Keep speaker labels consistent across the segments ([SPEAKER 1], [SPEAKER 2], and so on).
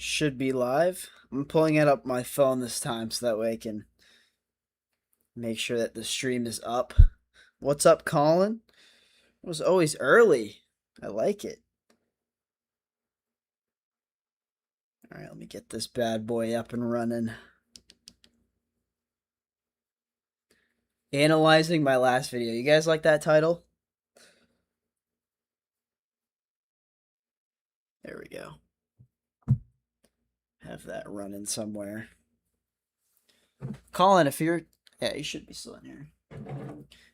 [SPEAKER 1] Should be live. I'm pulling it up my phone this time so that way I can make sure that the stream is up. What's up, Colin? It was always early. I like it. All right, let me get this bad boy up and running. Analyzing my last video. You guys like that title? There we go. Have that running somewhere. Colin, if you're... Yeah, you should be still in here.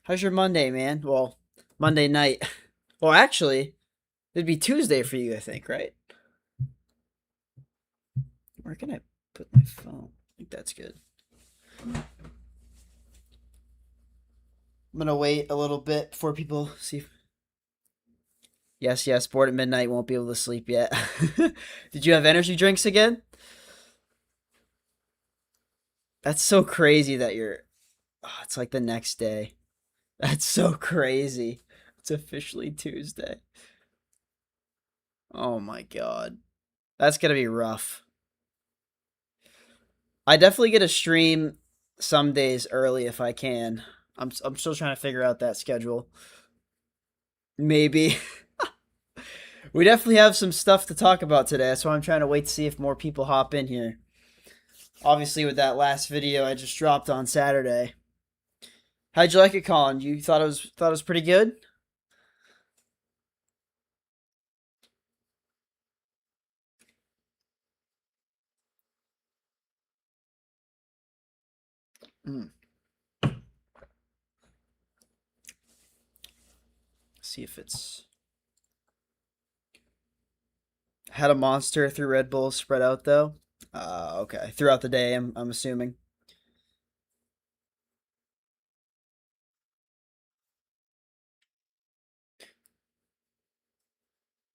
[SPEAKER 1] How's your Monday, man? Well, Monday night. Well, actually, it'd be Tuesday for you, I think, right? Where can I put my phone? I think that's good. I'm gonna wait a little bit before people see. Yes, bored at midnight, won't be able to sleep yet. Did you have energy drinks again? That's so crazy that you're... Oh, it's like the next day. That's so crazy. It's officially Tuesday. Oh my god. That's gonna be rough. I definitely get a stream some days early if I can. I'm still trying to figure out that schedule. Maybe. We definitely have some stuff to talk about today. That's why I'm trying to wait to see if more people hop in here. Obviously, with that last video I just dropped on Saturday. How'd you like it, Colin? You thought it was pretty good? Mm. See if it's... Had a monster through Red Bull spread out though. Okay, throughout the day, I'm assuming.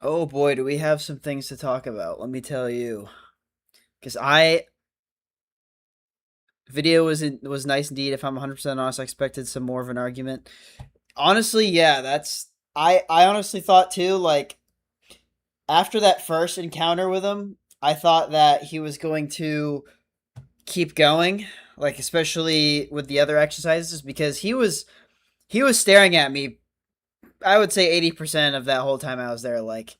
[SPEAKER 1] Oh boy, do we have some things to talk about? Let me tell you, because video was nice indeed. If I'm 100% honest, I expected some more of an argument. Honestly, yeah, that's I honestly thought too. Like after that first encounter with him, I thought that he was going to keep going, like especially with the other exercises because he was staring at me. I would say 80% of that whole time I was there. Like,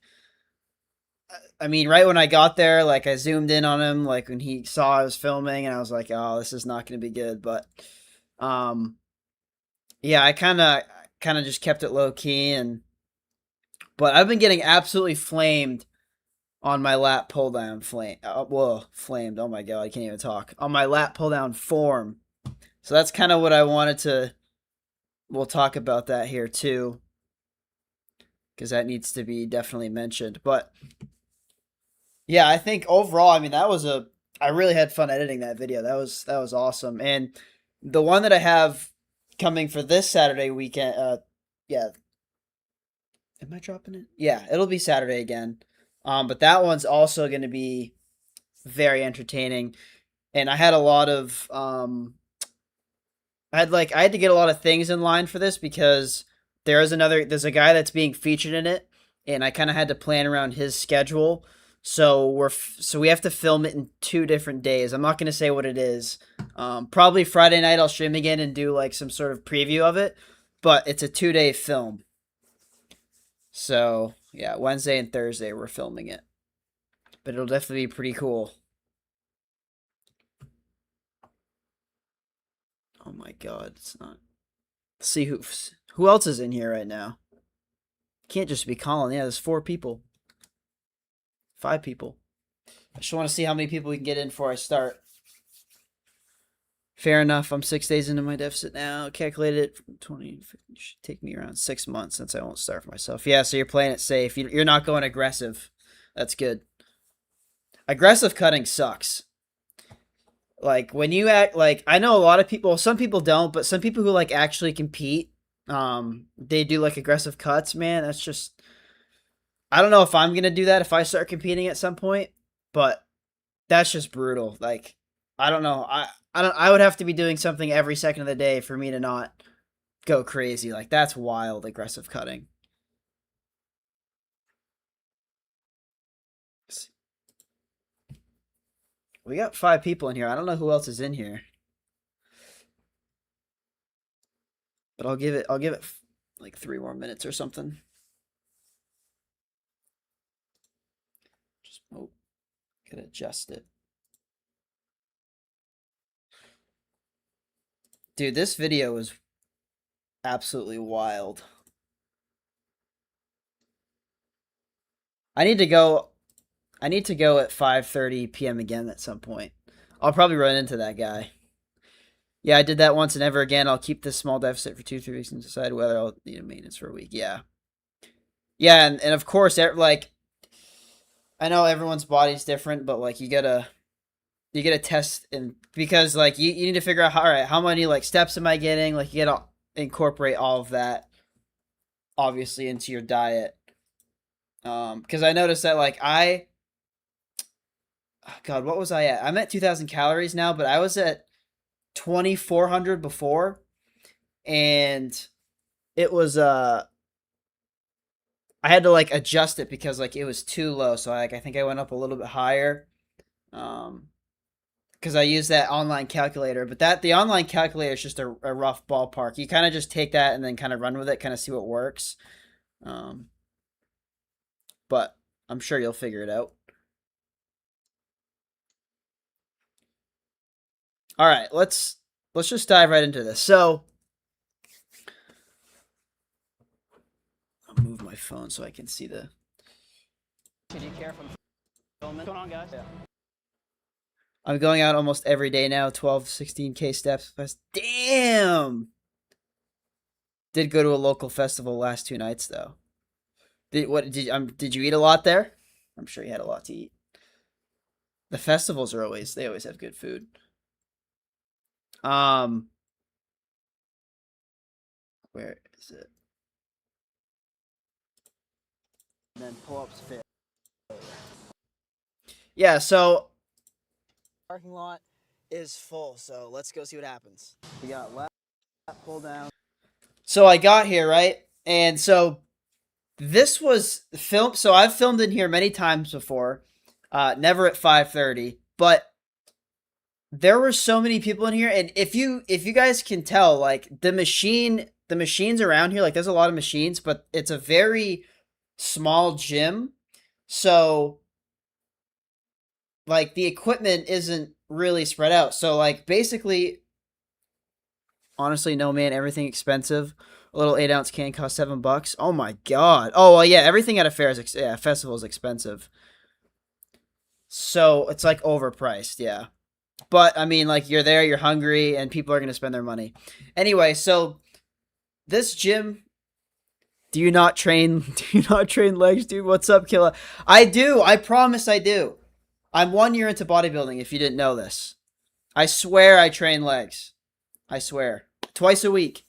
[SPEAKER 1] I mean, right when I got there, like I zoomed in on him, like when he saw I was filming, and I was like, "Oh, this is not going to be good." But, um, yeah, I kind of just kept it low key, and but I've been getting absolutely flamed on my lat pull down flame. Whoa, flamed! Oh my god, I can't even talk on my lat pull down form. So that's kind of what I wanted to. We'll talk about that here too, because that needs to be definitely mentioned. But yeah, I think overall, I mean, I really had fun editing that video. That was awesome. And the one that I have coming for this Saturday weekend, yeah, am I dropping it? Yeah, it'll be Saturday again. But that one's also going to be very entertaining. And I had a lot of, I had to get a lot of things in line for this because there's a guy that's being featured in it, and I kind of had to plan around his schedule. So we have to film it in 2 different days. I'm not gonna say what it is. Probably Friday night I'll stream again and do like some sort of preview of it, but it's a 2-day film. So yeah, Wednesday and Thursday we're filming it, but it'll definitely be pretty cool. Oh my god, it's not. Let's see who else is in here right now. Can't just be Colin. Yeah, there's 4 people. 5 people. I just want to see how many people we can get in before I start. Fair enough. I'm 6 days into my deficit now. Calculated it from 20. It should take me around 6 months since I won't start for myself. Yeah, so you're playing it safe. You're not going aggressive. That's good. Aggressive cutting sucks. Like when you act like I know a lot of people. Some people don't, but some people who like actually compete, they do like aggressive cuts. Man, that's just I don't know if I'm gonna do that if I start competing at some point, but that's just brutal. Like, I don't know. I don't. I would have to be doing something every second of the day for me to not go crazy. Like that's wild aggressive cutting. We got 5 people in here. I don't know who else is in here. But I'll give it like 3 more minutes or something. Just gotta adjust it. Dude, this video is absolutely wild. I need to go at 5:30 p.m. again at some point. I'll probably run into that guy. Yeah, I did that once and never again. I'll keep this small deficit for 2-3 weeks and decide whether I'll need a maintenance for a week. Yeah. Yeah, and of course, like, I know everyone's body's different, but like you gotta test, and because like you need to figure out how many like steps am I getting? Like you gotta incorporate all of that obviously into your diet. Because I noticed that like God, what was I at? I'm at 2,000 calories now, but I was at 2,400 before, and it was I had to like adjust it because like it was too low, so I think I went up a little bit higher, because I used that online calculator. But the online calculator is just a rough ballpark. You kind of just take that and then kind of run with it, kind of see what works. But I'm sure you'll figure it out. All right, let's just dive right into this. So, I'll move my phone so I can see the. Do you care from filming? What's going on, guys? Yeah. I'm going out almost every day now. 12, 16K steps. Damn. Did go to a local festival last 2 nights though. Did you eat a lot there? I'm sure you had a lot to eat. The festivals they always have good food. Where is it? And then pull-ups fit. Yeah, so parking lot is full, so let's go see what happens. We got lap pull down. So I got here, right? And so this was filmed. So I've filmed in here many times before. Never at 5:30, but there were so many people in here, and if you guys can tell, like the machines around here, like there's a lot of machines, but it's a very small gym, so like the equipment isn't really spread out. So like basically, honestly, no man, everything expensive. A little 8-ounce can costs $7. Oh my god. Oh well, yeah, everything at a fair festival is expensive. So it's like overpriced, yeah. But I mean, like you're there, you're hungry, and people are gonna spend their money. Anyway, so this gym. Do you not train? Do you not train legs, dude? What's up, Killa? I do. I promise I do. I'm 1 year into bodybuilding. If you didn't know this, I swear I train legs. I swear, twice a week.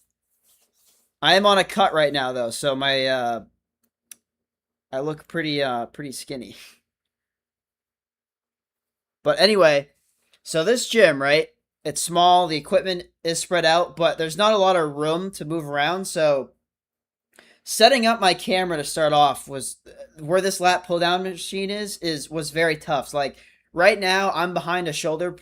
[SPEAKER 1] I am on a cut right now though, so my I look pretty skinny. But anyway, so this gym, right? It's small, the equipment is spread out, but there's not a lot of room to move around, so setting up my camera to start off was where this lat pull down machine was very tough. So like right now I'm behind a shoulder,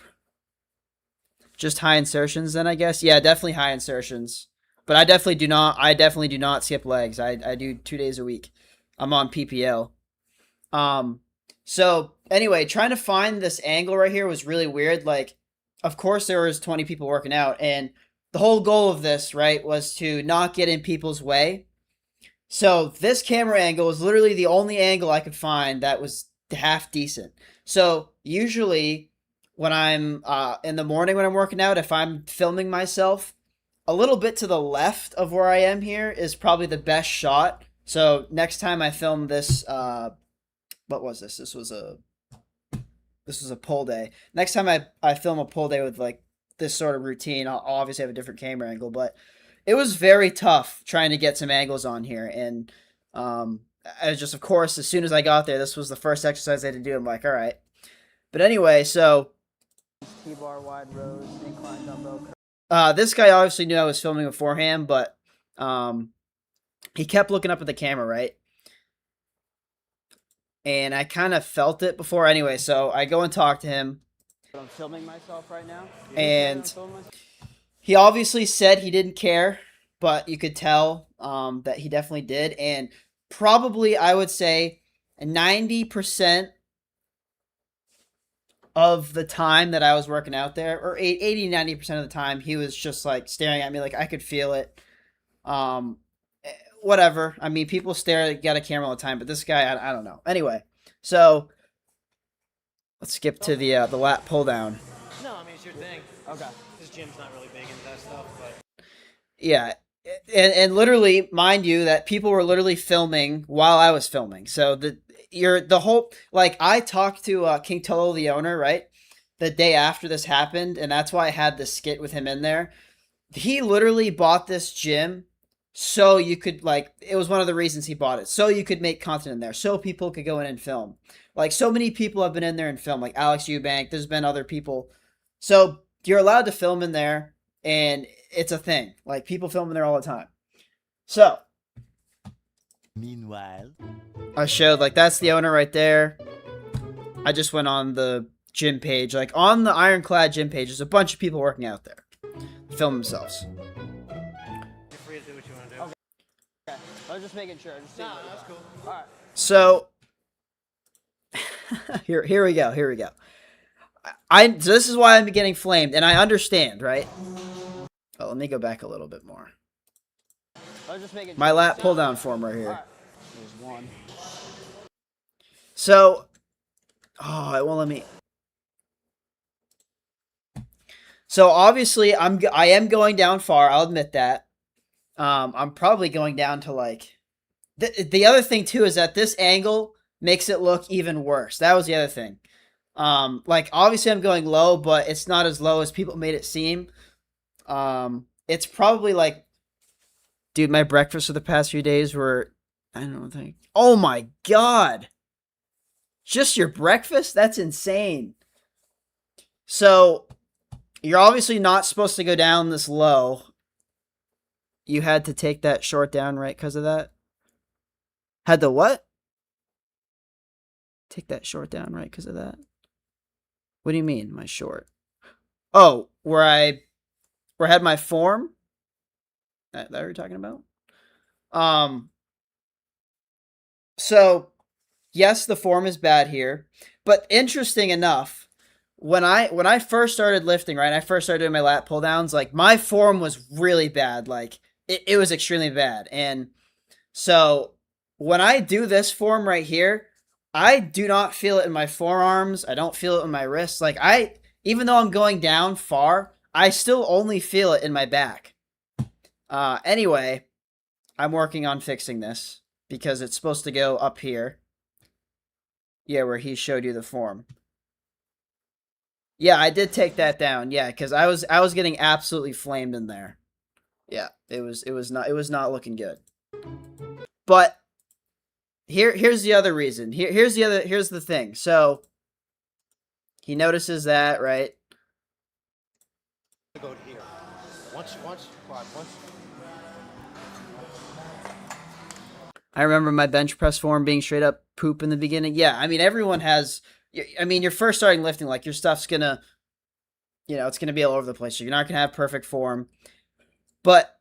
[SPEAKER 1] just high insertions then I guess. Yeah, definitely high insertions. But I definitely do not skip legs. I do 2 days a week. I'm on PPL. So anyway, trying to find this angle right here was really weird. Like, of course there was 20 people working out, and the whole goal of this, right, was to not get in people's way. So this camera angle was literally the only angle I could find that was half decent. So usually when I'm in the morning when I'm working out, if I'm filming myself, a little bit to the left of where I am here is probably the best shot. So next time I film this, what was this? This was a pull day. Next time I film a pull day with like this sort of routine, I'll obviously have a different camera angle, but it was very tough trying to get some angles on here. And I just, of course, as soon as I got there, this was the first exercise I had to do. I'm like, all right. But anyway, so T-bar, wide rows, incline dumbbell. This guy obviously knew I was filming beforehand, but he kept looking up at the camera, right? And I kind of felt it before anyway, so I go and talk to him. I'm filming myself right now. And he obviously said he didn't care, but you could tell that he definitely did. And probably, I would say, 90% of the time that I was working out there, or 80, 90% of the time, he was just like staring at me like I could feel it. Whatever. I mean, people stare at a camera all the time, but this guy, I don't know. Anyway, so let's skip to the lat pull down.
[SPEAKER 2] No, I mean, it's your thing.
[SPEAKER 1] Okay.
[SPEAKER 2] This gym's not really big into that stuff, but
[SPEAKER 1] Yeah. And literally, mind you, that people were literally filming while I was filming. So the whole, like, I talked to King Tolo, the owner, right, the day after this happened, and that's why I had the skit with him in there. He literally bought this gym so you could, like, it was one of the reasons he bought it, so you could make content in there, so people could go in and film. Like, so many people have been in there and film, like Alex Eubank, there's been other people. So you're allowed to film in there, and it's a thing. Like, people film in there all the time. So
[SPEAKER 3] meanwhile,
[SPEAKER 1] I showed, like, that's the owner right there. I just went on the gym page. Like, on the Ironclad gym page, there's a bunch of people working out there. Film themselves.
[SPEAKER 2] you're free to do what you want to do.
[SPEAKER 1] Okay. I was just making sure.
[SPEAKER 2] No, that's cool.
[SPEAKER 1] All right. So here we go. So this is why I'm getting flamed, and I understand, right? Oh, let me go back a little bit more.
[SPEAKER 2] I was just making
[SPEAKER 1] My lat pull down form right here. There's one. So, oh, it won't let me. So obviously, I am going down far. I'll admit that. I'm probably going down to like. The other thing too is that this angle makes it look even worse. That was the other thing. Like, obviously I'm going low, but it's not as low as people made it seem. It's probably like, dude, my breakfast for the past few days were, I don't think, oh my God. Just your breakfast? That's insane. So, you're obviously not supposed to go down this low. You had to take that short down, right, because of that? Had the what? Take that short down, right, because of that? What do you mean, my short? Oh, where I had my form? That what you're talking about? So, yes, the form is bad here. But interesting enough, when I first started lifting, right, I first started doing my lat pull downs, like, my form was really bad. Like, it was extremely bad. And so, when I do this form right here, I do not feel it in my forearms. I don't feel it in my wrists. Like, even though I'm going down far, I still only feel it in my back. Anyway, I'm working on fixing this because it's supposed to go up here. Yeah, where he showed you the form. Yeah, I did take that down. Yeah, because I was getting absolutely flamed in there. Yeah, it was not looking good. But here's the other reason. Here's the thing. So he notices that, right?
[SPEAKER 2] Go to here. Once.
[SPEAKER 1] I remember my bench press form being straight up poop in the beginning. Yeah, I mean, everyone has. I mean, you're first starting lifting, like, your stuff's gonna, it's gonna be all over the place. So you're not gonna have perfect form. But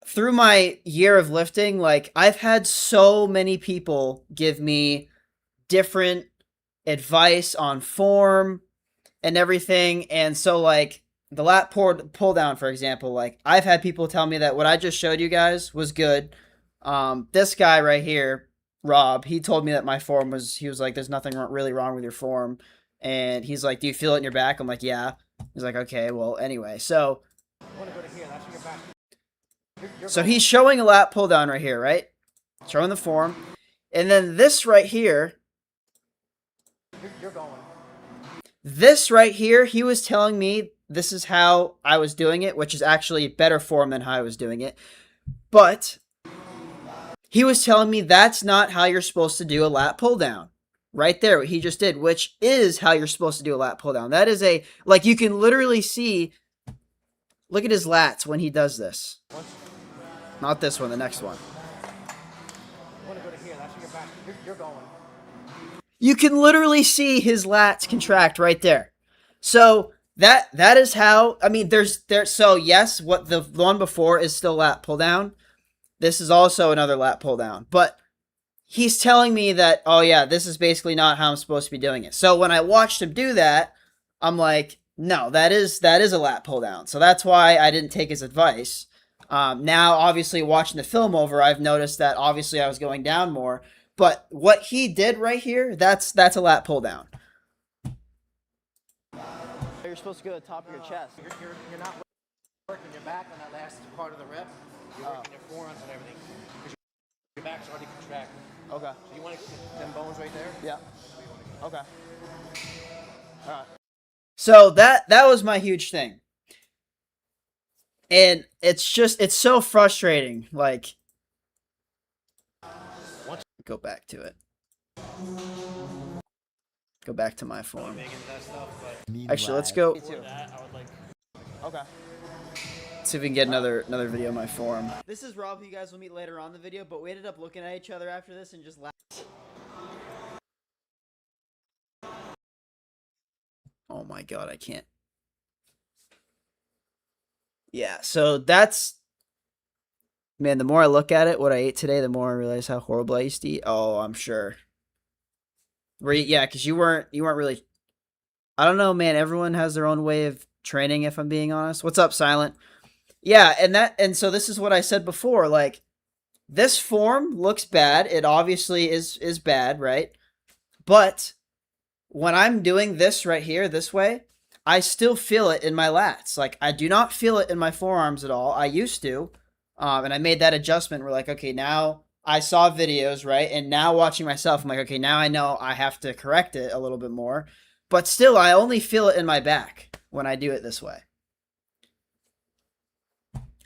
[SPEAKER 1] through my year of lifting, like, I've had so many people give me different advice on form and everything. And so, like, the lat pull down, for example, like, I've had people tell me that what I just showed you guys was good. This guy right here, Rob, he told me that my form he was like, there's nothing really wrong with your form. And he's like, do you feel it in your back? I'm like, yeah. He's like, okay, well, anyway. So,
[SPEAKER 2] I want to go to here. That's in your back.
[SPEAKER 1] So he's showing a lat pull down right here, right? Showing the form. And then this right here.
[SPEAKER 2] You're going.
[SPEAKER 1] This right here, he was telling me this is how I was doing it, which is actually better form than how I was doing it. But he was telling me that's not how you're supposed to do a lat pull down. Right there, what he just did, which is how you're supposed to do a lat pull down. That is like, you can literally see, look at his lats when he does this. Not this one, the next one.
[SPEAKER 2] I want to go to here. That's in your back. You're going.
[SPEAKER 1] You can literally see his lats contract right there. So that is how. I mean, so yes, what the one before is still lat pull down. This is also another lat pull down, but he's telling me that, oh yeah, this is basically not how I'm supposed to be doing it. So when I watched him do that, I'm like, no, that is a lat pull down. So that's why I didn't take his advice. Now, obviously, watching the film over, I've noticed that obviously I was going down more. But what he did right here, that's a lat pull down. You're supposed to go to the top of your chest.
[SPEAKER 2] You're not working your back on that last part of the rep. You're working your forearms and everything. Your back's already contracted.
[SPEAKER 1] Okay.
[SPEAKER 2] So you want to get them bones right there?
[SPEAKER 1] Yeah. Okay. All right. So that was my huge thing. And it's so frustrating. Like, go back to it. Go back to my form. Actually, let's go. Okay. See if we can get another video of my form. This is Rob, who you guys will meet later on in the video, but we ended up looking at each other after this and just laughed. Oh my god, I can't. Yeah, so that's... Man, the more I look at it, what I ate today, the more I realize how horrible I used to eat. Oh, I'm sure. Yeah, because you weren't really... I don't know, man. Everyone has their own way of training, if I'm being honest. What's up, Silent? Yeah, and so this is what I said before. Like, this form looks bad. It obviously is bad, right? But when I'm doing this right here, this way, I still feel it in my lats. Like, I do not feel it in my forearms at all. I used to. And I made that adjustment. We're like, okay, now I saw videos, right? And now watching myself, I'm like, okay, now I know I have to correct it a little bit more. But still, I only feel it in my back when I do it this way.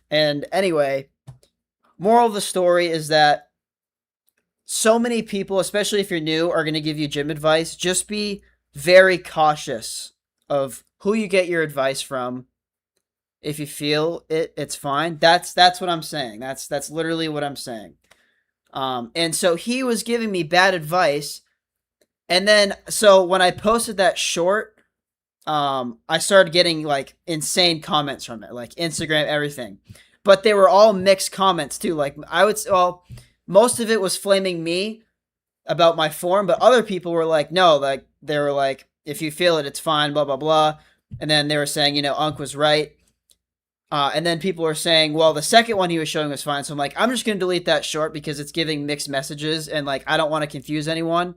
[SPEAKER 1] And anyway, moral of the story is that so many people, especially if you're new, are going to give you gym advice. Just be very cautious of who you get your advice from. If you feel it's fine. That's what I'm saying. That's literally what I'm saying. And so he was giving me bad advice. And then, so when I posted that short, I started getting like insane comments from it, like Instagram, everything. But they were all mixed comments too. Like most of it was flaming me about my form, but other people were like, no, like they were like, if you feel it, it's fine, blah, blah, blah. And then they were saying, Unk was right. And then people are saying, well, the second one he was showing was fine. So I'm like, I'm just going to delete that short because it's giving mixed messages and like, I don't want to confuse anyone.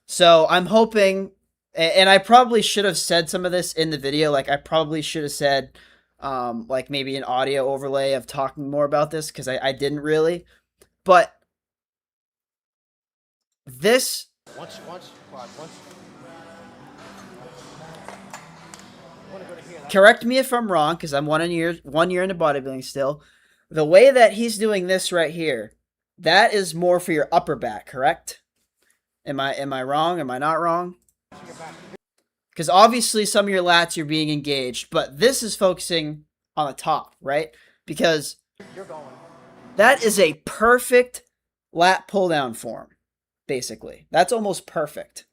[SPEAKER 1] So I'm hoping, and I probably should have said some of this in the video. Like I probably should have said, like maybe an audio overlay of talking more about this because I didn't really. But this...
[SPEAKER 2] Once.
[SPEAKER 1] Correct me if I'm wrong, because I'm 1 year into bodybuilding still. The way that he's doing this right here, that is more for your upper back, correct? Am I wrong? Am I not wrong? Because obviously some of your lats you're being engaged, but this is focusing on the top, right? Because that is a perfect lat pull down form, basically. That's almost perfect.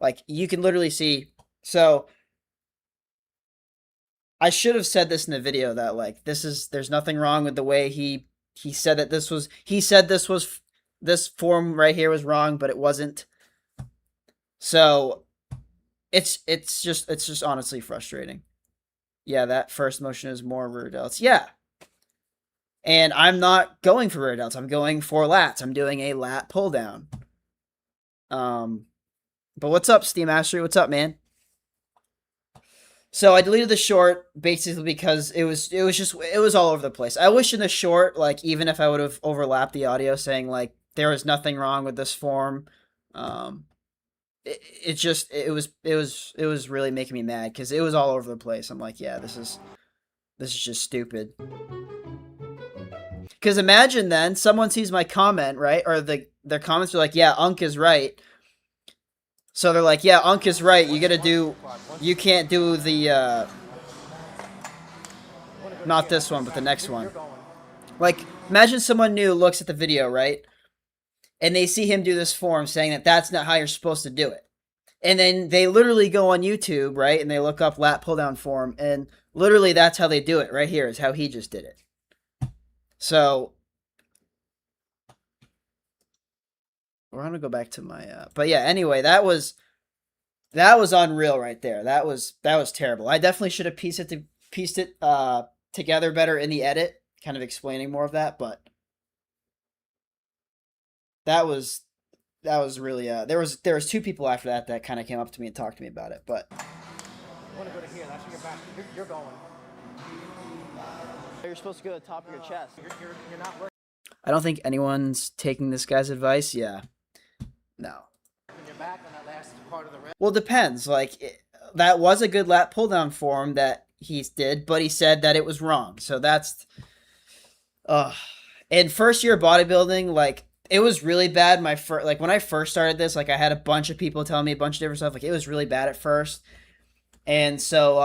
[SPEAKER 1] Like you can literally see. So I should have said this in the video that like there's nothing wrong with the way he said that this form right here was wrong, but it wasn't. So it's just honestly frustrating. Yeah, that first motion is more rear delts. Yeah. And I'm not going for rear delts. I'm going for lats. I'm doing a lat pull down. But what's up, Steam Mastery? What's up, man? So I deleted the short basically because it was all over the place. I wish in the short, like even if I would have overlapped the audio saying like there was nothing wrong with this form, it was really making me mad because it was all over the place. I'm like, yeah, this is just stupid. Because imagine then someone sees my comment, right? Or their comments are like, yeah, Unk is right. So they're like, yeah, Unk is right. You can't do the, not this one, but the next one. Like, imagine someone new looks at the video, right? And they see him do this form saying that that's not how you're supposed to do it. And then they literally go on YouTube, right? And they look up lat pull down form. And literally that's how they do it. Right here is how he just did it. So we're going to go back to my, but yeah, anyway, that was unreal right there. That was terrible. I definitely should have pieced it together better in the edit, kind of explaining more of that, but that was really there was two people after that kind of came up to me and talked to me about it, but
[SPEAKER 2] You want to go to here. That's where you're back. You're going.
[SPEAKER 1] you're supposed to go to the top of your chest.
[SPEAKER 2] You're not working
[SPEAKER 1] I don't think anyone's taking this guy's advice. Yeah. No.
[SPEAKER 2] your back on that last part of the rep.
[SPEAKER 1] Well, depends. Like that was a good lat pull down form that he did, but he said that it was wrong. So that's in first year bodybuilding, like it was really bad. Like when I first started this, like I had a bunch of people telling me a bunch of different stuff. Like it was really bad at first. And so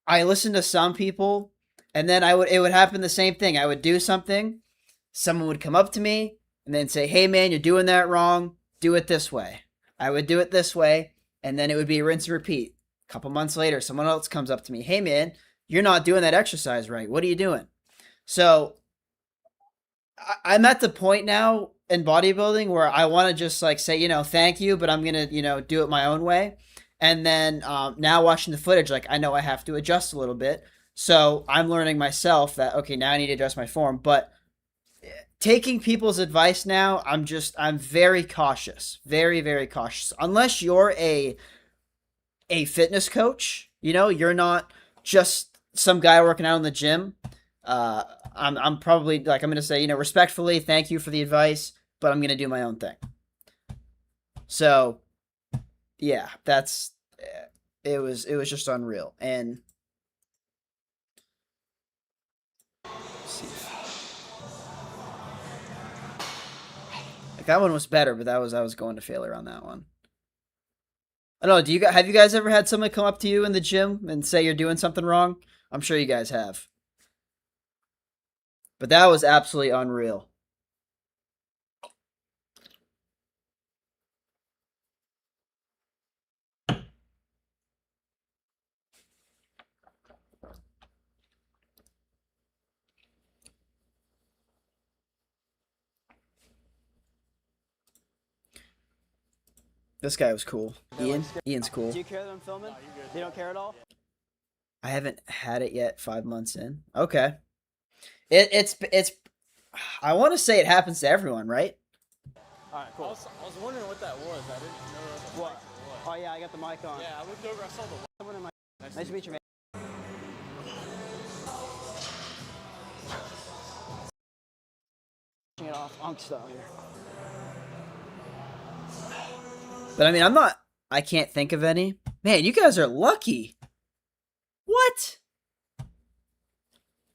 [SPEAKER 1] I listened to some people, and then it would happen the same thing. I would do something, someone would come up to me and then say, "Hey man, you're doing that wrong. Do it this way." I would do it this way, and then it would be rinse and repeat. A couple months later, someone else comes up to me, "Hey man, you're not doing that exercise right. What are you doing?" So I'm at the point now in bodybuilding where I want to just like say, thank you, but I'm going to, do it my own way. And then now watching the footage, like I know I have to adjust a little bit. So I'm learning myself that, okay, now I need to adjust my form. But taking people's advice now, I'm very cautious, very, very cautious. Unless you're a fitness coach, you're not just some guy working out in the gym. I'm probably like, I'm going to say, respectfully, thank you for the advice, but I'm going to do my own thing. So yeah, it was just unreal. And like that one was better, but I was going to failure on that one. I don't know. Have you guys ever had someone come up to you in the gym and say you're doing something wrong? I'm sure you guys have. But that was absolutely unreal. This guy was cool. Ian's cool.
[SPEAKER 3] Do you care that I'm filming? You don't care at all?
[SPEAKER 1] I haven't had it yet. 5 months in. Okay. It's. I want to say it happens to everyone, right?
[SPEAKER 3] All right, cool.
[SPEAKER 4] I was wondering what that was. I didn't know what the
[SPEAKER 3] What?
[SPEAKER 4] mic was.
[SPEAKER 3] Oh yeah, I got the mic on.
[SPEAKER 4] Yeah, I looked over. I saw the.
[SPEAKER 3] Someone in my. Nice to meet you, man. It off style here.
[SPEAKER 1] But I mean, I can't think of any. Man, you guys are lucky. What?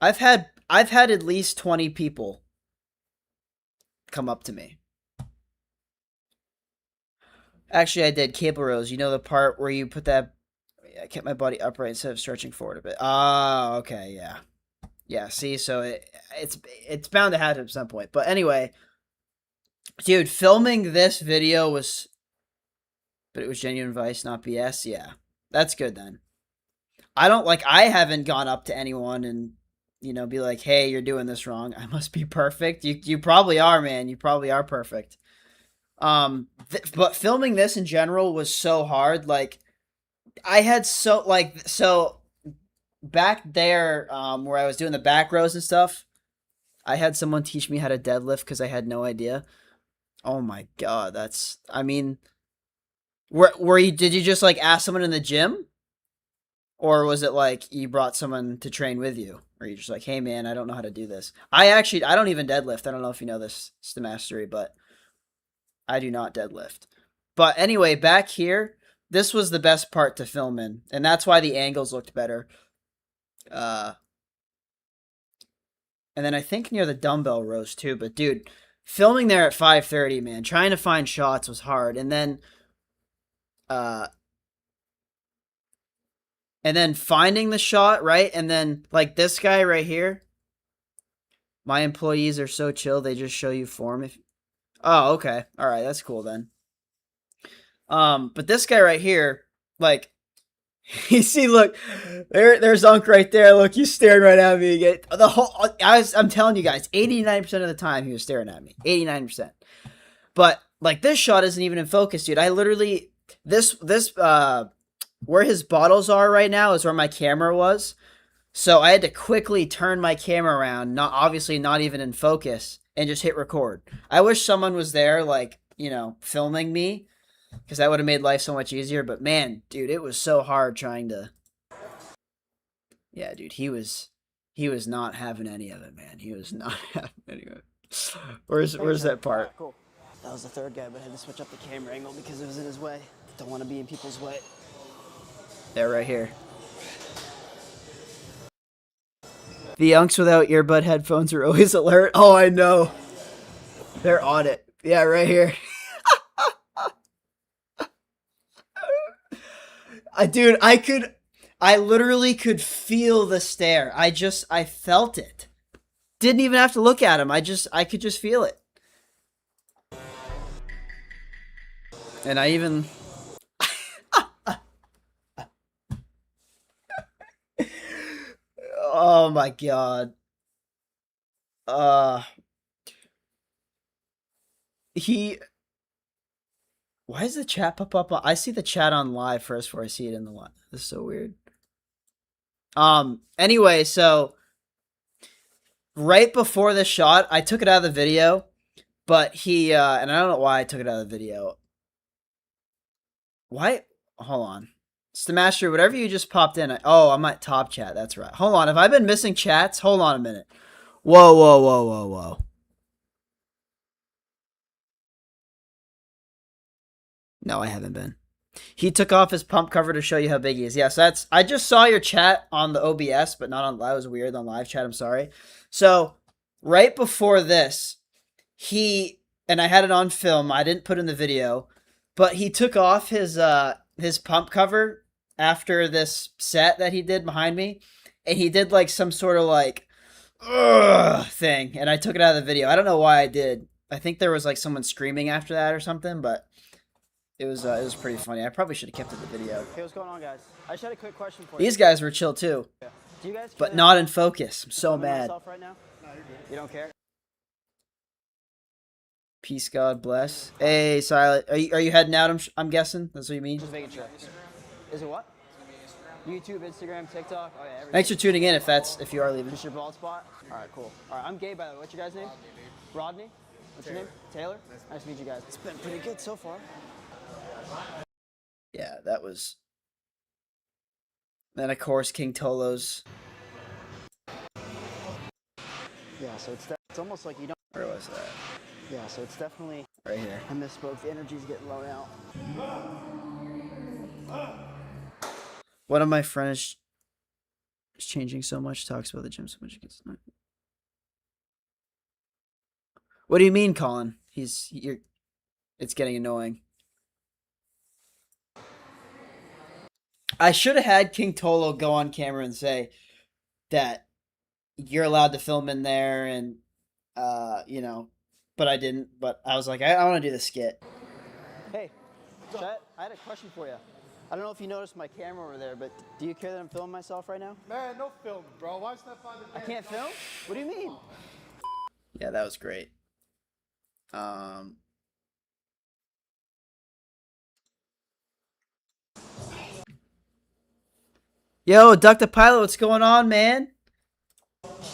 [SPEAKER 1] I've had at least 20 people come up to me. Actually, I did cable rows. You know the part where you put that. I kept my body upright instead of stretching forward a bit. Oh, okay, yeah, yeah. See, so it's bound to happen at some point. But anyway, dude, filming this video was, but it was genuine advice, not BS. Yeah, that's good then. I haven't gone up to anyone and be like, "Hey, you're doing this wrong. I must be perfect." You probably are, man. You probably are perfect. But filming this in general was so hard. Like I had so back there where I was doing the back rows and stuff, I had someone teach me how to deadlift because I had no idea. Oh my god, did you just like ask someone in the gym? Or was it like you brought someone to train with you? Or you just like, "Hey man, I don't know how to do this." I don't even deadlift. I don't know if you know this, Mastery, but I do not deadlift. But anyway, back here, this was the best part to film in, and that's why the angles looked better. And then I think near the dumbbell rows too. But dude, filming there at 5:30, man, trying to find shots was hard. And then finding the shot, right? And then like this guy right here. My employees are so chill, they just show you form. Oh, okay. All right, that's cool then. But this guy right here, like, you see, look, there's Unk right there. Look, he's staring right at me again. I'm telling you guys, 89% of the time he was staring at me. 89%. But like this shot isn't even in focus, dude. I literally where his bottles are right now is where my camera was. So I had to quickly turn my camera around, obviously not even in focus, and just hit record. I wish someone was there, like, you know, filming me, because that would have made life so much easier. But man, dude, it was so hard trying to. Yeah, dude, he was not having any of it, man. He was not having any of it. Where's that part?
[SPEAKER 3] Alright, cool. That was the third guy, but I had to switch up the camera angle because it was in his way. Don't want to be in people's way.
[SPEAKER 1] They're right here. The Unks without earbud headphones are always alert. Oh, I know. They're on it. Yeah, right here. Dude, I literally could feel the stare. I felt it. Didn't even have to look at him. I could just feel it. And I even... Oh my god. Why does the chat pop up? I see the chat on live first before I see it in the live. This is so weird. Anyway, so right before this shot, I took it out of the video, but he and I don't know why I took it out of the video. Why? Hold on. Stamaster, whatever you just popped in. I'm at top chat. That's right. Hold on. Have I been missing chats? Hold on a minute. Whoa. No, I haven't been. He took off his pump cover to show you how big he is. Yes, I just saw your chat on the OBS, but not on. That was weird on live chat. I'm sorry. So right before this, and I had it on film. I didn't put in the video, but he took off his pump cover after this set that he did behind me, and he did like some sort of like thing, and I took it out of the video. I don't know why I did. I think there was like someone screaming after that or something, but it was pretty funny. I probably should have kept it in the video.
[SPEAKER 3] Hey, what's going on, guys? I just had a quick question for you.
[SPEAKER 1] These guys were chill too,
[SPEAKER 3] Do you guys
[SPEAKER 1] but not in focus. I'm so mad.
[SPEAKER 3] Myself right now? No, you're good. You don't care?
[SPEAKER 1] Peace, God bless. Hey, Silent, are you heading out? I'm guessing that's what you mean.
[SPEAKER 3] Just making sure. Is it what? YouTube, Instagram, TikTok. Oh yeah, everything.
[SPEAKER 1] Thanks for tuning in. If you are leaving.
[SPEAKER 3] Just your bald spot. All right, cool. All right, I'm Gabe, by the way. What's your guys' name? Rodney. What's your name? Taylor. Nice to meet you guys. It's been pretty good so far.
[SPEAKER 1] Yeah, that was. Then of course King Tolo's.
[SPEAKER 3] Yeah, so it's almost like you don't.
[SPEAKER 1] Where was that?
[SPEAKER 3] Yeah, so it's definitely.
[SPEAKER 1] Right here.
[SPEAKER 3] I misspoke. The energy's getting low now.
[SPEAKER 1] One of my friends is changing so much. Talks about the gym so much. What do you mean, Colin? It's getting annoying. I should have had King Tolo go on camera and say that you're allowed to film in there, and you know, but I didn't. But I was like, I want to do the skit.
[SPEAKER 3] Hey, Chet, I had a question for you. I don't know if you noticed my camera over there, but do you care that I'm filming myself right now?
[SPEAKER 2] Man, no film, bro. Why Steph find the
[SPEAKER 3] I can't film? What do you mean?
[SPEAKER 1] Yeah, that was great. Yo, Duck the Pilot, what's going on, man?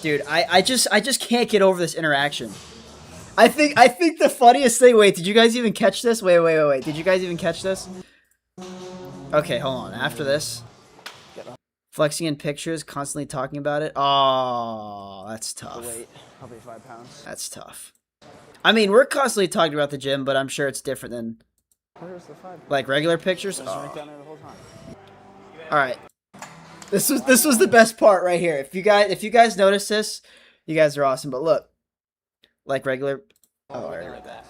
[SPEAKER 1] Dude, I just can't get over this interaction. I think the funniest thing. Wait, did you guys even catch this? Wait. Did you guys even catch this? Okay, hold on. After this, flexing in pictures, constantly talking about it. Oh, that's tough.
[SPEAKER 3] The weight, probably 5 pounds.
[SPEAKER 1] That's tough. I mean, we're constantly talking about the gym, but I'm sure it's different than
[SPEAKER 3] Where's the 5?
[SPEAKER 1] like regular pictures.
[SPEAKER 3] Just right down there the whole time.
[SPEAKER 1] All right. This was the best part right here. If you guys notice this, you guys are awesome. But look, like regular. Oh, I already read that.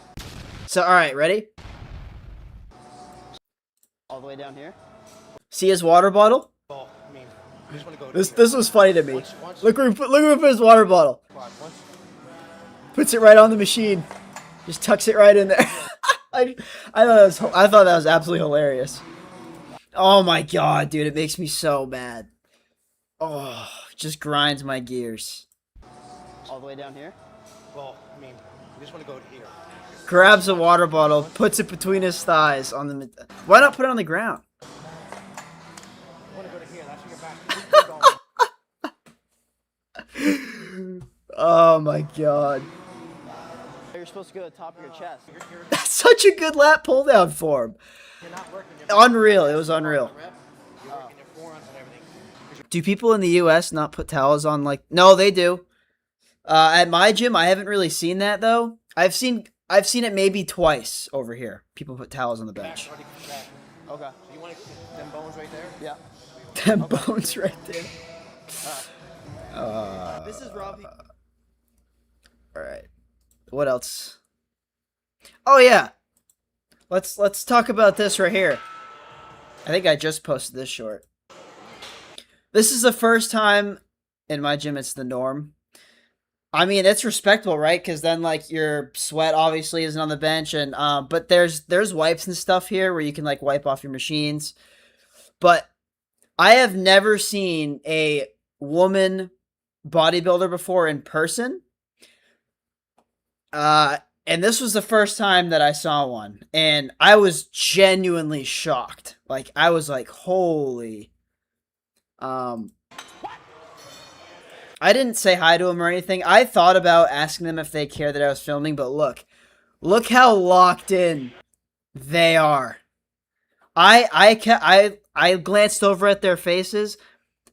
[SPEAKER 1] So all right, ready?
[SPEAKER 3] All the way down here.
[SPEAKER 1] See his water bottle?
[SPEAKER 2] ball. I mean, you just want to go.
[SPEAKER 1] This was funny to me. Look where he put his water bottle.
[SPEAKER 2] Once,
[SPEAKER 1] Puts it right on the machine. Just tucks it right in there. I I thought that was absolutely hilarious. Oh my god, dude, it makes me so mad. Oh, just grinds my gears.
[SPEAKER 3] All the way down here?
[SPEAKER 2] Well, I mean, you just want to go to here.
[SPEAKER 1] Grabs a water bottle, puts it between his thighs on the. Why not put it on the ground?
[SPEAKER 2] You want to go to here. That's where your back. Keep going.
[SPEAKER 1] Oh my god.
[SPEAKER 3] You're supposed to go to the top of your chest.
[SPEAKER 1] That's such a good lat pull down form.
[SPEAKER 2] You're not working your
[SPEAKER 1] Unreal. It was unreal.
[SPEAKER 2] rep. You're working your forearms and everything.
[SPEAKER 1] Do people in the US not put towels on like no, they do. At my gym, I haven't really seen that though. I've seen it maybe twice over here. People put towels on the bench.
[SPEAKER 2] Back's already contracted.
[SPEAKER 3] Okay.
[SPEAKER 2] So you want to them bones right there?
[SPEAKER 3] Yeah.
[SPEAKER 1] Them bones right there.
[SPEAKER 3] This is Robbie.
[SPEAKER 1] All right. What else? Oh yeah. Let's talk about this right here. I think I just posted this short. This is the first time in my gym it's the norm. I mean, it's respectable, right? Because then, like, your sweat obviously isn't on the bench, and but there's wipes and stuff here where you can like wipe off your machines. But I have never seen a woman bodybuilder before in person. And this was the first time that I saw one, and I was genuinely shocked. Like, I was like, holy. I didn't say hi to him or anything. I thought about asking them if they care that I was filming, but look how locked in they are. I glanced over at their faces.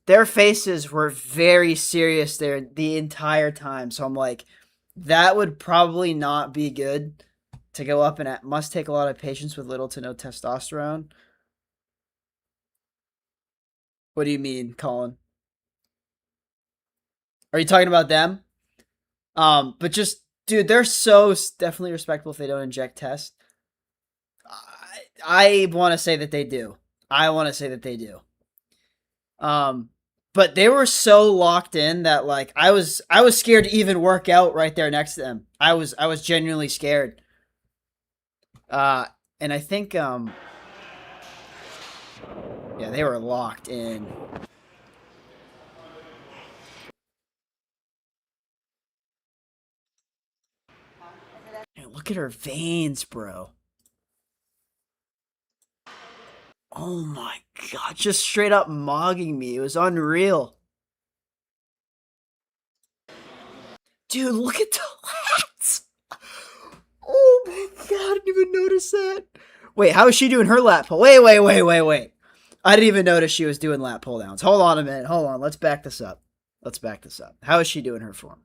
[SPEAKER 1] Their faces were very serious there the entire time. So I'm like, that would probably not be good to go up, and it must take a lot of patience with little to no testosterone. What do you mean, Colin? Are you talking about them? But just, dude, they're so definitely respectable if they don't inject test. I want to say that they do. But they were so locked in that like I was scared to even work out right there next to them. I was genuinely scared. And I think yeah, they were locked in. Man, look at her veins, bro. Oh my god, just straight up mogging me. It was unreal. Dude, look at the lats. Oh my god, I didn't even notice that. Wait, how is she doing her lat pull? Wait. I didn't even notice she was doing lat pull downs. Hold on a minute. Hold on. Let's back this up. How is she doing her form?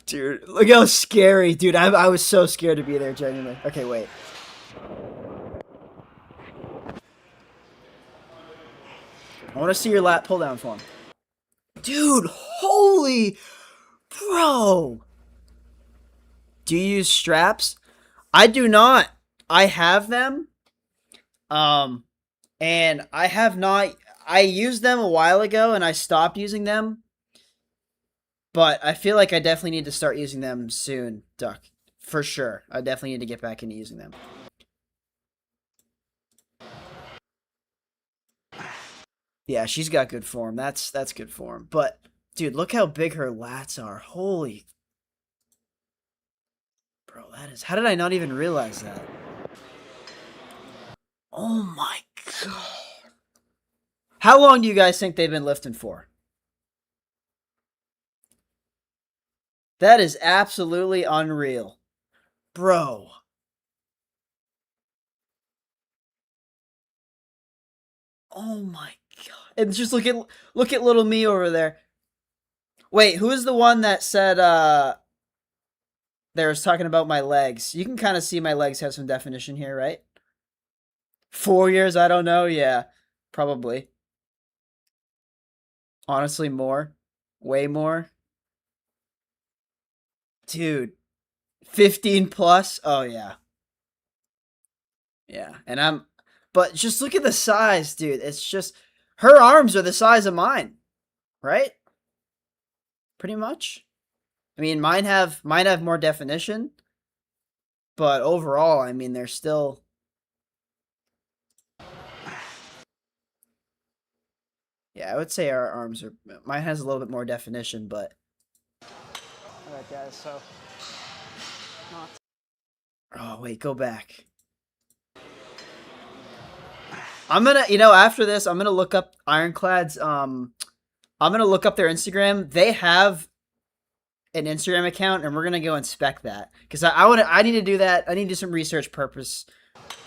[SPEAKER 1] Dude, look how scary. Dude, I was so scared to be there, genuinely. Okay, wait. I want to see your lat pull down form. Dude, holy... Bro. Do you use straps? I do not. I have them. And I have not... I used them a while ago, and I stopped using them. But I feel like I definitely need to start using them soon, Duck. For sure. I definitely need to get back into using them. Yeah, she's got good form. That's good form. But, dude, look how big her lats are. Holy... Bro, that is... How did I not even realize that? Oh my god. How long do you guys think they've been lifting for? That is absolutely unreal. Bro. Oh my god. And just look at little me over there. Wait, who is the one that said they was talking about my legs? You can kind of see my legs have some definition here, right? 4 years, I don't know. Yeah, probably. Honestly, more. Way more. Dude, 15 plus. Oh yeah. Yeah, and but just look at the size, dude. It's just her arms are the size of mine, right? Pretty much. I mean, mine have more definition, but overall, I mean, they're still. Yeah, I would say our arms are. Mine has a little bit more definition, but.
[SPEAKER 3] All right, guys. So. Not.
[SPEAKER 1] Oh wait, go back. I'm gonna, after this, I'm gonna look up Ironclad's. I'm gonna look up their Instagram. They have an Instagram account, and we're gonna go inspect that because I need to do that. I need to do some research purpose.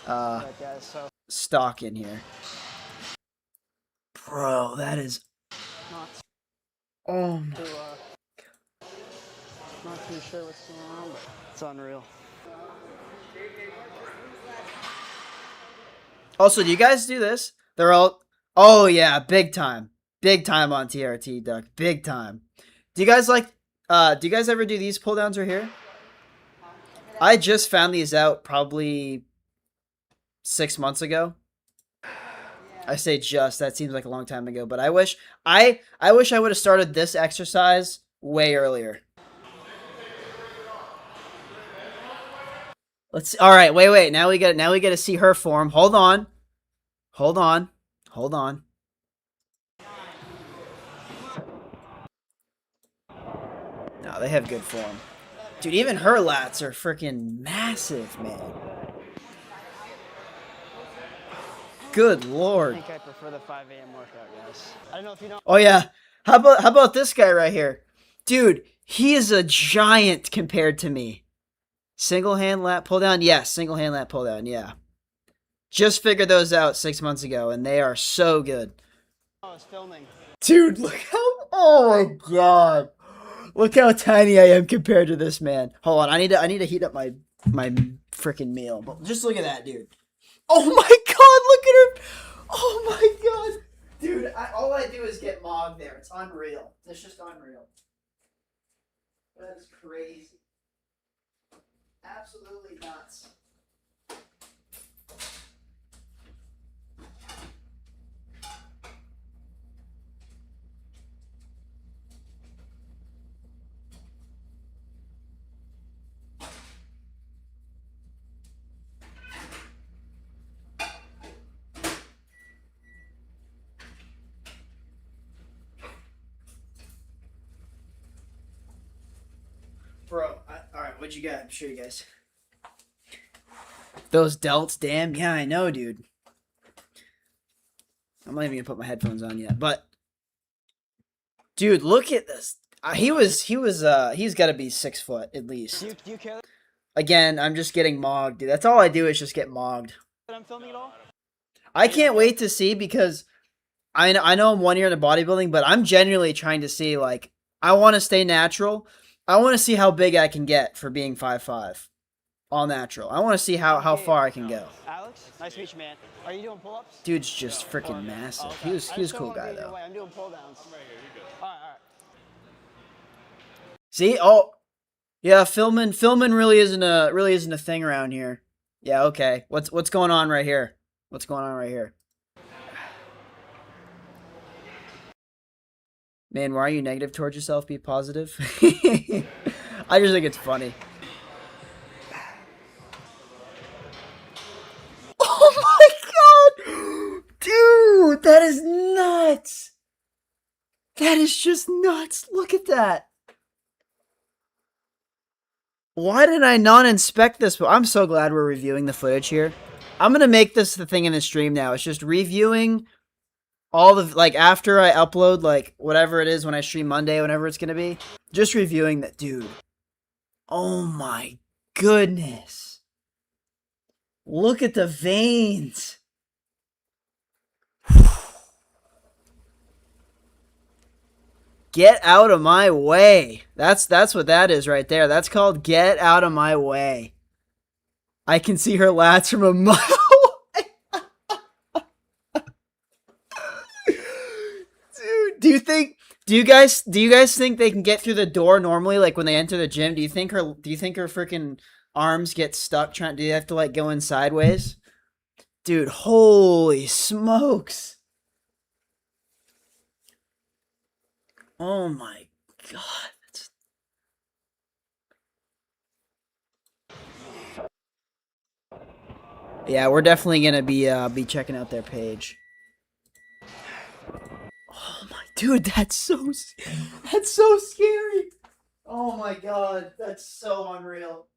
[SPEAKER 3] All right, guys. So.
[SPEAKER 1] Stock in here, bro. That is.
[SPEAKER 3] Not.
[SPEAKER 1] Oh.
[SPEAKER 3] Not too sure what's going on, but it's unreal.
[SPEAKER 1] Also, do you guys do this? They're all. Oh yeah, big time on TRT, Duck, big time. Do you guys like? Do you guys ever do these pull downs right here? I just found these out probably 6 months ago. I say just, that seems like a long time ago, but I wish I would have started this exercise way earlier. Let's. All right, wait. Now we got to see her form. Hold on. No, they have good form, dude. Even her lats are freaking massive, man. Good lord.
[SPEAKER 3] I think I prefer the 5 a.m. workout, guys. I don't know if you know.
[SPEAKER 1] Oh yeah. How about this guy right here, dude? He is a giant compared to me. Single hand lat pull down? Yes, single hand lat pull down, yeah. Just figured those out 6 months ago, and they are so good.
[SPEAKER 3] I was filming.
[SPEAKER 1] Dude, look how... Oh my god. Look how tiny I am compared to this man. Hold on, I need to heat up my freaking meal. But just look at that, dude. Oh my god, look at her! Oh my god. Dude, all I do is get mogged there. It's unreal. It's just unreal. That is crazy. Absolutely nuts. Bro, alright, what'd you got? I'm sure you guys. Those delts, damn. Yeah, I know, dude. I'm not even gonna put my headphones on yet, but dude, look at this. He's got to be 6 foot at least.
[SPEAKER 3] Do you care
[SPEAKER 1] Again, I'm just getting mogged, dude. That's all I do is just get mogged.
[SPEAKER 3] that I'm filming at all?
[SPEAKER 1] I can't wait to see because I know I'm 1 year into bodybuilding, but I'm genuinely trying to see, like, I want to stay natural. I want to see how big I can get for being 5'5". All natural. I want to see how far I can go.
[SPEAKER 3] Alex, nice to meet you, man. Are you doing pull-ups?
[SPEAKER 1] Dude's just freaking massive.
[SPEAKER 3] Okay.
[SPEAKER 1] He was a cool guy though.
[SPEAKER 3] I'm doing pull-downs. I'm right here. You're good. All right.
[SPEAKER 1] See? Oh, yeah. Filming really isn't a thing around here. Yeah. Okay. What's going on right here? What's going on right here? Man, why are you negative towards yourself? Be positive. I just think it's funny. Oh my god! Dude, that is nuts! That is just nuts. Look at that. Why did I not inspect this? I'm so glad we're reviewing the footage here. I'm going to make this the thing in the stream now. It's just reviewing all the, like, after I upload, like, whatever it is when I stream Monday, whenever it's going to be. Just reviewing that. Dude. Oh my goodness. Look at the veins. Get out of my way. That's what that is right there. That's called get out of my way. I can see her lats from a mile away. Dude, do you guys think they can get through the door normally, like when they enter the gym? Do you think her freaking arms get stuck do you have to, like, go in sideways? Dude, holy smokes. Oh my god. Yeah, we're definitely gonna be checking out their page. Oh my dude, that's so scary. Oh my god, that's so unreal.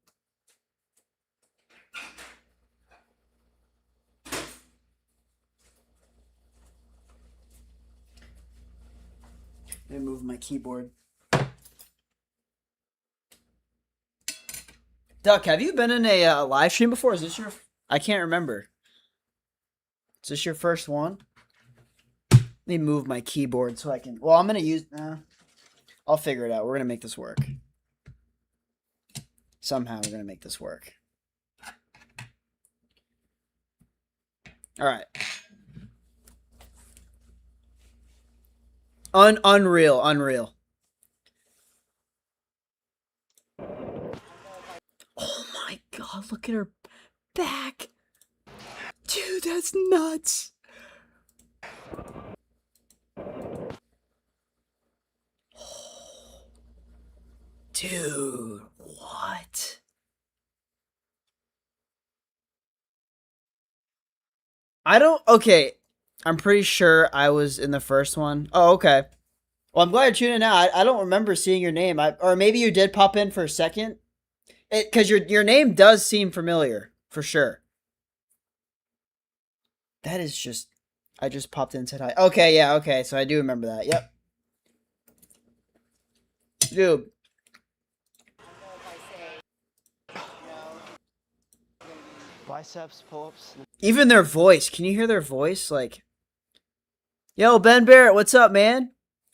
[SPEAKER 1] Let me move my keyboard. Duck, have you been in a live stream before? Is this your? I can't remember. Is this your first one? Let me move my keyboard so I can. Well, I'm gonna use. I'll figure it out. We're gonna make this work. Somehow we're gonna make this work. All right. Unreal. Oh my god, look at her back. Dude, that's nuts. Dude, what? Okay. I'm pretty sure I was in the first one. Oh, okay. Well, I'm glad you're tuning in now. I don't remember seeing your name. Or maybe you did pop in for a second. Because your name does seem familiar, for sure. That is just... I just popped in and said hi. Okay, yeah, okay. So I do remember that. Yep. Dude.
[SPEAKER 3] Biceps, pull-ups.
[SPEAKER 1] Even their voice. Can you hear their voice? Like... Yo, Ben Barrett, what's up, man?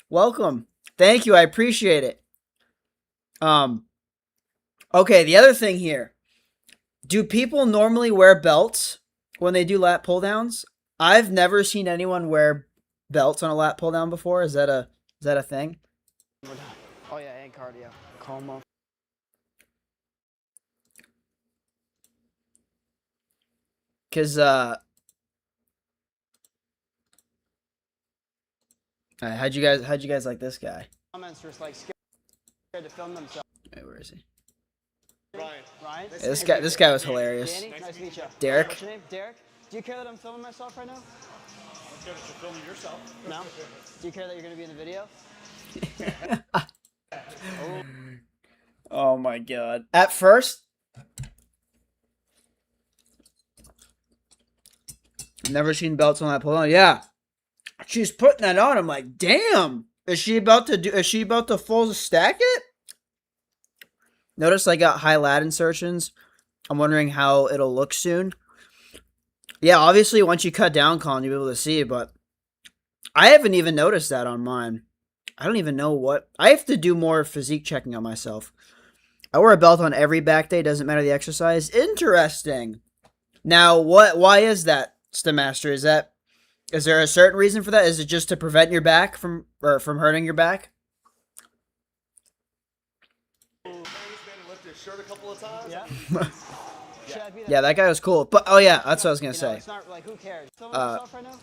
[SPEAKER 1] Welcome. Thank you. I appreciate it. Okay, the other thing here. Do people normally wear belts when they do lat pull downs? I've never seen anyone wear belts on a lat pull down before. Is that a thing?
[SPEAKER 3] Oh yeah, and cardio. Calm off.
[SPEAKER 1] Cause how'd you guys like this guy?
[SPEAKER 3] Comments just like scared to film themselves.
[SPEAKER 1] Wait, where is he?
[SPEAKER 3] Ryan?
[SPEAKER 1] Yeah, this guy was hilarious.
[SPEAKER 3] Danny, nice to meet you.
[SPEAKER 1] Derek?
[SPEAKER 3] What's your name? Derek? Do you care that I'm filming myself right now?
[SPEAKER 4] Let's go that you're filming yourself.
[SPEAKER 3] No? Do you care that you're going to be in the video?
[SPEAKER 1] Oh my god. At first, never seen belts on that pull down. Yeah. She's putting that on. I'm like, damn. Is she about to full stack it? Notice I got high lat insertions. I'm wondering how it'll look soon. Yeah, obviously once you cut down, Colin, you'll be able to see it, but I haven't even noticed that on mine. I don't even know what... I have to do more physique checking on myself. I wear a belt on every back day, doesn't matter the exercise. Interesting. Now, why is that, Stamaster? Is there a certain reason for that? Is it just to prevent your back from hurting your back?
[SPEAKER 4] Lift his shirt a couple of times.
[SPEAKER 3] Yeah.
[SPEAKER 1] Yeah, that guy was cool. But oh yeah, that's what I was gonna say.
[SPEAKER 3] It's not like, who cares? Filming yourself right now?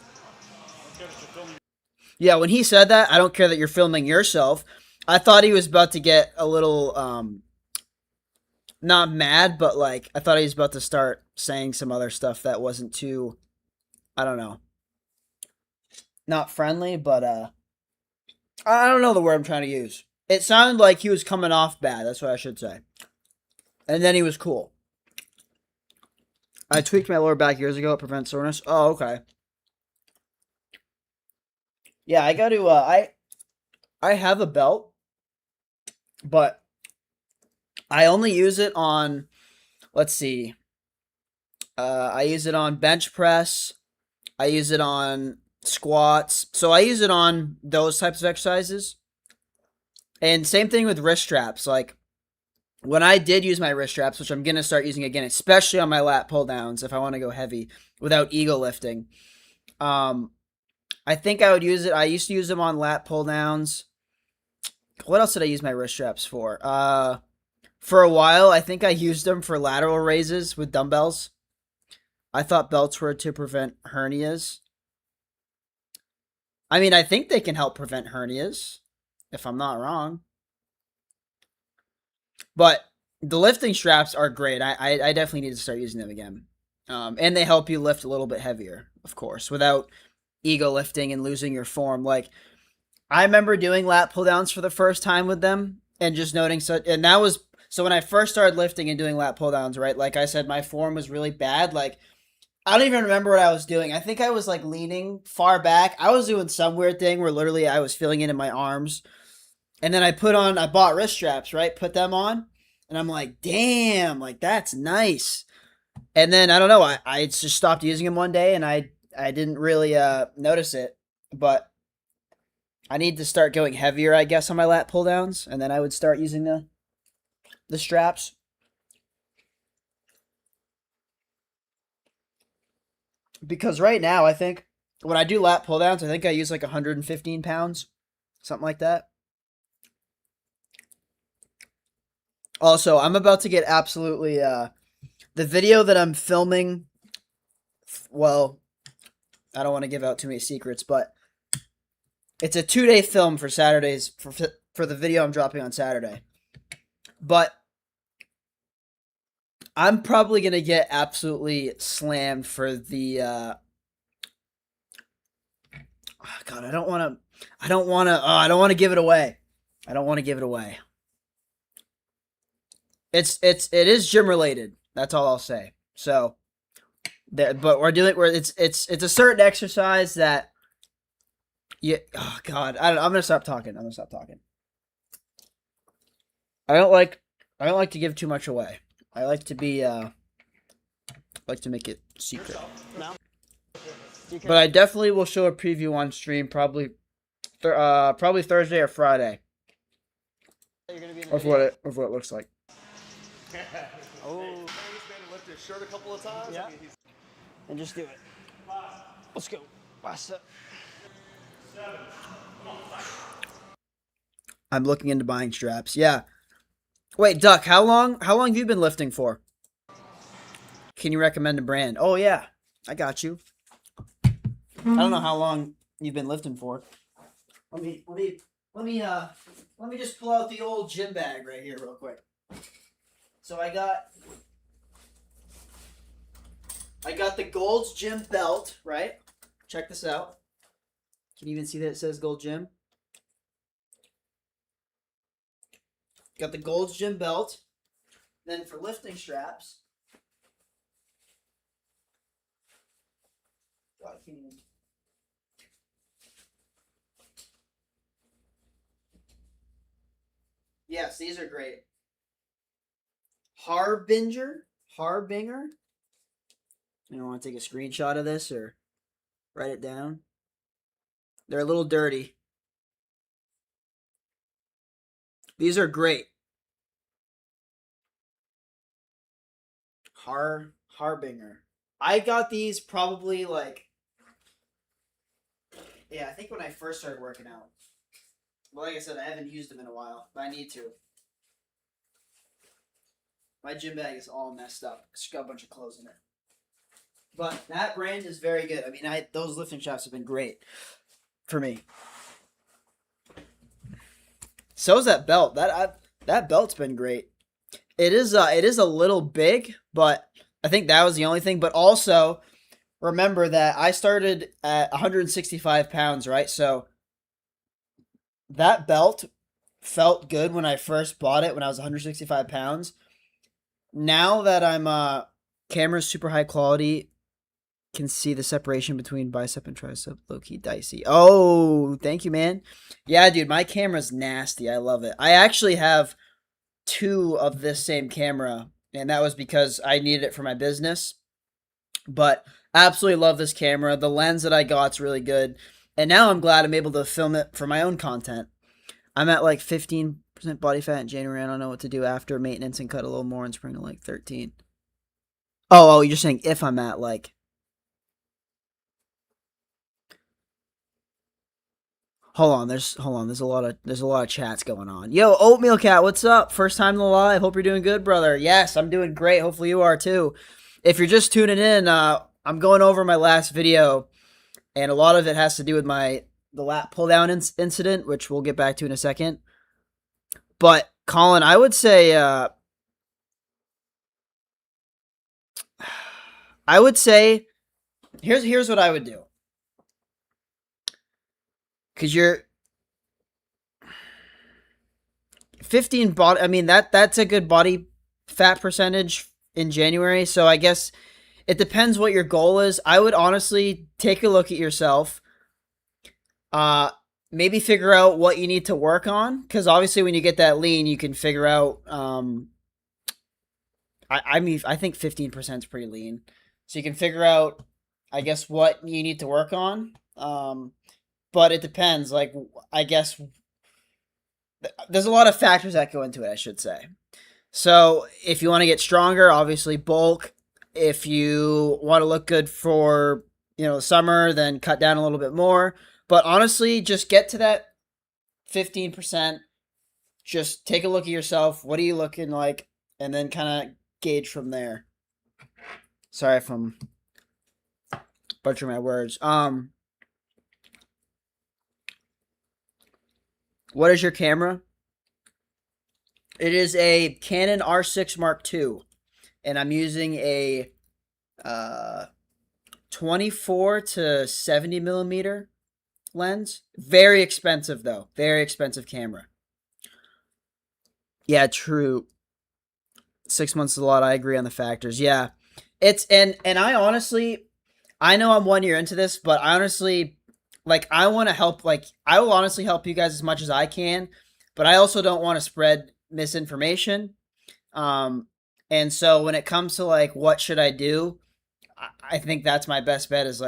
[SPEAKER 1] Yeah, when he said that, I don't care that you're filming yourself. I thought he was about to get a little not mad, but like I thought he was about to start saying some other stuff that wasn't too, I don't know, not friendly, but I don't know the word I'm trying to use. It sounded like he was coming off bad. That's what I should say. And then he was cool. I tweaked my lower back years ago. It prevents soreness. Oh, okay. Yeah, I got to. I have a belt, but I only use it on. Let's see. I use it on bench press. I use it on squats. So I use it on those types of exercises. And same thing with wrist straps. Like, when I did use my wrist straps, which I'm going to start using again, especially on my lat pull downs if I want to go heavy without ego lifting, I think I would use it. I used to use them on lat pull downs. What else did I use my wrist straps for? For a while, I think I used them for lateral raises with dumbbells. I thought belts were to prevent hernias. I mean, I think they can help prevent hernias. if I'm not wrong. But the lifting straps are great. I definitely need to start using them again. And they help you lift a little bit heavier, of course, without ego lifting and losing your form. Like, I remember doing lat pull downs for the first time with them and just noting and that was so when I first started lifting and doing lat pull downs, right? Like I said, my form was really bad. Like, I don't even remember what I was doing. I think I was like leaning far back. I was doing some weird thing where literally I was feeling it in my arms. And then I bought wrist straps, right? Put them on. And I'm like, damn, like that's nice. And then I don't know, I just stopped using them one day and I didn't really notice it. But I need to start going heavier, I guess, on my lat pull downs, and then I would start using the straps. Because right now, I think when I do lat pull downs, I think I use like 115 pounds, something like that. Also, I'm about to get absolutely the video that I'm filming. Well, I don't want to give out too many secrets, but it's a 2-day film for Saturdays for the video I'm dropping on Saturday. But I'm probably going to get absolutely slammed for the oh God, I don't want to give it away. I don't want to give it away. It is gym related. That's all I'll say. So but it's a certain exercise that oh God, I'm gonna stop talking. I don't like to give too much away. I like to be like to make it secret.
[SPEAKER 3] No?
[SPEAKER 1] But I definitely will show a preview on stream, probably Thursday or Friday.
[SPEAKER 3] You're gonna be in the
[SPEAKER 1] Of what it looks like.
[SPEAKER 3] Oh,
[SPEAKER 4] He's been to lift his shirt a couple of times.
[SPEAKER 3] Yeah.
[SPEAKER 4] I mean, he's
[SPEAKER 3] and just do it. Let's go. Last set.
[SPEAKER 1] I'm looking into buying straps. Yeah. Wait, Duck, how long have you been lifting for? Can you recommend a brand? Oh yeah, I got you. I don't know how long you've been lifting for. Let me just pull out the old gym bag right here real quick. So I got the Gold's Gym belt, right? Check this out. Can you even see that it says Gold Gym? Got the Gold's Gym belt. Then for lifting straps. God, I can't even. Yes, these are great. Harbinger. You don't want to take a screenshot of this or write it down. They're a little dirty. These are great. Harbinger. I got these probably like, yeah, I think when I first started working out. Well, like I said, I haven't used them in a while, but I need to. My gym bag is all messed up. It's got a bunch of clothes in it. But that brand is very good. I mean, those lifting straps have been great for me. So's that belt. That belt's been great. It is a little big, but I think that was the only thing. But also, remember that I started at 165 pounds, right? So that belt felt good when I first bought it when I was 165 pounds. Now that I'm camera's super high quality, can see the separation between bicep and tricep, low-key dicey. Oh, thank you, man. Yeah, dude, my camera's nasty. I love it. I actually have 2 of this same camera, and that was because I needed it for my business. But absolutely love this camera. The lens that I got's really good. And now I'm glad I'm able to film it for my own content. I'm at like 15% body fat in January. I don't know what to do after maintenance and cut a little more in spring to like 13. Oh, you're saying if I'm at like... Hold on, there's a lot of chats going on. Yo, Oatmeal Cat, what's up? First time in the live. Hope you're doing good, brother. Yes, I'm doing great. Hopefully you are too. If you're just tuning in, I'm going over my last video, and a lot of it has to do with my the lat pull down incident, which we'll get back to in a second. But Colin, I would say here's what I would do. Cause you're 15 body. I mean that's a good body fat percentage in January. So I guess it depends what your goal is. I would honestly take a look at yourself. Maybe figure out what you need to work on. Because obviously when you get that lean, you can figure out. I mean, I think 15% is pretty lean. So you can figure out, I guess, what you need to work on. But it depends. Like, I guess there's a lot of factors that go into it, I should say. So if you want to get stronger, obviously bulk. If you want to look good for, the summer, then cut down a little bit more. But honestly, just get to that 15%. Just take a look at yourself. What are you looking like? And then kind of gauge from there. Sorry if I'm butchering my words. What is your camera? It is a Canon R6 Mark II, and I'm using a 24 to 70 millimeter lens. Very expensive though. Very expensive camera. Yeah, true. 6 months is a lot. I agree on the factors. Yeah. It's and I honestly, I know I'm 1 year into this, but I honestly, I want to help. I will honestly help you guys as much as I can, but I also don't want to spread misinformation. And so when it comes to what should I do, I think that's my best bet is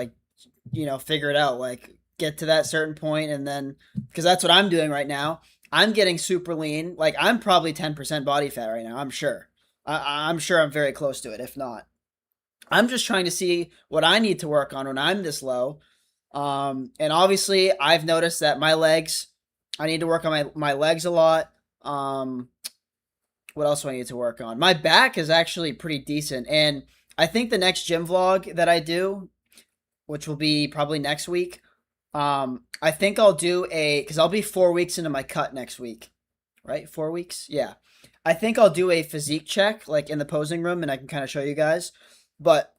[SPEAKER 1] figure it out. Get to that certain point, and then because that's what I'm doing right now. I'm getting super lean. I'm probably 10% body fat right now. I'm sure. I'm sure I'm very close to it, if not. I'm just trying to see what I need to work on when I'm this low. And obviously, I've noticed that my legs, I need to work on my legs a lot. What else do I need to work on? My back is actually pretty decent. And I think the next gym vlog that I do, which will be probably next week, I think I'll do because I'll be 4 weeks into my cut next week. Right? 4 weeks? Yeah. I think I'll do a physique check, in the posing room, and I can kind of show you guys. But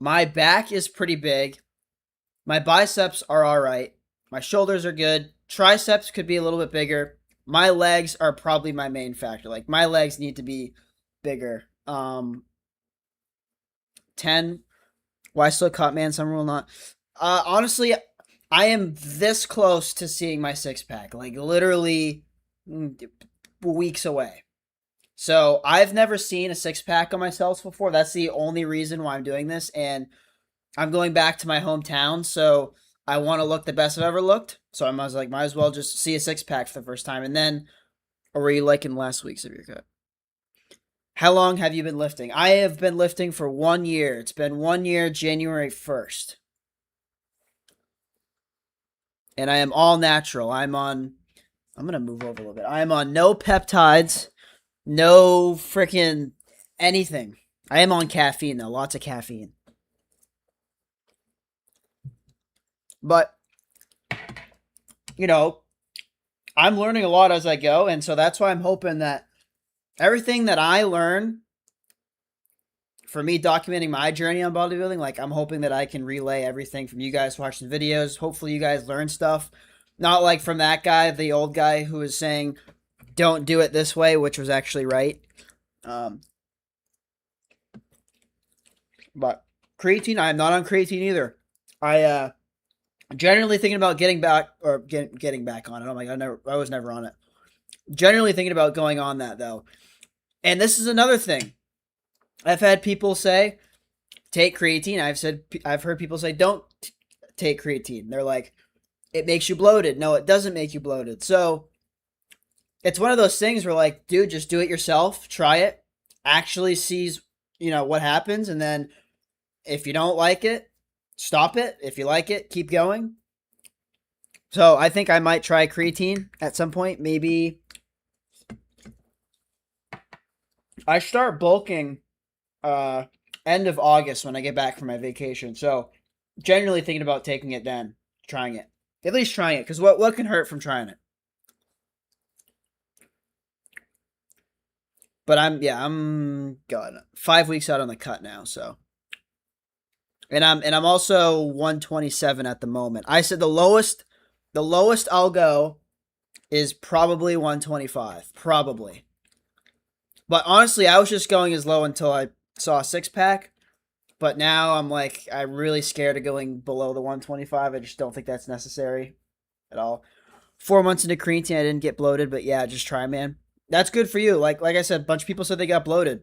[SPEAKER 1] my back is pretty big. My biceps are all right. My shoulders are good. Triceps could be a little bit bigger. My legs are probably my main factor. My legs need to be bigger. 10. Why still cut, man? Some will not. Honestly, I am this close to seeing my six pack. Literally weeks away. So I've never seen a six pack on myself before. That's the only reason why I'm doing this. And I'm going back to my hometown, so I want to look the best I've ever looked. So I was might as well just see a six pack for the first time. And then, or were you in last week's of your cut? How long have you been lifting? I have been lifting for 1 year. It's been 1 year, January 1st. And I am all natural. I'm going to move over a little bit. I am on no peptides, no freaking anything. I am on caffeine, though. Lots of caffeine. But, I'm learning a lot as I go. And so that's why I'm hoping that everything that I learn for me documenting my journey on bodybuilding, I'm hoping that I can relay everything from you guys watching videos. Hopefully you guys learn stuff. Not from that guy, the old guy who was saying, don't do it this way, which was actually right. But creatine, I'm not on creatine either. I generally thinking about getting back on it. Oh my god, I was never on it. Generally thinking about going on that though. And this is another thing. I've had people say, take creatine. I've heard people say, don't take creatine. They're like, it makes you bloated. No, it doesn't make you bloated. So it's one of those things where dude, just do it yourself. Try it. Actually sees, what happens. And then if you don't like it, stop it. If you like it, keep going. So I think I might try creatine at some point. Maybe I start bulking end of August when I get back from my vacation. So generally thinking about taking it then, trying it. At least trying it, because what can hurt from trying it? But I'm God 5 weeks out on the cut now, so. And I'm also 127 at the moment. I said the lowest I'll go is probably 125, probably. But honestly, I was just going as low until I saw a 6-pack. But now I'm like, I'm really scared of going below the 125. I just don't think that's necessary at all. 4 months into creatine, I didn't get bloated, but yeah, just try, man. That's good for you. Like I said, a bunch of people said they got bloated.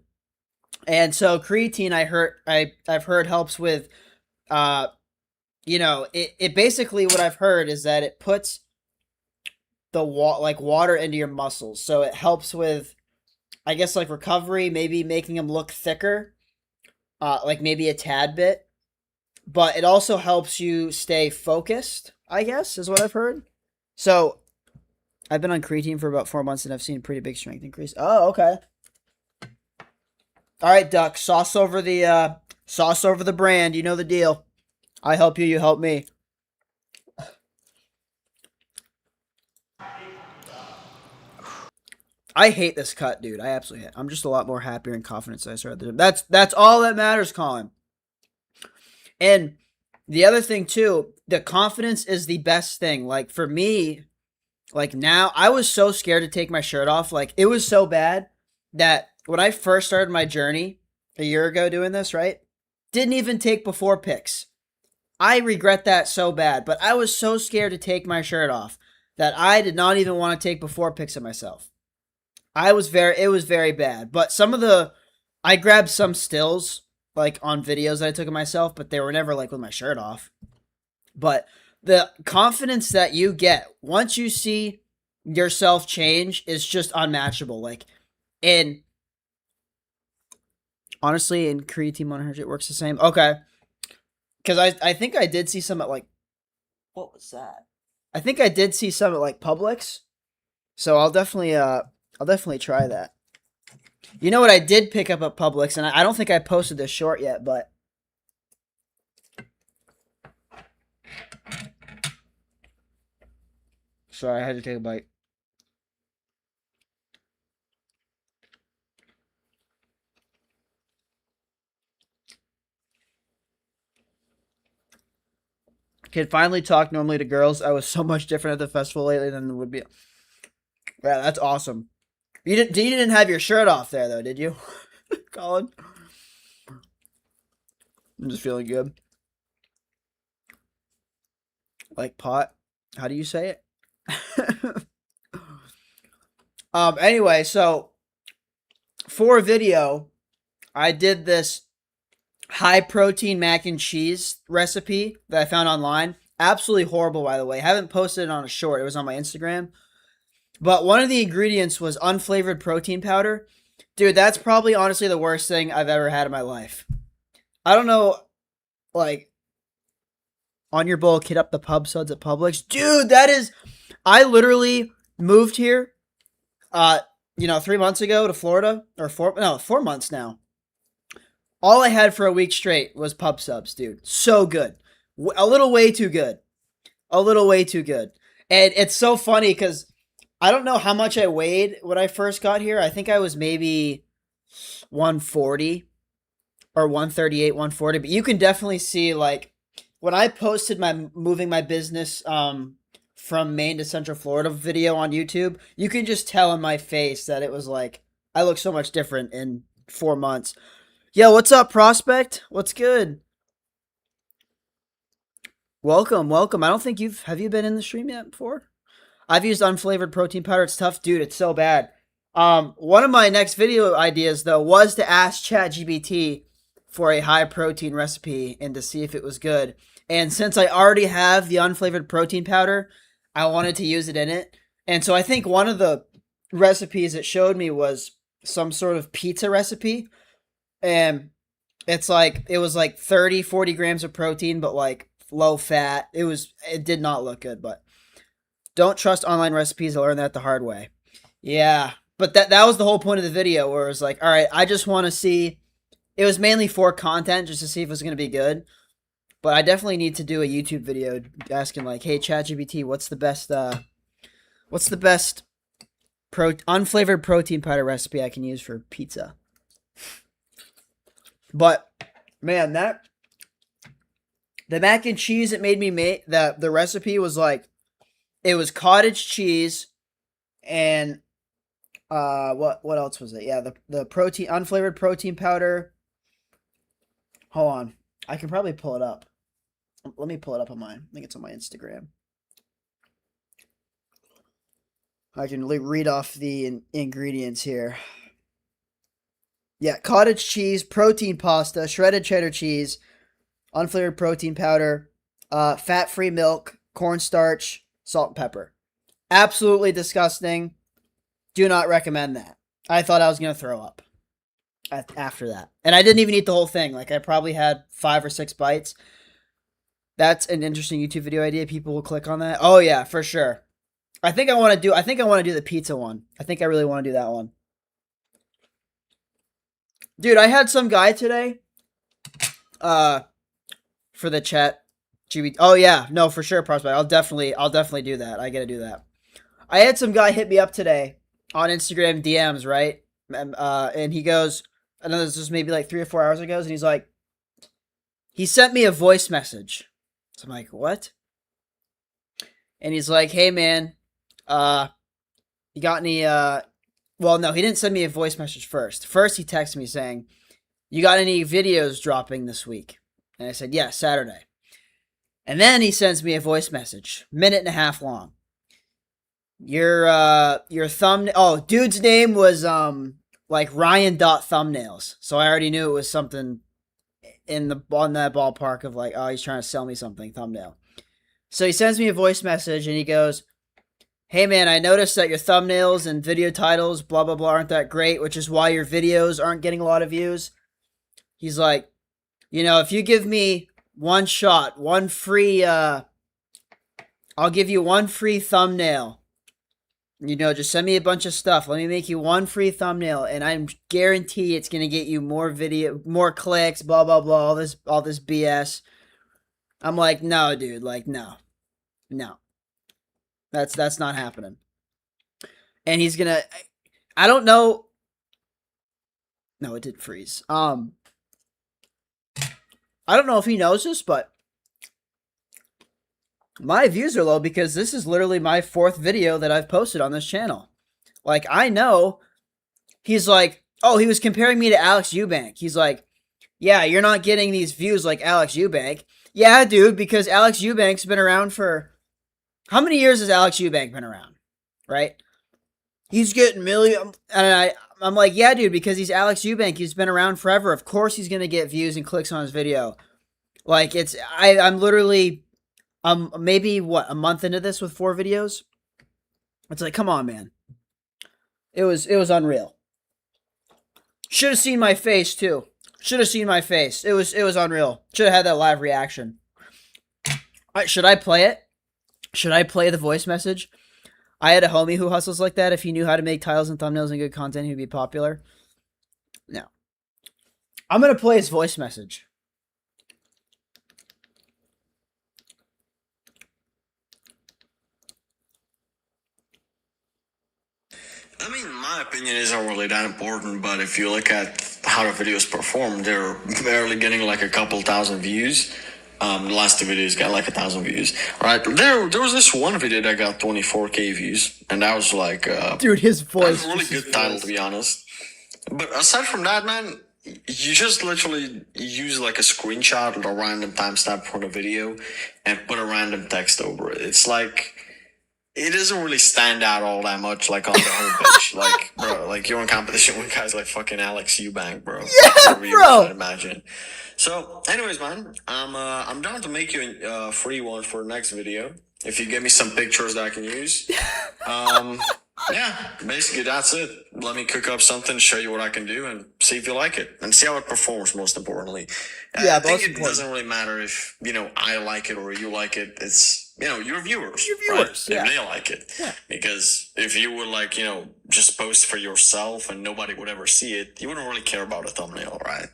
[SPEAKER 1] And so creatine, I've heard helps with, it basically, what I've heard is that it puts the water into your muscles. So it helps with, I guess, like recovery, maybe making them look thicker. Like maybe a tad bit, but it also helps you stay focused, I guess, is what I've heard. So I've been on creatine for about 4 months and I've seen a pretty big strength increase. Oh, okay. All right, Duck, sauce over the brand. You know the deal. I help you, you help me. I hate this cut, dude. I absolutely hate it. I'm just a lot more happier and confident than I started the gym. That's all that matters, Colin. And the other thing too, the confidence is the best thing. Like for me, like now, I was so scared to take my shirt off. Like it was so bad that when I first started my journey a year ago doing this, right? Didn't even take before pics. I regret that so bad, but I was so scared to take my shirt off that I did not even want to take before pics of myself. It was very bad. But I grabbed some stills, like on videos that I took of myself, but they were never like with my shirt off. But the confidence that you get once you see yourself change is just unmatchable. Like, and honestly, in creatine 100, it works the same. Okay. Because I think I did see some at like, what was that? I think I did see some at like Publix. So I'll definitely try that. You know what I did pick up at Publix, and I don't think I posted this short yet, but sorry, I had to take a bite. Can finally talk normally to girls. I was so much different at the festival lately than it would be. Yeah, that's awesome. You didn't have your shirt off there though, did you, Colin? I'm just feeling good. Like pot. How do you say it? Anyway, so for a video, I did this high protein mac and cheese recipe that I found online. Absolutely horrible, by the way. I haven't posted it on a short. It was on my Instagram. But one of the ingredients was unflavored protein powder. Dude, that's probably honestly the worst thing I've ever had in my life. I don't know, like, on your bowl, kid up the pub suds at Publix. Dude, I literally moved here, 3 months ago to Florida, or 4 months now. All I had for a week straight was pub subs, dude. So good. A little way too good. A little way too good. And it's so funny because I don't know how much I weighed when I first got here. I think I was maybe 140 or 138, 140. But you can definitely see, like, when I posted my moving my business from Maine to Central Florida video on YouTube, you can just tell in my face that it was like, I look so much different in 4 months. Yo, what's up, Prospect? What's good? Welcome. I don't think have you been in the stream yet before? I've used unflavored protein powder. It's tough, dude. It's so bad. One of my next video ideas, though, was to ask ChatGPT for a high protein recipe and to see if it was good. And since I already have the unflavored protein powder, I wanted to use it in it. And so I think one of the recipes it showed me was some sort of pizza recipe. And it was like 30, 40 grams of protein, but like low fat. It did not look good, but don't trust online recipes. I learned that the hard way. Yeah. But that was the whole point of the video, where it was like, all right, I just want to see, it was mainly for content, just to see if it was going to be good. But I definitely need to do a YouTube video asking like, "Hey, ChatGPT, what's the best unflavored protein powder recipe I can use for pizza?" But man, the mac and cheese it made me make, the recipe was like, it was cottage cheese and what else was it? Yeah, the unflavored protein powder. Hold on. I can probably pull it up. Let me pull it up on mine. I think it's on my Instagram. I can read off the ingredients here. Yeah, cottage cheese, protein pasta, shredded cheddar cheese, unflavored protein powder, fat-free milk, cornstarch, salt and pepper. Absolutely disgusting. Do not recommend that. I thought I was going to throw up after that. And I didn't even eat the whole thing. Like, I probably had 5 or 6 bites. That's an interesting YouTube video idea. People will click on that. Oh, yeah, for sure. I think I want to do the pizza one. I think I really want to do that one. Dude, I had some guy today for the chat. Oh yeah, no, for sure, Prospect. I'll definitely do that. I got to do that. I had some guy hit me up today on Instagram DMs, right? And he goes, I know this was maybe like 3 or 4 hours ago, and he's like, he sent me a voice message. So I'm like, what? And he's like, hey man, you got any, well, no, he didn't send me a voice message first. First, he texted me saying, you got any videos dropping this week? And I said, yeah, Saturday. And then he sends me a voice message, 1.5 minutes long. Your thumbnail, oh, dude's name was, like Ryan.thumbnails. So I already knew it was something on that ballpark of like, oh, he's trying to sell me something, thumbnail. So he sends me a voice message and he goes, hey man, I noticed that your thumbnails and video titles, blah, blah, blah, aren't that great, which is why your videos aren't getting a lot of views. He's like, you know, if you give me one shot, one free, I'll give you one free thumbnail. You know, just send me a bunch of stuff. Let me make you one free thumbnail, and I guarantee it's going to get you more more clicks, blah, blah, blah, all this BS. I'm like, no, dude, like, no. That's not happening. And he's gonna, I don't know. No, it did freeze. I don't know if he knows this, but my views are low because this is literally my 4th video that I've posted on this channel. Like, I know he's like, oh, he was comparing me to Alex Eubank. He's like, yeah, you're not getting these views like Alex Eubank. Yeah, dude, because Alex Eubank's been around for, how many years has Alex Eubank been around? Right? He's getting million, and I'm like, yeah, dude, because he's Alex Eubank. He's been around forever. Of course he's going to get views and clicks on his video. Like, I'm literally, maybe, a month into this with 4 videos? It's like, come on, man. It was unreal. Should have seen my face, too. Should have seen my face. It was unreal. Should have had that live reaction. All right, should I play it? Should I play the voice message? I had a homie who hustles like that. If he knew how to make titles and thumbnails and good content, he'd be popular. No. I'm going to play his voice message.
[SPEAKER 5] I mean, my opinion isn't really that important, but if you look at how the videos perform, they're barely getting like a couple thousand views. The last 2 videos got like 1,000 views. Right? There was this one video that got 24K views, and that was like,
[SPEAKER 1] dude, his voice.
[SPEAKER 5] That's a really good title, to be honest. But aside from that, man, you just literally use like a screenshot or a random timestamp from the video and put a random text over it. It's like, it doesn't really stand out all that much, like on the homepage. Like, bro, like you're in competition with guys like fucking Alex Eubank, bro.
[SPEAKER 1] Yeah, bro.
[SPEAKER 5] Imagine. So, anyways, man, I'm down to make you a free one for the next video if you give me some pictures that I can use. Yeah, basically that's it. Let me cook up something, show you what I can do, and see if you like it, and see how it performs. Most importantly,
[SPEAKER 1] yeah,
[SPEAKER 5] I think it doesn't really matter if I like it or you like it. It's your viewers, right?
[SPEAKER 1] Yeah.
[SPEAKER 5] If they like it, yeah. Because if you would just post for yourself and nobody would ever see it, you wouldn't really care about a thumbnail, right?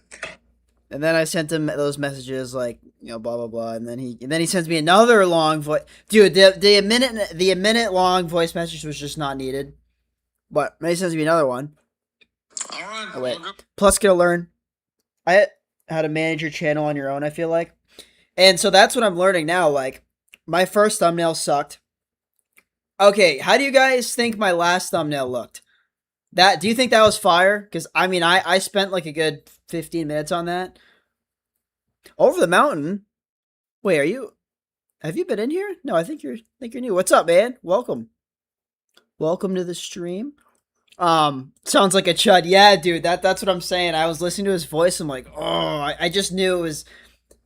[SPEAKER 1] And then I sent him those messages like, blah blah blah, and then he sends me another long voice. Dude, the minute long voice message was just not needed. But then he sends me another one.
[SPEAKER 5] All right.
[SPEAKER 1] Oh wait.
[SPEAKER 5] well, good.
[SPEAKER 1] Plus, gonna learn how to manage your channel on your own. I feel like, and so that's what I'm learning now. Like, my first thumbnail sucked. Okay, how do you guys think my last thumbnail looked? Do you think that was fire? Because I mean, I spent like a good 15 minutes on that. Over the mountain. Wait, have you been in here? No, I think you're new. What's up, man? Welcome to the stream. Sounds like a chud. Yeah, dude, that's what I'm saying. I was listening to his voice. I'm like, oh, I just knew it was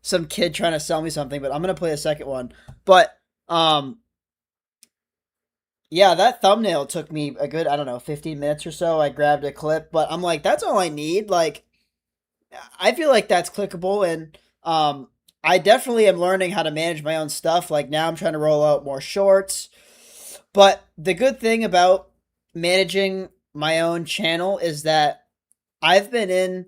[SPEAKER 1] some kid trying to sell me something, but I'm gonna play a second one. But yeah, that thumbnail took me a good, I don't know, 15 minutes or so. I grabbed a clip, but I'm like, that's all I need. Like, I feel like that's clickable, and I definitely am learning how to manage my own stuff. Like, now I'm trying to roll out more shorts. But the good thing about managing my own channel is that I've been in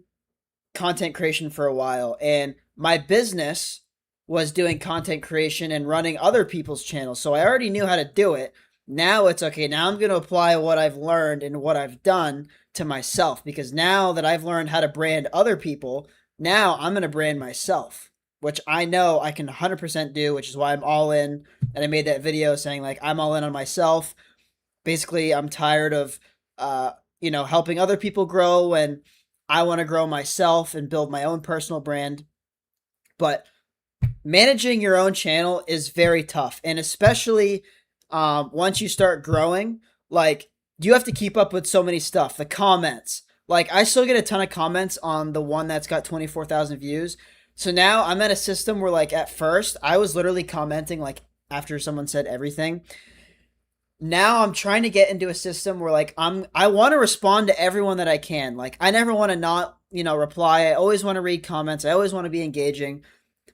[SPEAKER 1] content creation for a while, and my business was doing content creation and running other people's channels. So I already knew how to do it. Now it's okay. Now I'm going to apply what I've learned and what I've done to myself, because now that I've learned how to brand other people, now I'm going to brand myself, which I know I can 100% do, which is why I'm all in. And I made that video saying, like, I'm all in on myself. Basically, I'm tired of, helping other people grow, and I want to grow myself and build my own personal brand. But managing your own channel is very tough. And especially once you start growing, like, you have to keep up with so many stuff. The comments. Like, I still get a ton of comments on the one that's got 24,000 views. So now I'm at a system where, like, at first, I was literally commenting, like, after someone said everything. Now I'm trying to get into a system where, like, I want to respond to everyone that I can. Like, I never want to not, reply. I always want to read comments. I always want to be engaging.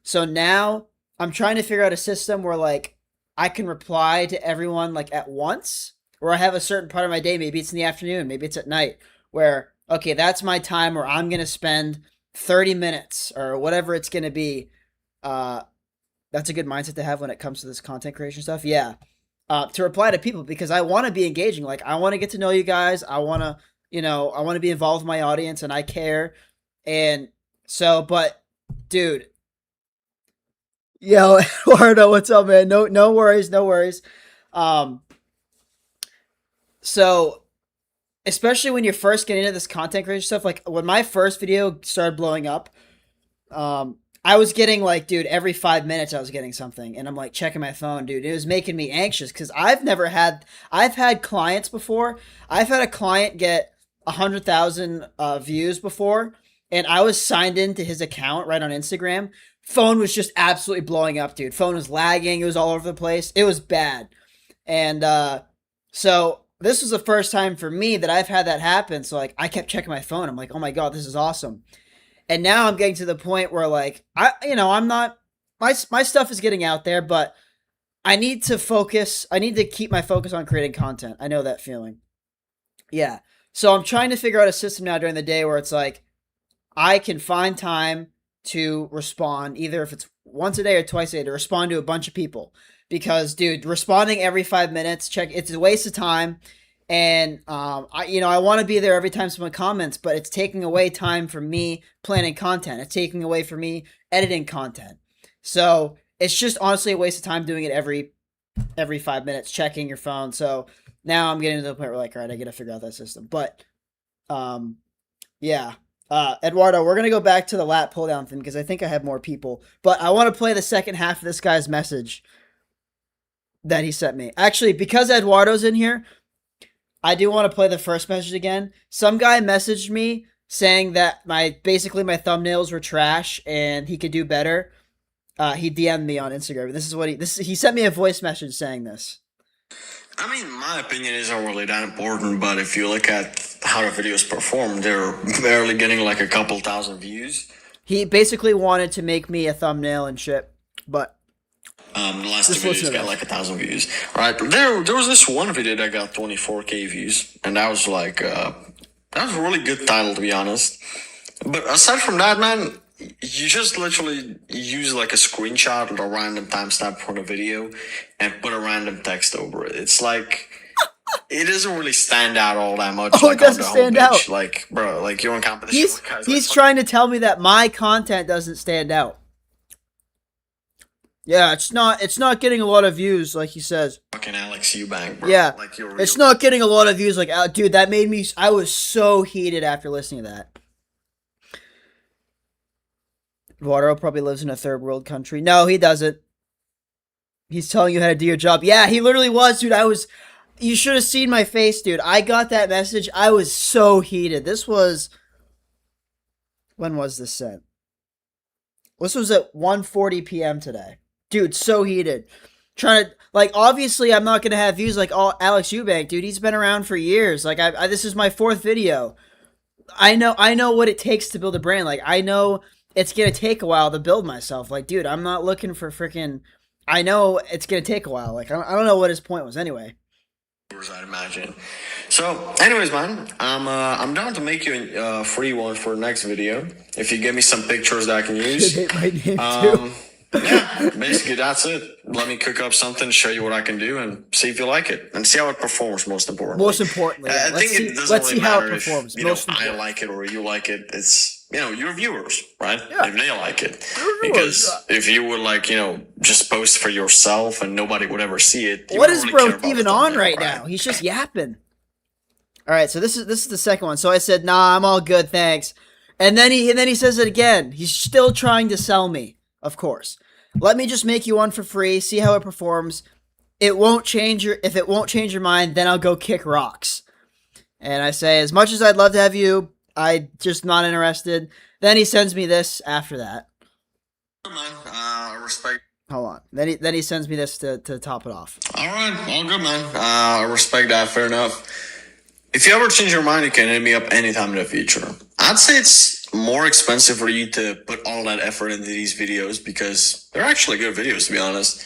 [SPEAKER 1] So now I'm trying to figure out a system where, like, I can reply to everyone, like, at once, or I have a certain part of my day. Maybe it's in the afternoon, maybe it's at night, where, okay, that's my time where I'm going to spend 30 minutes or whatever it's going to be. That's a good mindset to have when it comes to this content creation stuff. Yeah. To reply to people, because I want to be engaging. Like, I want to get to know you guys. I want to, I want to be involved with my audience, and I care. And so, but dude, yo, Eduardo, what's up, man? No worries. So especially when you're first getting into this content creation stuff, like when my first video started blowing up, I was getting, like, dude, every 5 minutes I was getting something, and I'm like checking my phone, dude. It was making me anxious, because I've had clients before. I've had a client get 100,000 views before, and I was signed into his account right on Instagram. Phone was just absolutely blowing up, dude. Phone was lagging. It was all over the place. It was bad. And so this was the first time for me that I've had that happen. So, like, I kept checking my phone. I'm like, oh my God, this is awesome. And now I'm getting to the point where, like, I'm not, my stuff is getting out there, but I need to focus. I need to keep my focus on creating content. I know that feeling. Yeah. So I'm trying to figure out a system now during the day where it's like, I can find time to respond, either if it's once a day or twice a day, to respond to a bunch of people. Because, dude, responding every 5 minutes, it's a waste of time. And, I want to be there every time someone comments, but it's taking away time from me planning content. It's taking away from me editing content. So it's just honestly a waste of time doing it every 5 minutes, checking your phone. So now I'm getting to the point where, like, all right, I got to figure out that system. But, yeah. Eduardo, we're going to go back to the lat pull down thing, because I think I have more people, but I want to play the second half of this guy's message that he sent me. Actually, because Eduardo's in here, I do want to play the first message again. Some guy messaged me saying that basically my thumbnails were trash and he could do better. He DM'd me on Instagram. This is what he sent me a voice message saying this.
[SPEAKER 5] I mean, my opinion isn't really that important, but if you look at how the videos perform, they're barely getting like a couple thousand views.
[SPEAKER 1] He basically wanted to make me a thumbnail and shit, but
[SPEAKER 5] the last two videos got like 1,000 views. Right, there was this one video that got 24K views, and that was like that was a really good title, to be honest. But aside from that, man, you just literally use like a screenshot or a random timestamp from a video and put a random text over it. It's like it doesn't really stand out all that much.
[SPEAKER 1] Oh,
[SPEAKER 5] like
[SPEAKER 1] it doesn't
[SPEAKER 5] on the
[SPEAKER 1] stand
[SPEAKER 5] homepage.
[SPEAKER 1] out.
[SPEAKER 5] Like, bro, like you're in competition
[SPEAKER 1] He's
[SPEAKER 5] with guys
[SPEAKER 1] he's
[SPEAKER 5] like
[SPEAKER 1] trying to tell me that my content doesn't stand out. Yeah, it's not getting a lot of views like he says.
[SPEAKER 5] fucking Alex Eubank, bro.
[SPEAKER 1] Yeah,
[SPEAKER 5] like you're
[SPEAKER 1] it's not getting a lot of views like dude, that made me I was so heated after listening to that. Eduardo probably lives in a third world country. No, he doesn't. He's telling you how to do your job. Yeah, he literally was, dude. You should have seen my face, dude. I got that message. I was so heated. When was this sent? This was at 1:40 p.m. today. Dude, so heated. Trying to, like, obviously I'm not going to have views like Alex Eubank, dude. He's been around for years. Like, this is my 4th video. I know what it takes to build a brand. Like, I know it's going to take a while to build myself. Like, dude, I'm not looking for freaking... I know it's going to take a while. Like, I don't know what his point was anyway.
[SPEAKER 5] I'd imagine. So, anyways, man, I'm down to make you a free one for the next video. If you give me some pictures that I can use.
[SPEAKER 1] Hate my name too.
[SPEAKER 5] Yeah, basically that's it. Let me cook up something, show you what I can do, and see if you like it, and see how it performs. Most importantly.
[SPEAKER 1] Most importantly, yeah.
[SPEAKER 5] I think it doesn't
[SPEAKER 1] let's
[SPEAKER 5] really
[SPEAKER 1] see how it
[SPEAKER 5] matter
[SPEAKER 1] performs.
[SPEAKER 5] if
[SPEAKER 1] Most
[SPEAKER 5] I
[SPEAKER 1] important.
[SPEAKER 5] like it or you like it. It's your viewers, right?
[SPEAKER 1] Yeah.
[SPEAKER 5] If they like it,
[SPEAKER 1] Your viewers,
[SPEAKER 5] because if you would like just post for yourself and nobody would ever see it.
[SPEAKER 1] What
[SPEAKER 5] don't
[SPEAKER 1] is
[SPEAKER 5] really
[SPEAKER 1] bro
[SPEAKER 5] care about
[SPEAKER 1] even
[SPEAKER 5] the
[SPEAKER 1] on
[SPEAKER 5] thumbnail,
[SPEAKER 1] right now? He's just yapping. All right, so this is the second one. So I said, "Nah, I'm all good, thanks." And then he says it again. He's still trying to sell me. Of course. Let me just make you one for free. See how it performs. If it won't change your mind, then I'll go kick rocks. And I say, as much as I'd love to have you, I just not interested. Then he sends me this after that.
[SPEAKER 5] Respect.
[SPEAKER 1] Hold on. Then he sends me this to top it off.
[SPEAKER 5] All right, all good, man. I respect that. Fair enough. If you ever change your mind, you can hit me up anytime in the future. I'd say it's more expensive for you to put all that effort into these videos because they're actually good videos, to be honest.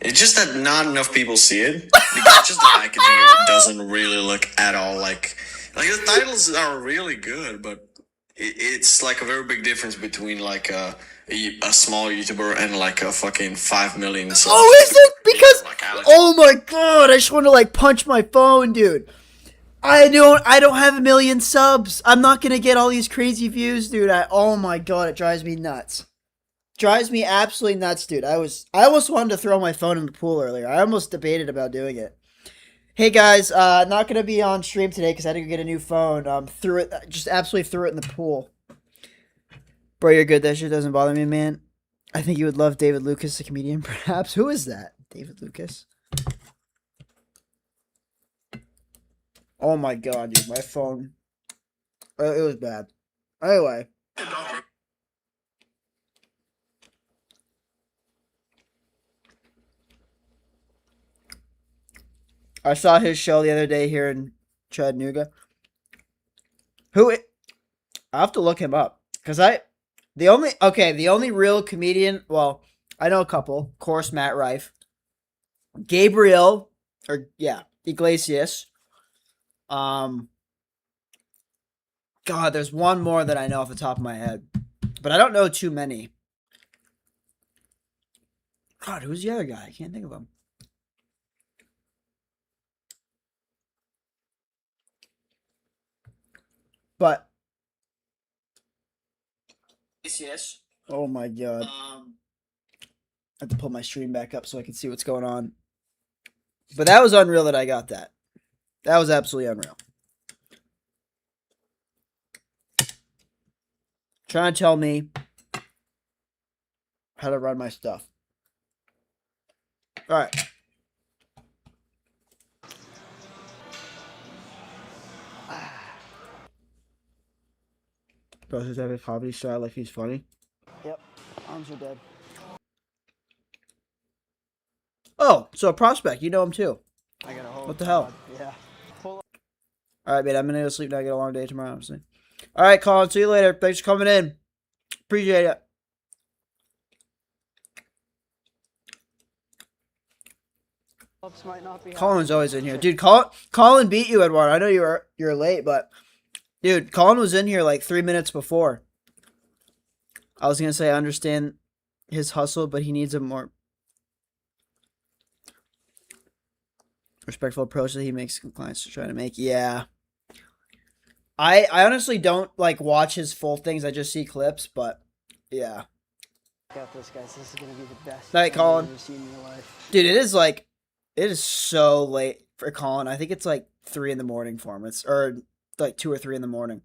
[SPEAKER 5] It's just that not enough people see it because just the packaging of it doesn't really look at all like the titles are really good, but it's like a very big difference between like a small YouTuber and like a fucking 5 million subs.
[SPEAKER 1] Oh, is it? Because
[SPEAKER 5] Like Alex.
[SPEAKER 1] oh my god, I just want to like punch my phone, dude. I don't have 1 million subs. I'm not gonna get all these crazy views, dude. Oh my god, it drives me nuts. Drives me absolutely nuts, dude. I almost wanted to throw my phone in the pool earlier. I almost debated about doing it. Hey guys, not gonna be on stream today because I had to go get a new phone. Just absolutely threw it in the pool. Bro, you're good. That shit doesn't bother me, man. I think you would love David Lucas, the comedian, perhaps. Who is that? David Lucas? Oh my god, dude, my phone. It was bad. Anyway. I saw his show the other day here in Chattanooga. I have to look him up. Because the only real comedian, well, I know a couple. Of course, Matt Rife. Iglesias. God, there's one more that I know off the top of my head. But I don't know too many. God, who's the other guy? I can't think of him. But yes. Oh my god. I have to pull my stream back up so I can see what's going on. But that was unreal that I got that. That was absolutely unreal. Trying to tell me how to run my stuff. All right. Does he have a comedy style like he's funny? Yep. Arms are dead. Oh, so a prospect. You know him too.
[SPEAKER 3] I got a whole.
[SPEAKER 1] What the hell?
[SPEAKER 3] Yeah.
[SPEAKER 1] All right, man. I'm gonna go sleep now. Get a long day tomorrow, obviously. All right, Colin. See you later. Thanks for coming in. Appreciate it.
[SPEAKER 3] Might not be
[SPEAKER 1] Colin's always in here, dude. Colin beat you, Edward. I know you're late, but dude, Colin was in here like 3 minutes before. I was gonna say I understand his hustle, but he needs a more respectful approach that he makes clients to try to make. Yeah. I honestly don't like watch his full things. I just see clips, but yeah.
[SPEAKER 3] Got this, guys. This is gonna be the best
[SPEAKER 1] Night, Colin.
[SPEAKER 3] you've ever seen in your life.
[SPEAKER 1] Dude, it is so late for Colin. I think it's like 3 in the morning for him. It's or like 2 or 3 in the morning.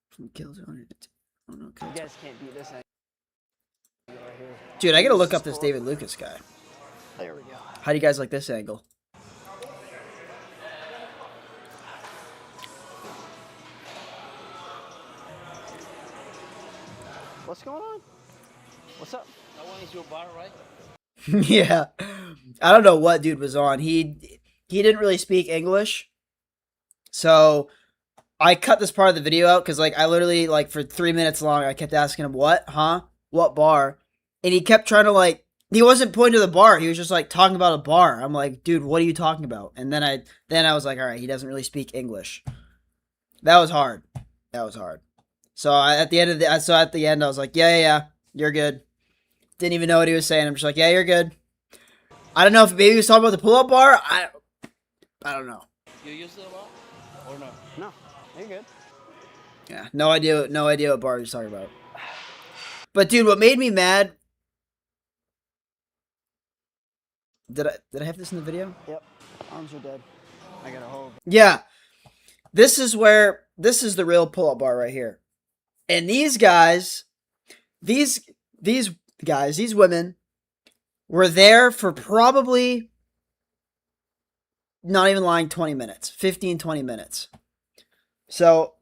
[SPEAKER 1] From Killzone. Oh no,
[SPEAKER 3] You
[SPEAKER 1] Killzone.
[SPEAKER 3] guys can't beat this angle right here.
[SPEAKER 1] Dude, I gotta look up this David Lucas guy.
[SPEAKER 3] There we go.
[SPEAKER 1] How do you guys like this angle?
[SPEAKER 3] What's going on? What's up?
[SPEAKER 2] That one is your bar, right?
[SPEAKER 1] Yeah. I don't know what dude was on. He didn't really speak English. So I cut this part of the video out because like I literally like for 3 minutes long I kept asking him what? Huh? What bar? And he kept trying to like he wasn't pointing to the bar. He was just like talking about a bar. I'm like, dude, what are you talking about? And then I was like, all right, he doesn't really speak English. That was hard. That was hard. So at the end I was like, yeah, you're good. Didn't even know what he was saying. I'm just like, yeah, you're good. I don't know if maybe he was talking about the pull-up bar. I don't know.
[SPEAKER 2] You use it a lot or no?
[SPEAKER 3] No, you're good.
[SPEAKER 1] Yeah, no idea what bar he's talking about. But dude, what made me mad? Did I have this in the video?
[SPEAKER 3] Yep. Arms are dead. I got a hold.
[SPEAKER 1] Yeah. This is the real pull-up bar right here. And these guys, these women were there for probably, not even lying, 20 minutes. 15, 20 minutes. So,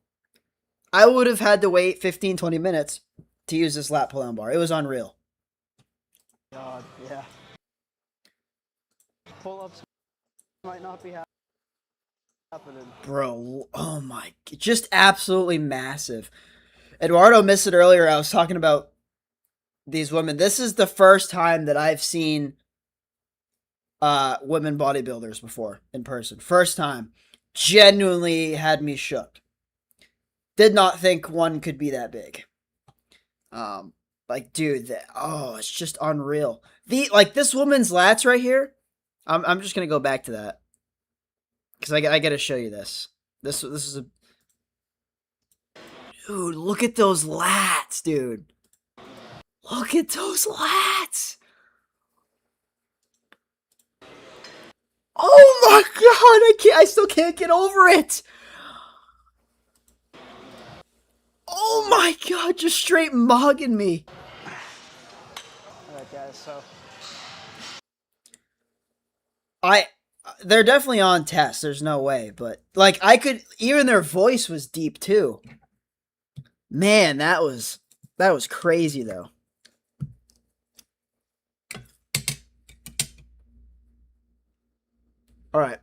[SPEAKER 1] I would have had to wait 15, 20 minutes to use this lat pull-down bar. It was unreal.
[SPEAKER 3] God, yeah. Pull-ups might not be happening.
[SPEAKER 1] Bro, oh my, just absolutely massive. Eduardo missed it earlier. I was talking about these women. This is the first time that I've seen women bodybuilders before in person. First time. Genuinely had me shook. Did not think one could be that big. Like, dude, it's just unreal. This woman's lats right here. I'm just gonna go back to that because I gotta show you this. This is a dude. Look at those lats, dude. Look at those lats. Oh my god, I still can't get over it. Oh my god, just straight mugging me.
[SPEAKER 3] Alright, guys, so.
[SPEAKER 1] They're definitely on test, there's no way, but like even their voice was deep too. Man, that was crazy though. All right.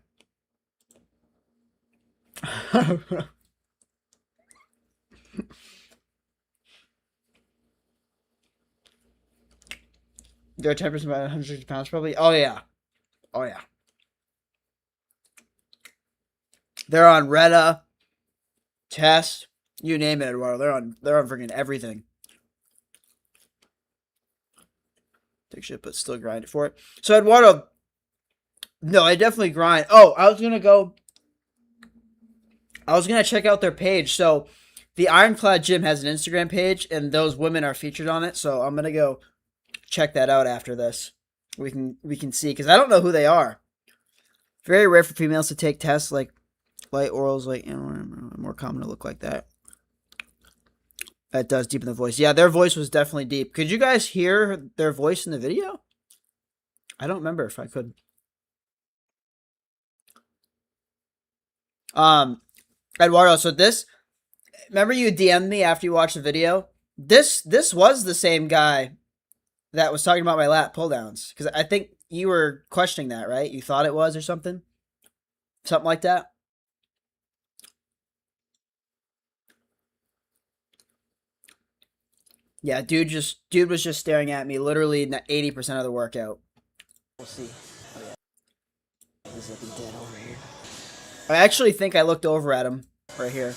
[SPEAKER 1] They're 10% by 160 pounds probably. Oh yeah. Oh yeah. They're on Retta, Test, you name it, Eduardo. They're on freaking everything. Take shit, but still grind it for it. So Eduardo, no, I definitely grind. Oh, I was gonna check out their page. So the Ironclad Gym has an Instagram page, and those women are featured on it. So I'm gonna go check that out after this. We can see because I don't know who they are. Very rare for females to take tests like light orals, like more common to look like that. That does deepen the voice. Yeah, their voice was definitely deep. Could you guys hear their voice in the video? I don't remember if I could. Eduardo, so remember you DM'd me after you watched the video? This was the same guy that was talking about my lat pull downs. Because I think you were questioning that, right? You thought it was or something? Something like that? Yeah, dude was just staring at me literally 80% of the workout.
[SPEAKER 3] We'll see. Oh, yeah. He's looking dead over here.
[SPEAKER 1] I actually think I looked over at him right here.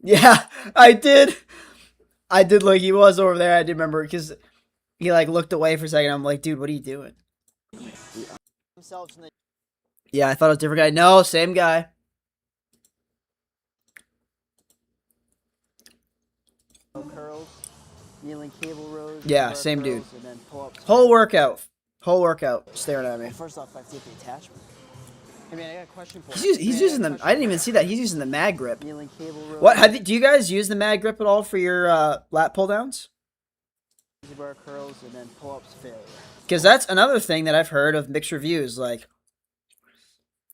[SPEAKER 1] Yeah, I did. I did look. He was over there. I did remember because he like looked away for a second. I'm like, dude, what are you doing?
[SPEAKER 3] Themselves and
[SPEAKER 1] Yeah, I thought it was a different guy. No, same guy.
[SPEAKER 3] the curls, kneeling cable rows.
[SPEAKER 1] Yeah,
[SPEAKER 3] bar
[SPEAKER 1] same dude.
[SPEAKER 3] curls, And then pull-ups.
[SPEAKER 1] Whole workout staring at me.
[SPEAKER 3] Well, first off, I have to get the attachment. Hey man, I got a question for
[SPEAKER 1] He's
[SPEAKER 3] you.
[SPEAKER 1] using the. I didn't even see that. He's using the mag grip.
[SPEAKER 3] Kneeling cable rows.
[SPEAKER 1] What? Do you guys use the mag grip at all for your lat pull downs?
[SPEAKER 3] Bar curls and then pull-ups failure.
[SPEAKER 1] Because that's another thing that I've heard of mixed reviews. Like,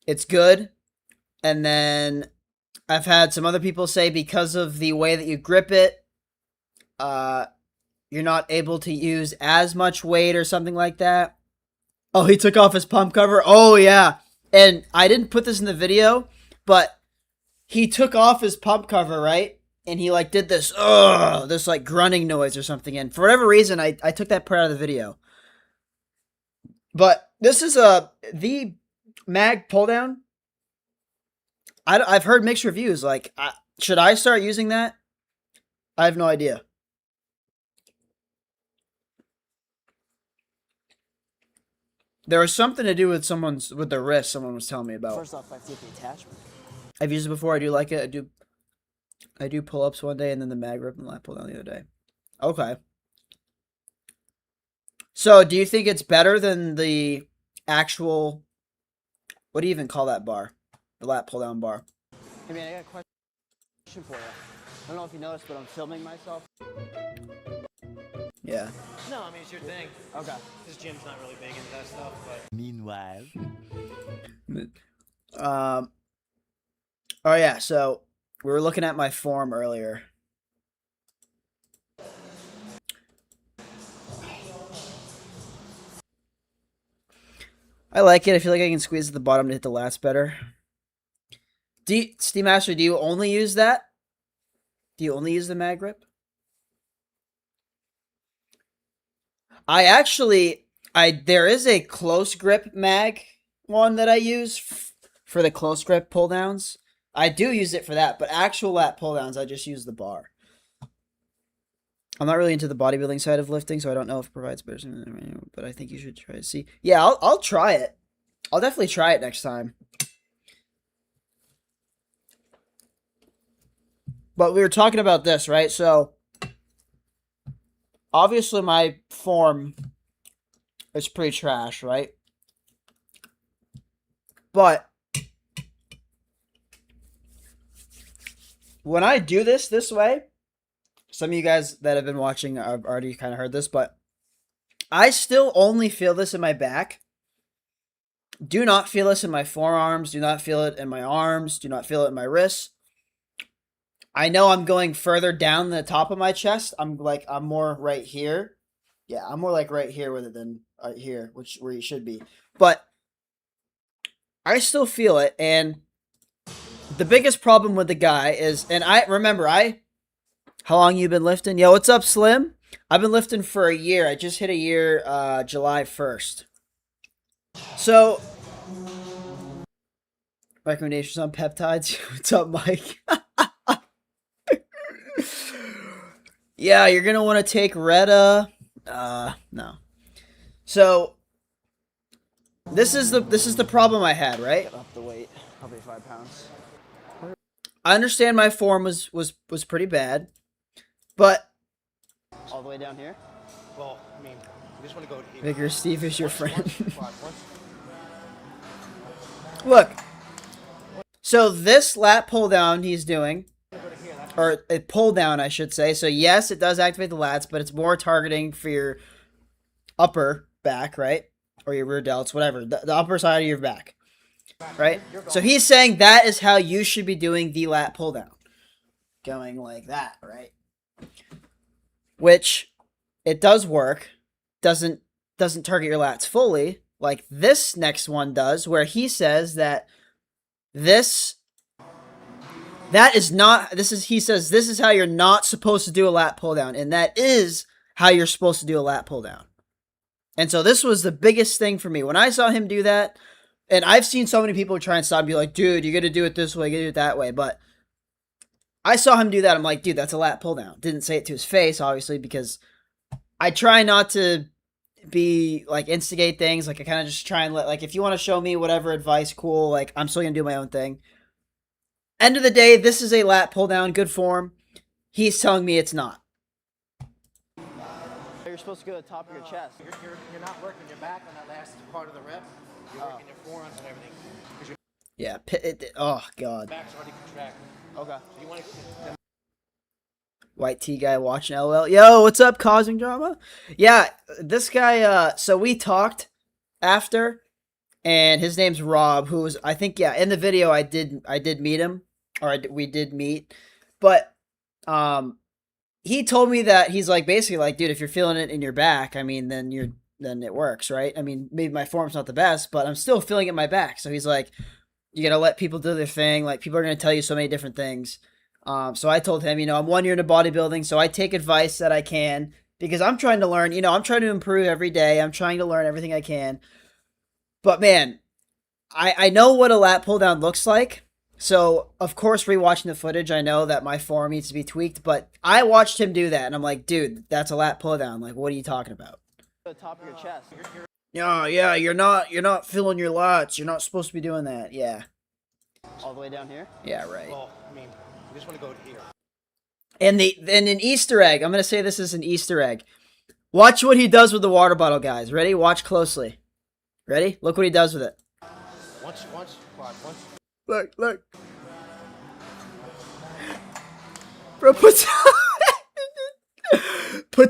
[SPEAKER 1] it's good, and then I've had some other people say because of the way that you grip it, you're not able to use as much weight or something like that. Oh, he took off his pump cover. Oh yeah, and I didn't put this in the video, but he took off his pump cover, right? And he like did this, this like grunting noise or something. And for whatever reason, I took that part out of the video. But this is the mag pull down. I've heard mixed reviews. Like, should I start using that? I have no idea. There was something to do with with their wrist. Someone was telling me about.
[SPEAKER 3] First off, I have to get the attachment.
[SPEAKER 1] I've used it before. I do like it. I do pull ups one day and then the mag grip and lat pull down the other day. Okay. So, do you think it's better than the actual? What do you even call that bar? The lat pull down bar.
[SPEAKER 3] Hey man, I got a question for you. I don't know if you noticed, but I'm filming myself.
[SPEAKER 1] Yeah.
[SPEAKER 2] No, I mean, it's your thing.
[SPEAKER 3] Okay.
[SPEAKER 2] This gym's not really big into that stuff, but.
[SPEAKER 6] Meanwhile.
[SPEAKER 1] Oh yeah. So we were looking at my form earlier. I like it. I feel like I can squeeze at the bottom to hit the lats better. Steam Master, do you only use that? Do you only use the mag grip? There is a close grip mag one that I use for the close grip pull downs. I do use it for that, but actual lat pull downs, I just use the bar. I'm not really into the bodybuilding side of lifting, so I don't know if it provides better, but I think you should try to see. Yeah, I'll try it. I'll definitely try it next time. But we were talking about this, right? So, obviously my form is pretty trash, right? But when I do this way, some of you guys that have been watching have already kind of heard this, but I still only feel this in my back. Do not feel this in my forearms. Do not feel it in my arms. Do not feel it in my wrists. I know I'm going further down the top of my chest. I'm more right here. Yeah, I'm more like right here with it than right here, where you should be. But I still feel it, and the biggest problem with the guy is, and how long you been lifting? Yo, what's up, Slim? I've been lifting for a year. I just hit a year, July 1st. So, recommendations on peptides. What's up, Mike? Yeah, you're gonna want to take Retta. No. So, this is the problem I had, right?
[SPEAKER 3] Up the weight, probably 5 pounds.
[SPEAKER 1] I understand my form was pretty bad, but
[SPEAKER 3] All the way down here.
[SPEAKER 2] Well, I mean, you just want to go.
[SPEAKER 1] Vigor Steve is your friend.
[SPEAKER 2] Once,
[SPEAKER 1] Look. So this lat pull down he's doing, or a pull down, I should say. So yes, it does activate the lats, but it's more targeting for your upper back, right? Or your rear delts, whatever. The upper side of your back, right? So he's saying that is how you should be doing the lat pull down. Going like that, right? Which, it does work. Doesn't target your lats fully, like this next one does, where he says that he says this is how you're not supposed to do a lat pull down, and that is how you're supposed to do a lat pull down. And so this was the biggest thing for me when I saw him do that. And I've seen so many people try and stop and be like, dude, you got to do it this way, you got to do it that way. But I saw him do that. I'm like, dude, that's a lat pull down. Didn't say it to his face, obviously, because I try not to be like instigate things. Like I kind of just try and let, like, if you want to show me whatever advice, cool. Like I'm still gonna do my own thing. End of the day, this is a lat pull down, good form. He's telling me it's not.
[SPEAKER 3] You're supposed to go to the top of your chest.
[SPEAKER 2] You're not working your back on that last part of the rep. You're working your forearms and everything. Because
[SPEAKER 1] Yeah. Oh god.
[SPEAKER 2] your back's already contracted.
[SPEAKER 3] Okay.
[SPEAKER 2] So you want to
[SPEAKER 1] White T guy watching LOL. Yo, what's up, causing drama? Yeah, this guy, so we talked after, and his name's Rob, who was, I think, yeah, in the video I did meet him, or we did meet, but, he told me that he's like, basically like, dude, if you're feeling it in your back, I mean, then it works, right? I mean, maybe my form's not the best, but I'm still feeling it in my back. So he's like, you gotta let people do their thing. Like, people are gonna tell you so many different things. So I told him, I'm 1 year into bodybuilding, so I take advice that I can because I'm trying to learn, I'm trying to improve every day. I'm trying to learn everything I can. But man, I know what a lat pull down looks like. So, of course, rewatching the footage, I know that my form needs to be tweaked, but I watched him do that, and I'm like, dude, that's a lat pull down. Like, what are you talking about?
[SPEAKER 3] The top of your chest.
[SPEAKER 1] Yeah, you're not feeling your lats. You're not supposed to be doing that. Yeah.
[SPEAKER 3] All the way down here.
[SPEAKER 1] Yeah, right.
[SPEAKER 2] well, I mean, you just want to go to here.
[SPEAKER 1] And an Easter egg. I'm gonna say this is an Easter egg. Watch what he does with the water bottle, guys. Ready? Watch closely. Ready? Look what he does with it.
[SPEAKER 2] Once, Quad, once.
[SPEAKER 1] Look. Bro puts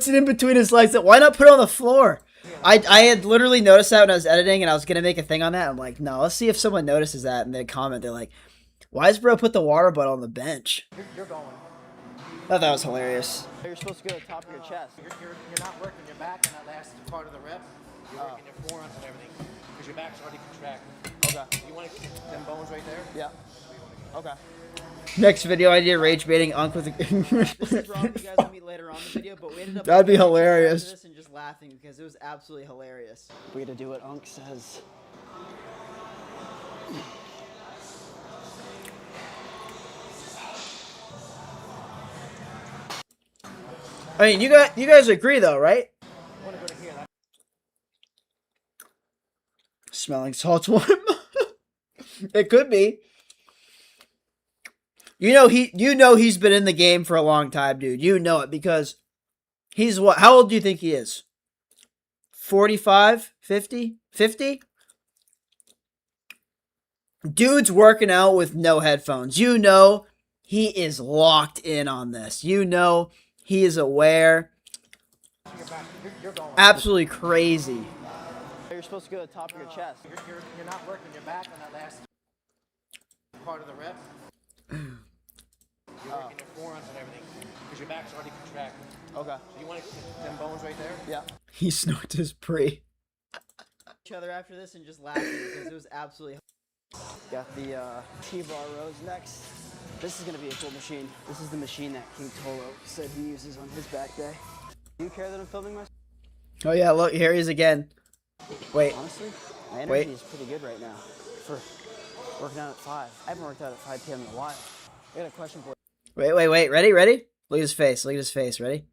[SPEAKER 1] it in between his legs. Why not put it on the floor? I had literally noticed that when I was editing, and I was gonna make a thing on that. I'm like, no, let's see if someone notices that, and they comment. They're like, why does bro put the water bottle on the bench?
[SPEAKER 2] You're going.
[SPEAKER 1] I thought that was hilarious.
[SPEAKER 3] You're supposed to go to the top of your chest.
[SPEAKER 2] You're not working your back on that last part of the rep. You're working your forearms and everything. Because your back's already contracted.
[SPEAKER 3] Okay.
[SPEAKER 2] So you want to keep them bones right there.
[SPEAKER 3] Yeah. Okay.
[SPEAKER 1] Next video idea: rage baiting Unk with.
[SPEAKER 3] This is Rob. You guys will meet later on in the video, but we ended up.
[SPEAKER 1] That'd be hilarious.
[SPEAKER 3] This and just laughing because it was absolutely hilarious. We gotta do what Unk says.
[SPEAKER 1] I mean, you guys agree though, right?
[SPEAKER 2] You want to go to here.
[SPEAKER 1] Smelling salt's warm. It could be. You know he's been in the game for a long time, dude. You know it because he's what? How old do you think he is? 45? 50? 50? Dude's working out with no headphones. You know he is locked in on this. You know he is aware.
[SPEAKER 2] You're going.
[SPEAKER 1] Absolutely crazy.
[SPEAKER 3] You're supposed to go to the top of your chest.
[SPEAKER 2] You're not working your back on that last part of the rep. You're working your forearms and everything. Because your back's already contracted.
[SPEAKER 3] Okay.
[SPEAKER 2] So you want to keep them bones right there.
[SPEAKER 3] Yeah.
[SPEAKER 1] He snorted his pre.
[SPEAKER 3] Each other after this and just laughing because it was absolutely. Got the T-bar rows next. This is gonna be a cool machine. This is the machine that King Tolo said he uses on his back day. Do you care that I'm filming myself?
[SPEAKER 1] Oh yeah, look, here he is again. Wait.
[SPEAKER 3] Honestly, my energy
[SPEAKER 1] Wait.
[SPEAKER 3] is pretty good right now for working out at 5. I haven't worked out at 5 p.m. in a while. I got a question for you.
[SPEAKER 1] Wait. Ready? Look at his face. Ready?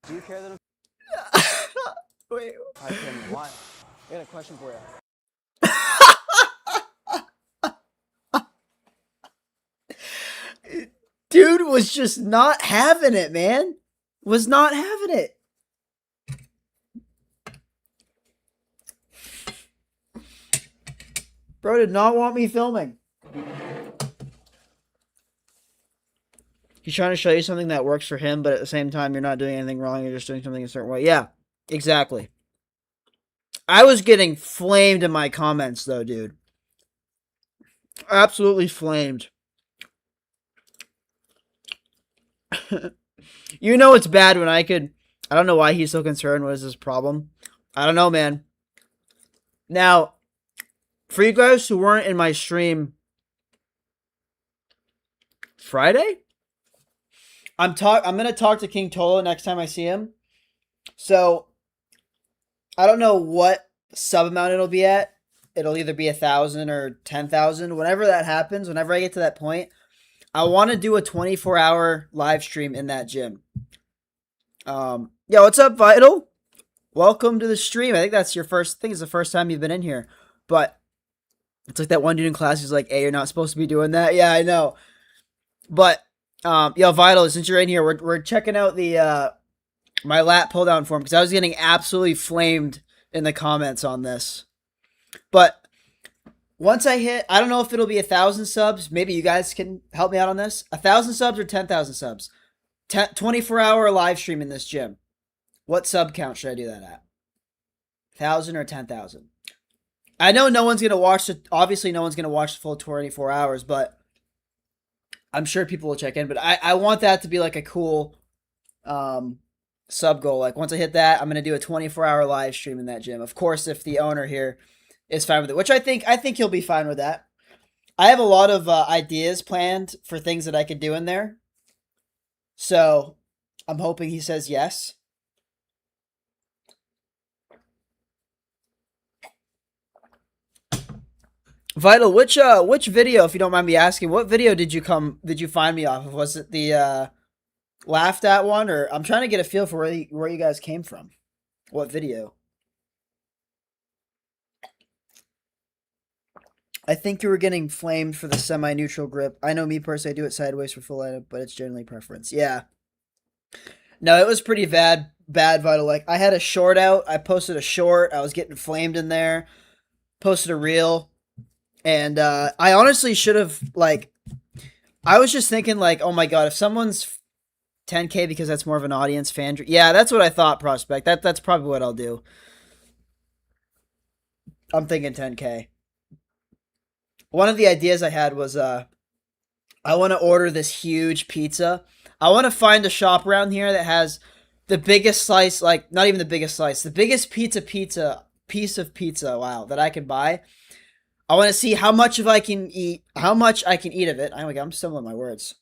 [SPEAKER 3] Do you care that I'm
[SPEAKER 1] Wait.
[SPEAKER 3] 5 p.m. in a while? I got a question for you.
[SPEAKER 1] Dude was just not having it, man. Was not having it. Bro did not want me filming. He's trying to show you something that works for him, but at the same time, you're not doing anything wrong. You're just doing something a certain way. Yeah, exactly. I was getting flamed in my comments, though, dude. Absolutely flamed. You know it's bad when I don't know why he's so concerned. What is his problem? I don't know, man. Now, for you guys who weren't in my stream Friday, I'm gonna talk to King Tolo next time I see him. So I don't know what sub amount it'll be at. It'll either be 1,000 or 10,000. Whenever that happens, whenever I get to that point, I want to do a 24-hour live stream in that gym. Yo, what's up, Vital? Welcome to the stream. I think that's your first thing. It's the first time you've been in here. But it's like that one dude in class who's like, hey, you're not supposed to be doing that. Yeah, I know. But, yo, Vital, since you're in here, we're checking out the, my lat pull down form because I was getting absolutely flamed in the comments on this. But once I hit, I don't know if it'll be 1,000 subs. Maybe you guys can help me out on this. 1,000 subs or 10,000 subs. 24-hour live stream in this gym. What sub count should I do that at? 1,000 or 10,000? I know no one's gonna watch it. Obviously, no one's gonna watch the full 24 hours, but I'm sure people will check in. But I want that to be like a cool sub goal. Like once I hit that, I'm gonna do a 24-hour live stream in that gym. Of course, if the owner here is fine with it, which I think he'll be fine with that. I have a lot of ideas planned for things that I could do in there. So I'm hoping he says yes. Vital, which video, if you don't mind me asking, what video did you find me off of? Was it the laughed at one, or I'm trying to get a feel for where you guys came from? What video? I think you were getting flamed for the semi-neutral grip. I know me personally, I do it sideways for full item, but it's generally preference. Yeah. No, it was pretty bad, Vital. Like, I had a short out. I posted a short. I was getting flamed in there. Posted a reel. And I honestly should have, like, I was just thinking, like, oh my god, if someone's 10K because that's more of an audience fan. Yeah, that's what I thought, Prospect. That's probably what I'll do. I'm thinking 10K. One of the ideas I had was I want to order this huge pizza. I want to find a shop around here that has the biggest slice, like, not even the biggest slice, the biggest piece of pizza, wow, that I can buy. I want to see how much I can eat of it. I'm stumbling my words.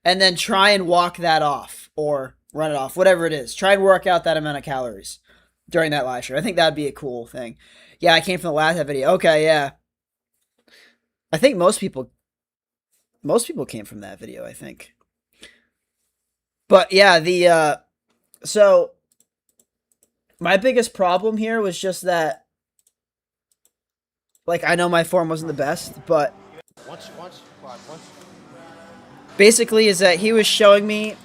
[SPEAKER 1] And then try and walk that off or run it off, whatever it is. Try and work out that amount of calories during that live stream. I think that'd be a cool thing. Yeah, I came from the last video. Okay, yeah. I think most people came from that video, I think. But yeah, so my biggest problem here was just that, like, I know my form wasn't the best, but basically is that he was showing me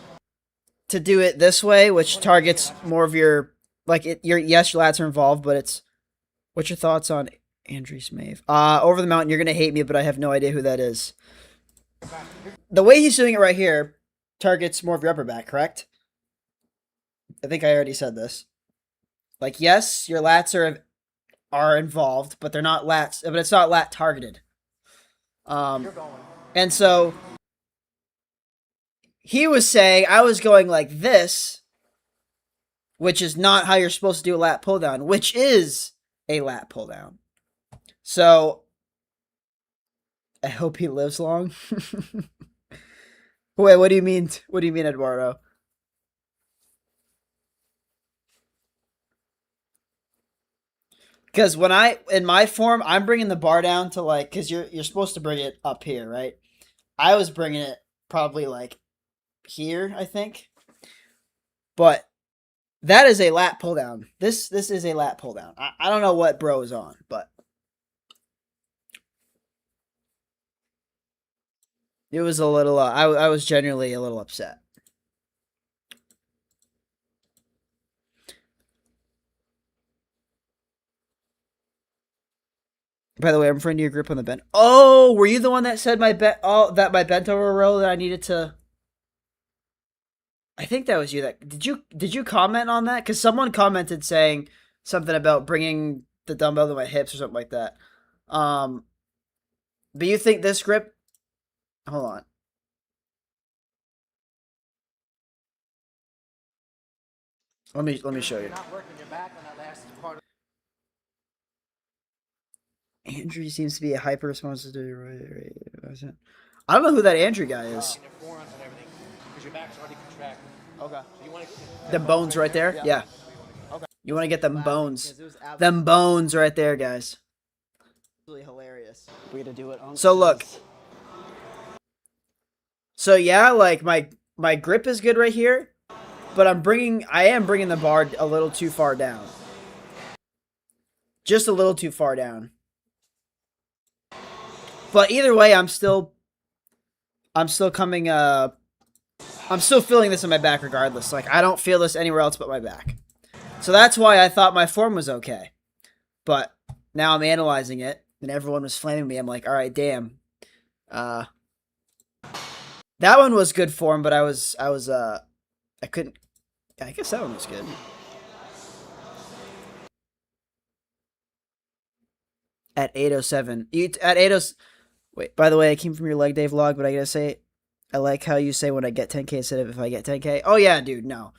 [SPEAKER 1] to do it this way, which targets more of your, like, your lats are involved, but it's, what's your thoughts on Andrews Mave? Over the Mountain, you're going to hate me, but I have no idea who that is. The way he's doing it right here targets more of your upper back, correct? I think I already said this. Like, yes, your lats are involved, but they're not lats, but it's not lat targeted. And so he was saying I was going like this, which is not how you're supposed to do a lat pull down, which is a lat pull down. So I hope he lives long. Wait, what do you mean? What do you mean, Eduardo? Because when in my form, I'm bringing the bar down to, like, because you're supposed to bring it up here, right? I was bringing it probably like here, I think. But that is a lat pull down. This is a lat pull down. I don't know what bro is on, but it was a little. I was genuinely a little upset. By the way, I'm referring to your grip on the bent. Oh, were you the one that said my bent over row that I needed to? I think that was you. Did you comment on that? Because someone commented saying something about bringing the dumbbell to my hips or something like that. But you think this grip? Hold on. Let me show you.
[SPEAKER 2] Not working your back on that last part.
[SPEAKER 1] Andrew seems to be a hyper responsive to. I don't know who that Andrew guy is.
[SPEAKER 2] Your forearms and everything, because your back's already contracted.
[SPEAKER 3] Okay.
[SPEAKER 2] So you want to
[SPEAKER 1] Them bones right there? Yeah.
[SPEAKER 3] Okay.
[SPEAKER 1] You want to get them bones.
[SPEAKER 3] Because it was
[SPEAKER 1] Them bones right there, guys.
[SPEAKER 3] absolutely hilarious. We got to do it on.
[SPEAKER 1] So look. So yeah, like my grip is good right here, but I am bringing the bar a little too far down. Just a little too far down. But either way, I'm still coming I'm still feeling this in my back regardless. Like I don't feel this anywhere else but my back. So that's why I thought my form was okay. But now I'm analyzing it and everyone was flaming me. I'm like, "All right, damn. That one was good form, but I couldn't. I guess that one was good. At 8:07. At 8:07. Wait, by the way, I came from your leg day vlog, but I gotta say, I like how you say when I get 10K instead of if I get 10K. Oh yeah, dude, no.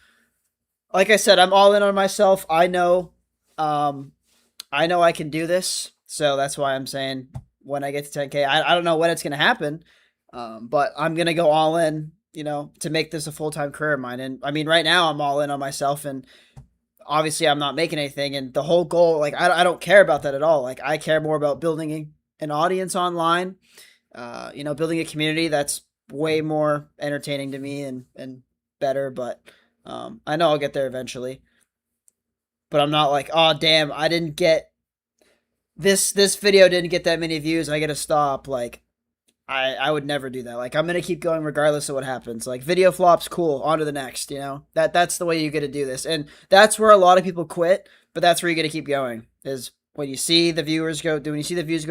[SPEAKER 1] Like I said, I'm all in on myself. I know I can do this, so that's why I'm saying when I get to 10K. I don't know when it's gonna happen, but I'm gonna go all in, to make this a full-time career of mine. And I mean, right now I'm all in on myself, and obviously I'm not making anything. And the whole goal, like I don't care about that at all. Like I care more about building an audience online, building a community that's way more entertaining to me and better. But I know I'll get there eventually. But I'm not like, oh damn, I didn't get this video didn't get that many views. I gotta stop. Like I would never do that. Like I'm gonna keep going regardless of what happens. Like video flops, cool, on to the next. That's the way you get to do this, and that's where a lot of people quit. But that's where you get to keep going. Is when you see the views go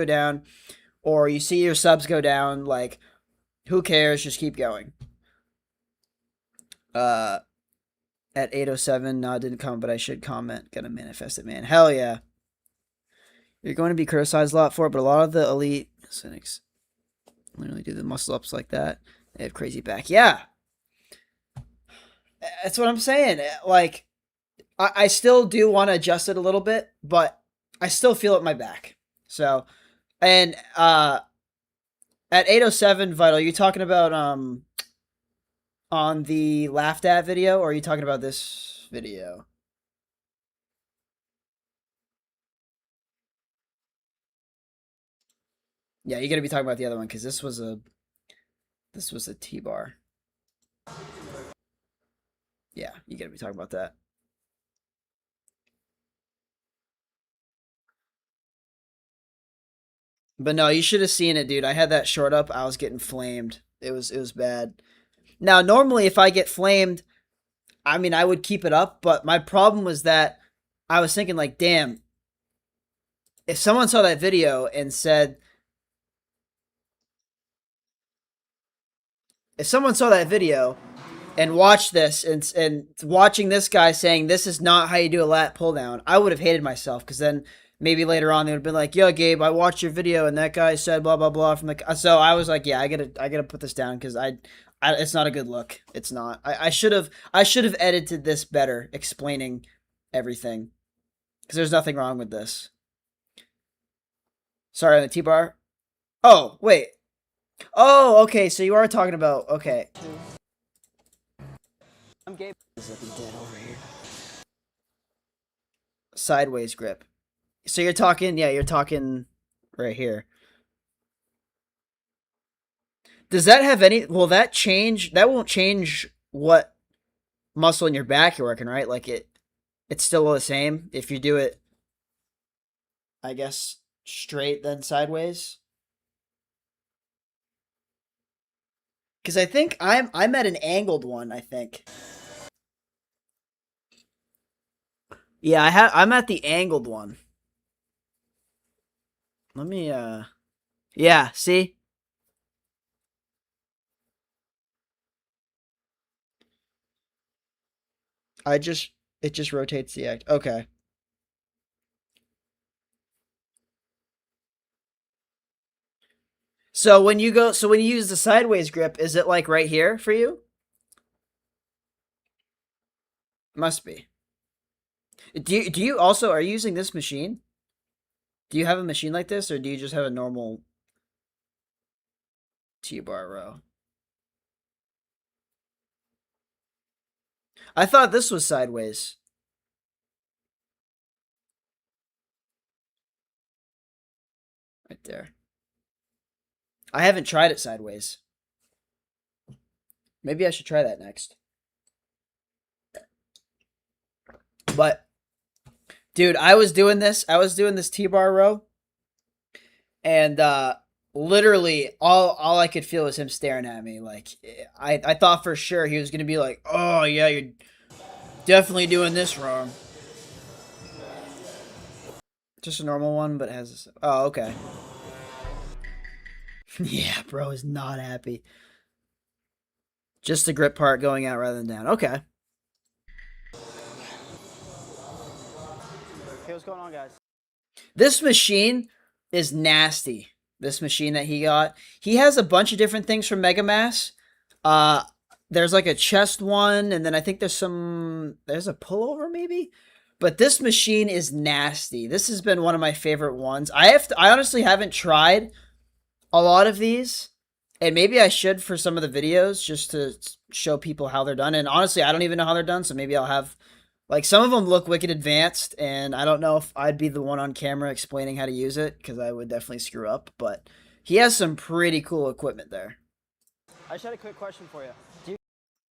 [SPEAKER 1] down, or you see your subs go down. Like who cares? Just keep going. At 8:07, no, it didn't comment, but I should comment. Gonna manifest it, man. Hell yeah. You're going to be criticized a lot for it, but a lot of the elite cynics literally do the muscle ups like that. They have crazy back. Yeah. That's what I'm saying. Like, I still do want to adjust it a little bit, but I still feel it in my back. So, and at 8:07, Vital, you talking about on the laughed at video, or are you talking about this video? Yeah, you got to be talking about the other one because this was a T-bar. Yeah, you got to be talking about that. But no, you should have seen it, dude. I had that short up. I was getting flamed. It was bad. Now, normally if I get flamed, I mean, I would keep it up, but my problem was that I was thinking like, damn, if someone saw that video and said, if someone saw that video and watched this and watching this guy saying this is not how you do a lat pull down, I would have hated myself because then maybe later on they would have been like, "Yo, Gabe, I watched your video and that guy said blah blah blah from the." So I was like, "Yeah, I gotta put this down because it's not a good look. It's not. I should have edited this better, explaining everything because there's nothing wrong with this." Sorry on the T-bar. Oh wait. Oh, okay. So you are talking about okay.
[SPEAKER 3] I'm Gabe. He's looking dead over here.
[SPEAKER 1] Sideways grip. So you're talking, yeah, you're talking right here. Does that have any, will that change, that won't change what muscle in your back you're working, right? Like it's still the same if you do it, I guess, straight then sideways? Because I think I'm at an angled one, I think. Yeah, I'm at the angled one. Let me yeah, see? It just rotates the act. Okay. So when you use the sideways grip, is it like right here for you? Must be. Do you also, are you using this machine? Do you have a machine like this, or do you just have a normal T-bar row? I thought this was sideways. Right there. I haven't tried it sideways. Maybe I should try that next. But dude, I was doing this T-bar row, and literally all I could feel was him staring at me. Like I thought for sure he was gonna be like, "Oh yeah, you're definitely doing this wrong." Just a normal one, but it has this. Oh, okay. Yeah, bro is not happy. Just the grip part going out rather than down. Okay.
[SPEAKER 3] Hey, what's going on, guys?
[SPEAKER 1] This machine is nasty. This machine that he got. He has a bunch of different things from Megamass. There's like a chest one, and then I think there's a pullover maybe. But this machine is nasty. This has been one of my favorite ones. I honestly haven't tried a lot of these, and maybe I should for some of the videos just to show people how they're done. And honestly, I don't even know how they're done, so maybe I'll have like some of them look wicked advanced, and I don't know if I'd be the one on camera explaining how to use it because I would definitely screw up. But he has some pretty cool equipment there.
[SPEAKER 3] I just had a quick question for you. Do you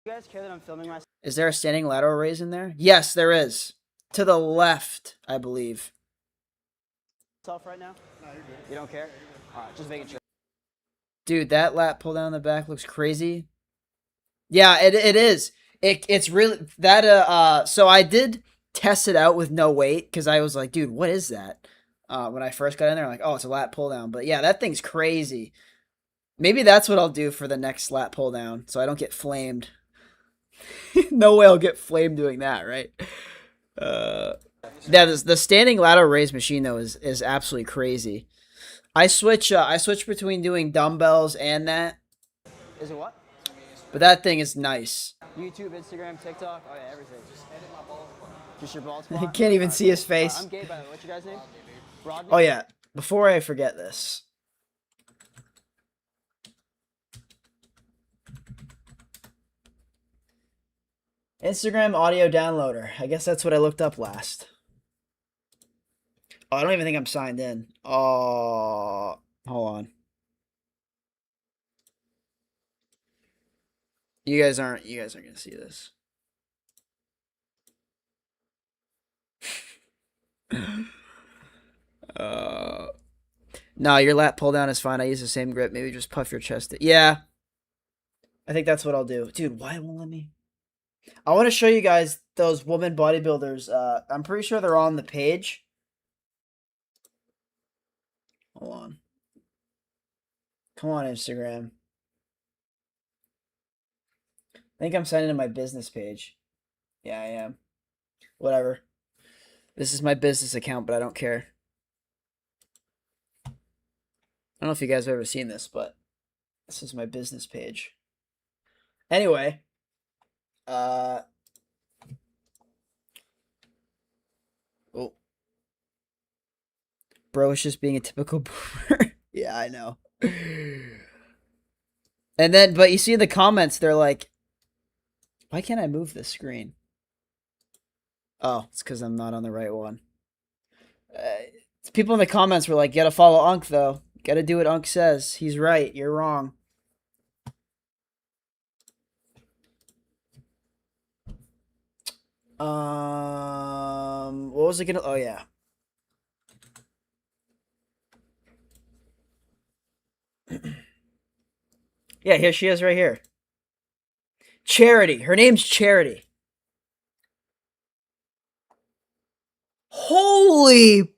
[SPEAKER 3] guys care that I'm filming myself
[SPEAKER 1] Is there a standing lateral raise in there? Yes, there is. To the left, I believe.
[SPEAKER 3] right now? No, you're good. You don't care? Alright, just making sure.
[SPEAKER 1] Dude, that lat pull down the back looks crazy. Yeah, it is. It's really that so I did test it out with no weight because I was like, dude, what is that? When I first got in there, I'm like, oh, it's a lat pull down. But yeah, that thing's crazy. Maybe that's what I'll do for the next lat pull down so I don't get flamed. No way I'll get flamed doing that, right? Yeah, the standing lateral raise machine though is absolutely crazy. I switch between doing dumbbells and that,
[SPEAKER 3] Is it what?
[SPEAKER 1] but that thing is nice.
[SPEAKER 3] YouTube, Instagram, TikTok, oh yeah, everything. Just your ball spot?
[SPEAKER 1] I can't even see his face.
[SPEAKER 3] I'm Gabe, by the way. What's your guy's name? Rodney?
[SPEAKER 1] Oh yeah, before I forget this. Instagram audio downloader. I guess that's what I looked up last. Oh, I don't even think I'm signed in. Oh, hold on. You guys aren't gonna see this. No, your lat pull down is fine. I use the same grip. Maybe just puff your chest. Yeah. I think that's what I'll do. Dude, why won't let me? I want to show you guys those woman bodybuilders. I'm pretty sure they're on the page. Hold on. Come on, Instagram. I think I'm signing in my business page. Yeah, I am. Whatever. This is my business account, but I don't care. I don't know if you guys have ever seen this, but this is my business page. Anyway. Oh. Bro is just being a typical boomer. Yeah, I know. And then, but you see in the comments, they're like, why can't I move this screen? Oh, it's because I'm not on the right one. People in the comments were like, gotta follow Unk, though. Gotta do what Unk says. He's right. You're wrong. What was it gonna? Oh yeah. Yeah, here she is, right here. Charity. Her name's Charity. Holy!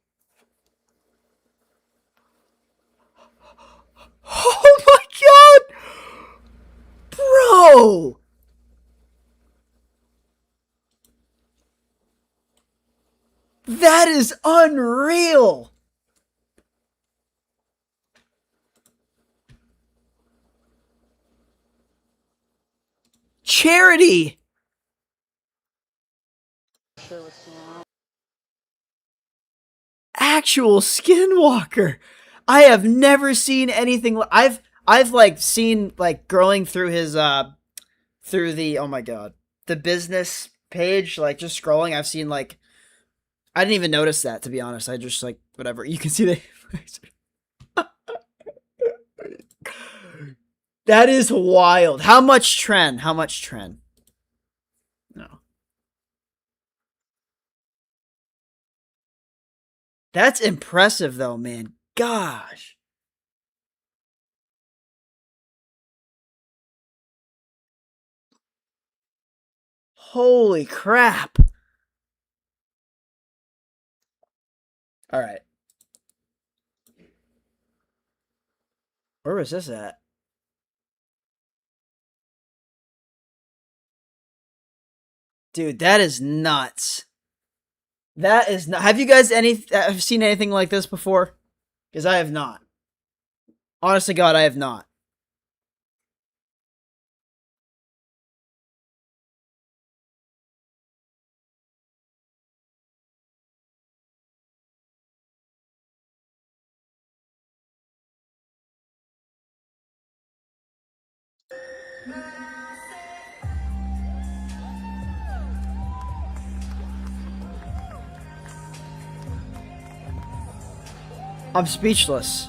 [SPEAKER 1] Oh my god! Bro! That is unreal! Charity! Actual Skinwalker! I have never seen anything. I've like seen like growing through his through the, oh my god, the business page, like just scrolling. I've seen like, I didn't even notice that, to be honest. I just like whatever. You can see the That is wild. How much Tren? How much Tren? No. That's impressive though, man. Gosh. Holy crap. All right. Where was this at? Dude, that is nuts. That is not. Have you guys have seen anything like this before? Because I have not. Honest to God, I have not. I'm speechless.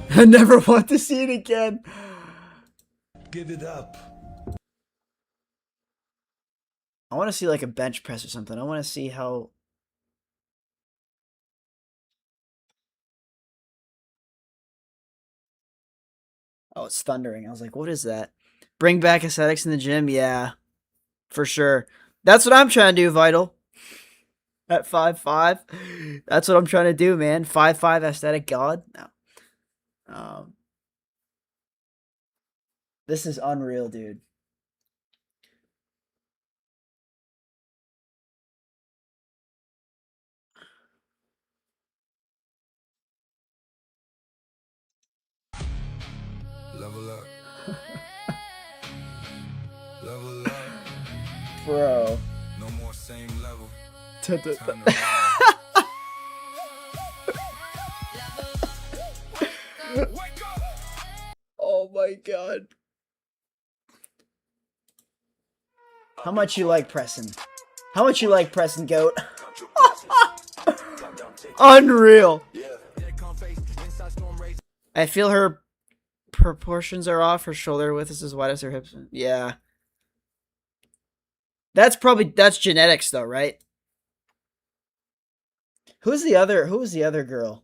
[SPEAKER 1] I never want to see it again.
[SPEAKER 6] Give it up.
[SPEAKER 1] I want to see like a bench press or something. I want to see how... Oh, it's thundering. I was like, what is that? Bring back aesthetics in the gym? Yeah, for sure. That's what I'm trying to do, Vital. At 5'5". That's what I'm trying to do, man. 5'5" aesthetic god? No. This is unreal, dude.
[SPEAKER 6] Level up. Level up.
[SPEAKER 1] Bro.
[SPEAKER 6] No more same level.
[SPEAKER 1] Time
[SPEAKER 6] to
[SPEAKER 1] Oh my god. How much you like pressing? How much you like pressing, goat? Unreal. I feel her proportions are off. Her shoulder width is as wide as her hips. Yeah. That's genetics though, right? Who's the other girl?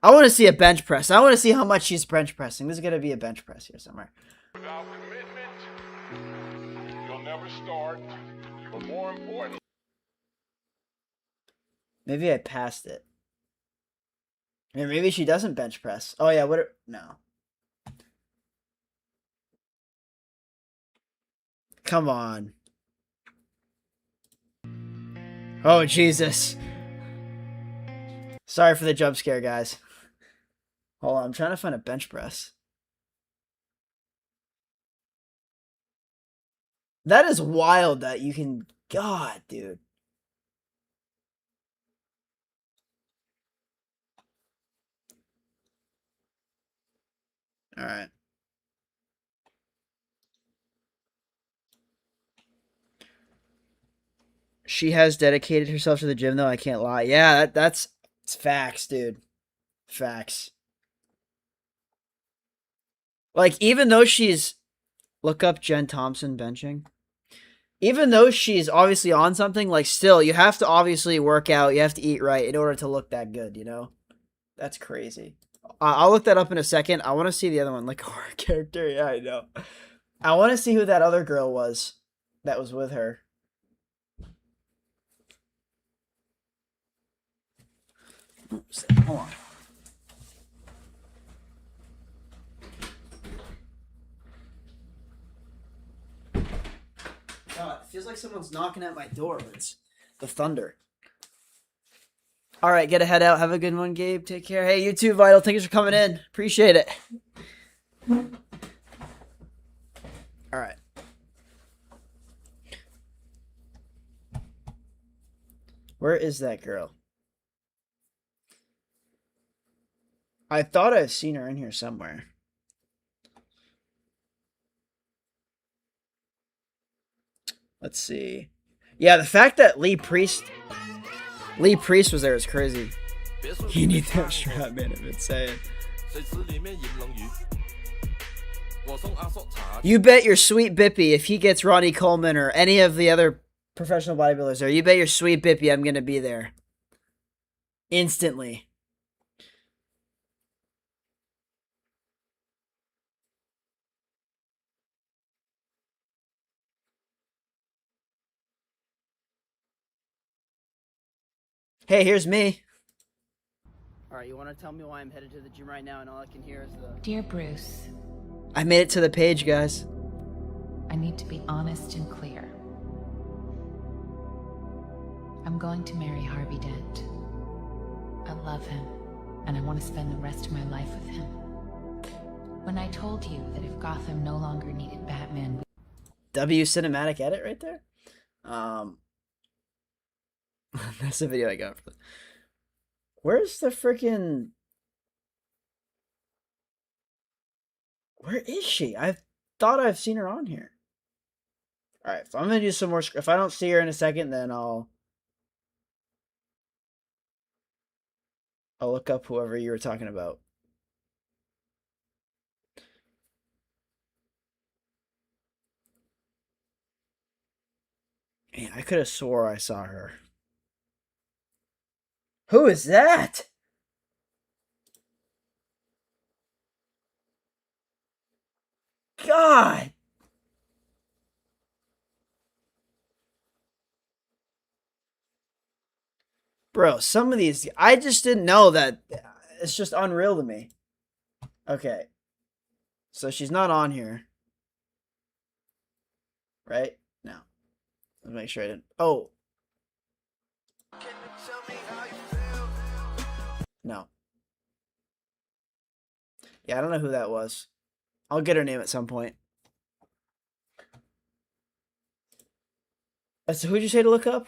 [SPEAKER 1] I want to see a bench press. I want to see how much she's bench pressing. There's going to be a bench press here somewhere.
[SPEAKER 7] Without commitment, you'll never start. But more important,
[SPEAKER 1] Maybe I passed it. Or maybe she doesn't bench press. Oh yeah, no. Come on. Oh Jesus. Sorry for the jump scare, guys. Hold on, I'm trying to find a bench press. That is wild that you can... God, dude. All right. She has dedicated herself to the gym, though. I can't lie. Yeah, that's facts, dude. Facts. Like, even though she's... Look up Jen Thompson benching. Even though she's obviously on something, like, still, you have to obviously work out. You have to eat right in order to look that good, you know? That's crazy. I'll look that up in a second. I want to see the other one, like, horror character. Yeah, I know. I want to see who that other girl was that was with her. Oops, hold on. God, it feels like someone's knocking at my door, but it's the thunder. All right, get a head out. Have a good one, Gabe. Take care. Hey, you too, Vital. Thanks for coming in. Appreciate it. All right. Where is that girl? I thought I've seen her in here somewhere. Let's see. Yeah, the fact that Lee Priest was there is crazy. You need that strap, man. I've been saying. You bet your sweet Bippy if he gets Ronnie Coleman or any of the other professional bodybuilders there, you bet your sweet Bippy I'm going to be there. Instantly. Hey, here's me.
[SPEAKER 3] All right, you want to tell me why I'm headed to the gym right now and all I can hear is the...
[SPEAKER 8] Dear Bruce,
[SPEAKER 1] I made it to the page, guys.
[SPEAKER 8] I need to be honest and clear. I'm going to marry Harvey Dent. I love him, and I want to spend the rest of my life with him. When I told you that if Gotham no longer needed Batman,
[SPEAKER 1] W cinematic edit right there. That's the video I got for. Where's the freaking? Where is she? I thought I've seen her on here. All right, so I'm gonna do some more. If I don't see her in a second, then I'll look up whoever you were talking about. Man, I could have swore I saw her. Who is that? God. Bro, some of these, I just didn't know that. It's just unreal to me. Okay. So she's not on here. Right? No. Let's make sure I didn't. Oh. No. Yeah, I don't know who that was. I'll get her name at some point. So who'd you say to look up?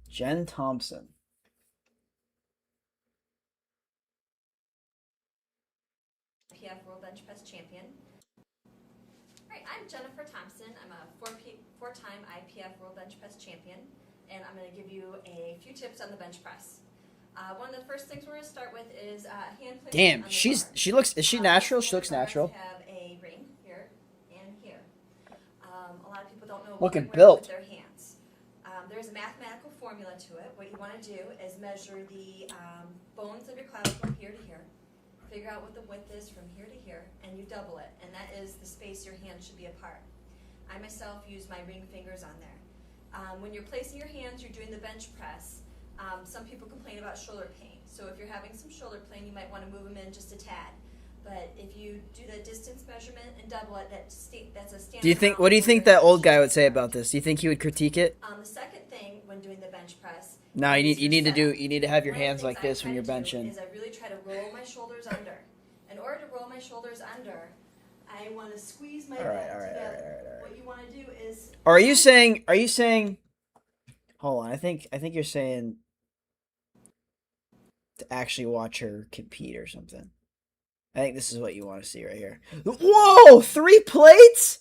[SPEAKER 1] Jen Thompson.
[SPEAKER 9] IPF World Bench Press Champion. Alright, I'm Jennifer Thompson. I'm a four-time IPF World Bench Press Champion, and I'm going to give you a few tips on the bench press. One of the first things we're going to start with is hand placement.
[SPEAKER 1] Damn,
[SPEAKER 9] on the
[SPEAKER 1] she
[SPEAKER 9] bar.
[SPEAKER 1] looks, is she natural? She looks
[SPEAKER 9] Bars
[SPEAKER 1] natural.
[SPEAKER 9] have a ring here and here. A lot of people don't know
[SPEAKER 1] Looking
[SPEAKER 9] where to
[SPEAKER 1] built.
[SPEAKER 9] put their hands. There's a mathematical formula to it. What you want to do is measure the bones of your clavicle here to here. Figure out what the width is from here to here, and you double it, and that is the space your hands should be apart. I myself use my ring fingers on there. When you're placing your hands, you're doing the bench press. Some people complain about shoulder pain, so if you're having some shoulder pain, you might want to move them in just a tad. But if you do the distance measurement and double it, that's a standard.
[SPEAKER 1] Do you think? What do you think that old guy would say about this? Do you think he would critique it?
[SPEAKER 9] The second thing when doing the bench press.
[SPEAKER 1] No, you
[SPEAKER 9] is your
[SPEAKER 1] need to do.
[SPEAKER 9] setup.
[SPEAKER 1] You need to have your
[SPEAKER 9] One of the
[SPEAKER 1] hands
[SPEAKER 9] things
[SPEAKER 1] like
[SPEAKER 9] I
[SPEAKER 1] this when
[SPEAKER 9] try
[SPEAKER 1] you're
[SPEAKER 9] to do
[SPEAKER 1] benching.
[SPEAKER 9] Is I really try to roll my shoulders under. In order to roll my shoulders under, I want to squeeze my back together. What you want to do is.
[SPEAKER 1] Or are you saying? Are you saying? Hold on. I think you're saying to actually watch her compete or something. I think this is what you want to see right here. Whoa! 3 plates?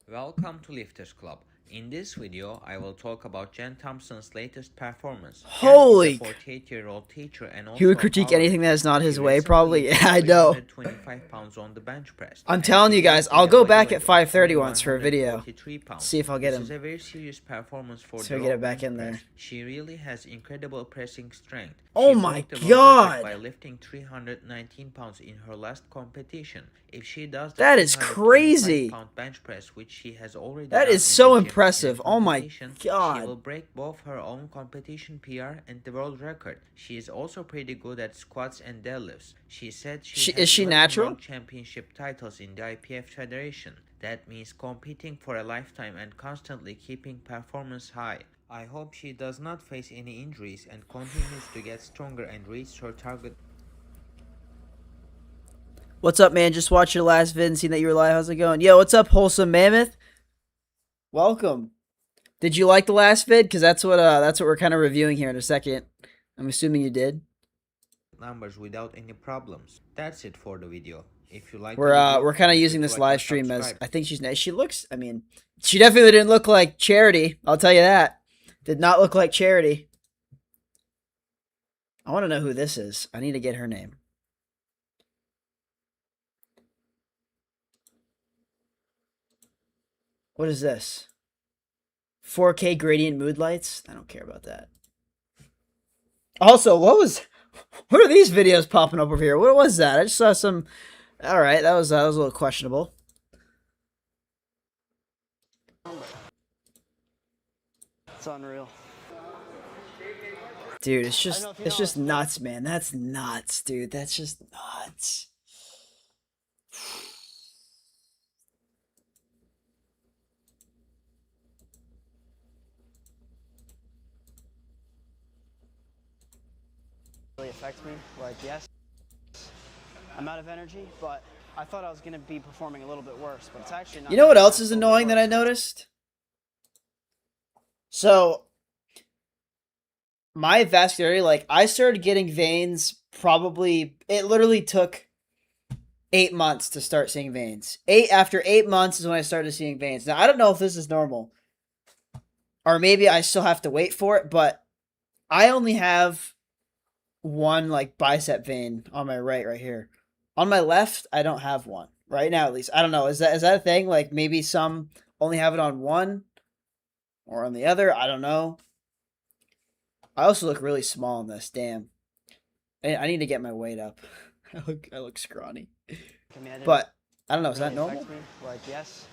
[SPEAKER 10] Welcome to Lifters Club. In this video, I will talk about Jen Thompson's latest performance.
[SPEAKER 1] Holy!
[SPEAKER 10] Jen is a 48-year-old teacher and also
[SPEAKER 1] He would critique anything that is not his
[SPEAKER 10] She
[SPEAKER 1] way,
[SPEAKER 10] recently
[SPEAKER 1] probably.
[SPEAKER 10] lifted
[SPEAKER 1] Yeah, I know.
[SPEAKER 10] 325 pounds on the bench press.
[SPEAKER 1] I'm
[SPEAKER 10] And
[SPEAKER 1] telling
[SPEAKER 10] she
[SPEAKER 1] you guys,
[SPEAKER 10] lifted
[SPEAKER 1] I'll
[SPEAKER 10] a
[SPEAKER 1] go
[SPEAKER 10] body
[SPEAKER 1] back
[SPEAKER 10] weight
[SPEAKER 1] at
[SPEAKER 10] of
[SPEAKER 1] 5:30 once for a video.
[SPEAKER 10] 143 pounds.
[SPEAKER 1] See if I'll get
[SPEAKER 10] This
[SPEAKER 1] him.
[SPEAKER 10] is a very serious performance for
[SPEAKER 1] So
[SPEAKER 10] the
[SPEAKER 1] we get it
[SPEAKER 10] raw
[SPEAKER 1] back
[SPEAKER 10] bench
[SPEAKER 1] in there.
[SPEAKER 10] press. She really has incredible pressing strength.
[SPEAKER 1] Oh
[SPEAKER 10] She
[SPEAKER 1] my
[SPEAKER 10] broke the world
[SPEAKER 1] God.
[SPEAKER 10] record by lifting 319 pounds in her last competition. If she does the
[SPEAKER 1] That is
[SPEAKER 10] 225
[SPEAKER 1] crazy.
[SPEAKER 10] pound bench press, which she has already
[SPEAKER 1] That
[SPEAKER 10] done
[SPEAKER 1] is
[SPEAKER 10] in
[SPEAKER 1] so
[SPEAKER 10] the gym
[SPEAKER 1] impressive.
[SPEAKER 10] in a
[SPEAKER 1] Oh my
[SPEAKER 10] competition,
[SPEAKER 1] God.
[SPEAKER 10] She will break both her own competition PR and the world record. She is also pretty good at squats and deadlifts. She said
[SPEAKER 1] Is she
[SPEAKER 10] 11
[SPEAKER 1] natural?
[SPEAKER 10] world championship titles in the IPF Federation. That means competing for a lifetime and constantly keeping performance high. I hope she does not face any injuries and continues to get stronger and reach her target.
[SPEAKER 1] What's up, man? Just watched your last vid and seen that you were live. How's it going? Yo, what's up, Wholesome Mammoth? Welcome. Did you like the last vid? Because that's what we're kind of reviewing here in a second. I'm assuming you did.
[SPEAKER 10] numbers without any problems. That's it for the video. If you like the
[SPEAKER 1] We're
[SPEAKER 10] video,
[SPEAKER 1] kind of
[SPEAKER 10] make
[SPEAKER 1] using
[SPEAKER 10] sure to
[SPEAKER 1] this
[SPEAKER 10] like
[SPEAKER 1] live
[SPEAKER 10] and
[SPEAKER 1] stream as
[SPEAKER 10] subscribe.
[SPEAKER 1] I think she looks. I mean, she definitely didn't look like Charity. I'll tell you that. Did not look like Charity. I want to know who this is. I need to get her name. What is this? 4K gradient mood lights? I don't care about that. Also, what are these videos popping up over here? What was that? I just saw some. All right, that was a little questionable.
[SPEAKER 3] It's unreal.
[SPEAKER 1] Dude, it's just nuts, man. That's nuts, dude. That's just nuts.
[SPEAKER 3] Really affects me. Like, yes, I'm out of energy, but I thought I was going to be performing a little bit worse, but it's actually not.
[SPEAKER 1] You know what else is annoying that I noticed? So, my vascularity, like, I started getting veins probably, it literally took 8 months to start seeing veins. After 8 months is when I started seeing veins. Now, I don't know if this is normal, or maybe I still have to wait for it, but I only have one, like, bicep vein on my right here. On my left, I don't have one. Right now, at least. I don't know. Is that a thing? Like, maybe some only have it on one or on the other. I don't know. I also look really small in this. Damn. I need to get my weight up. I look scrawny. But, I don't know. Is that normal?
[SPEAKER 3] Like, yes,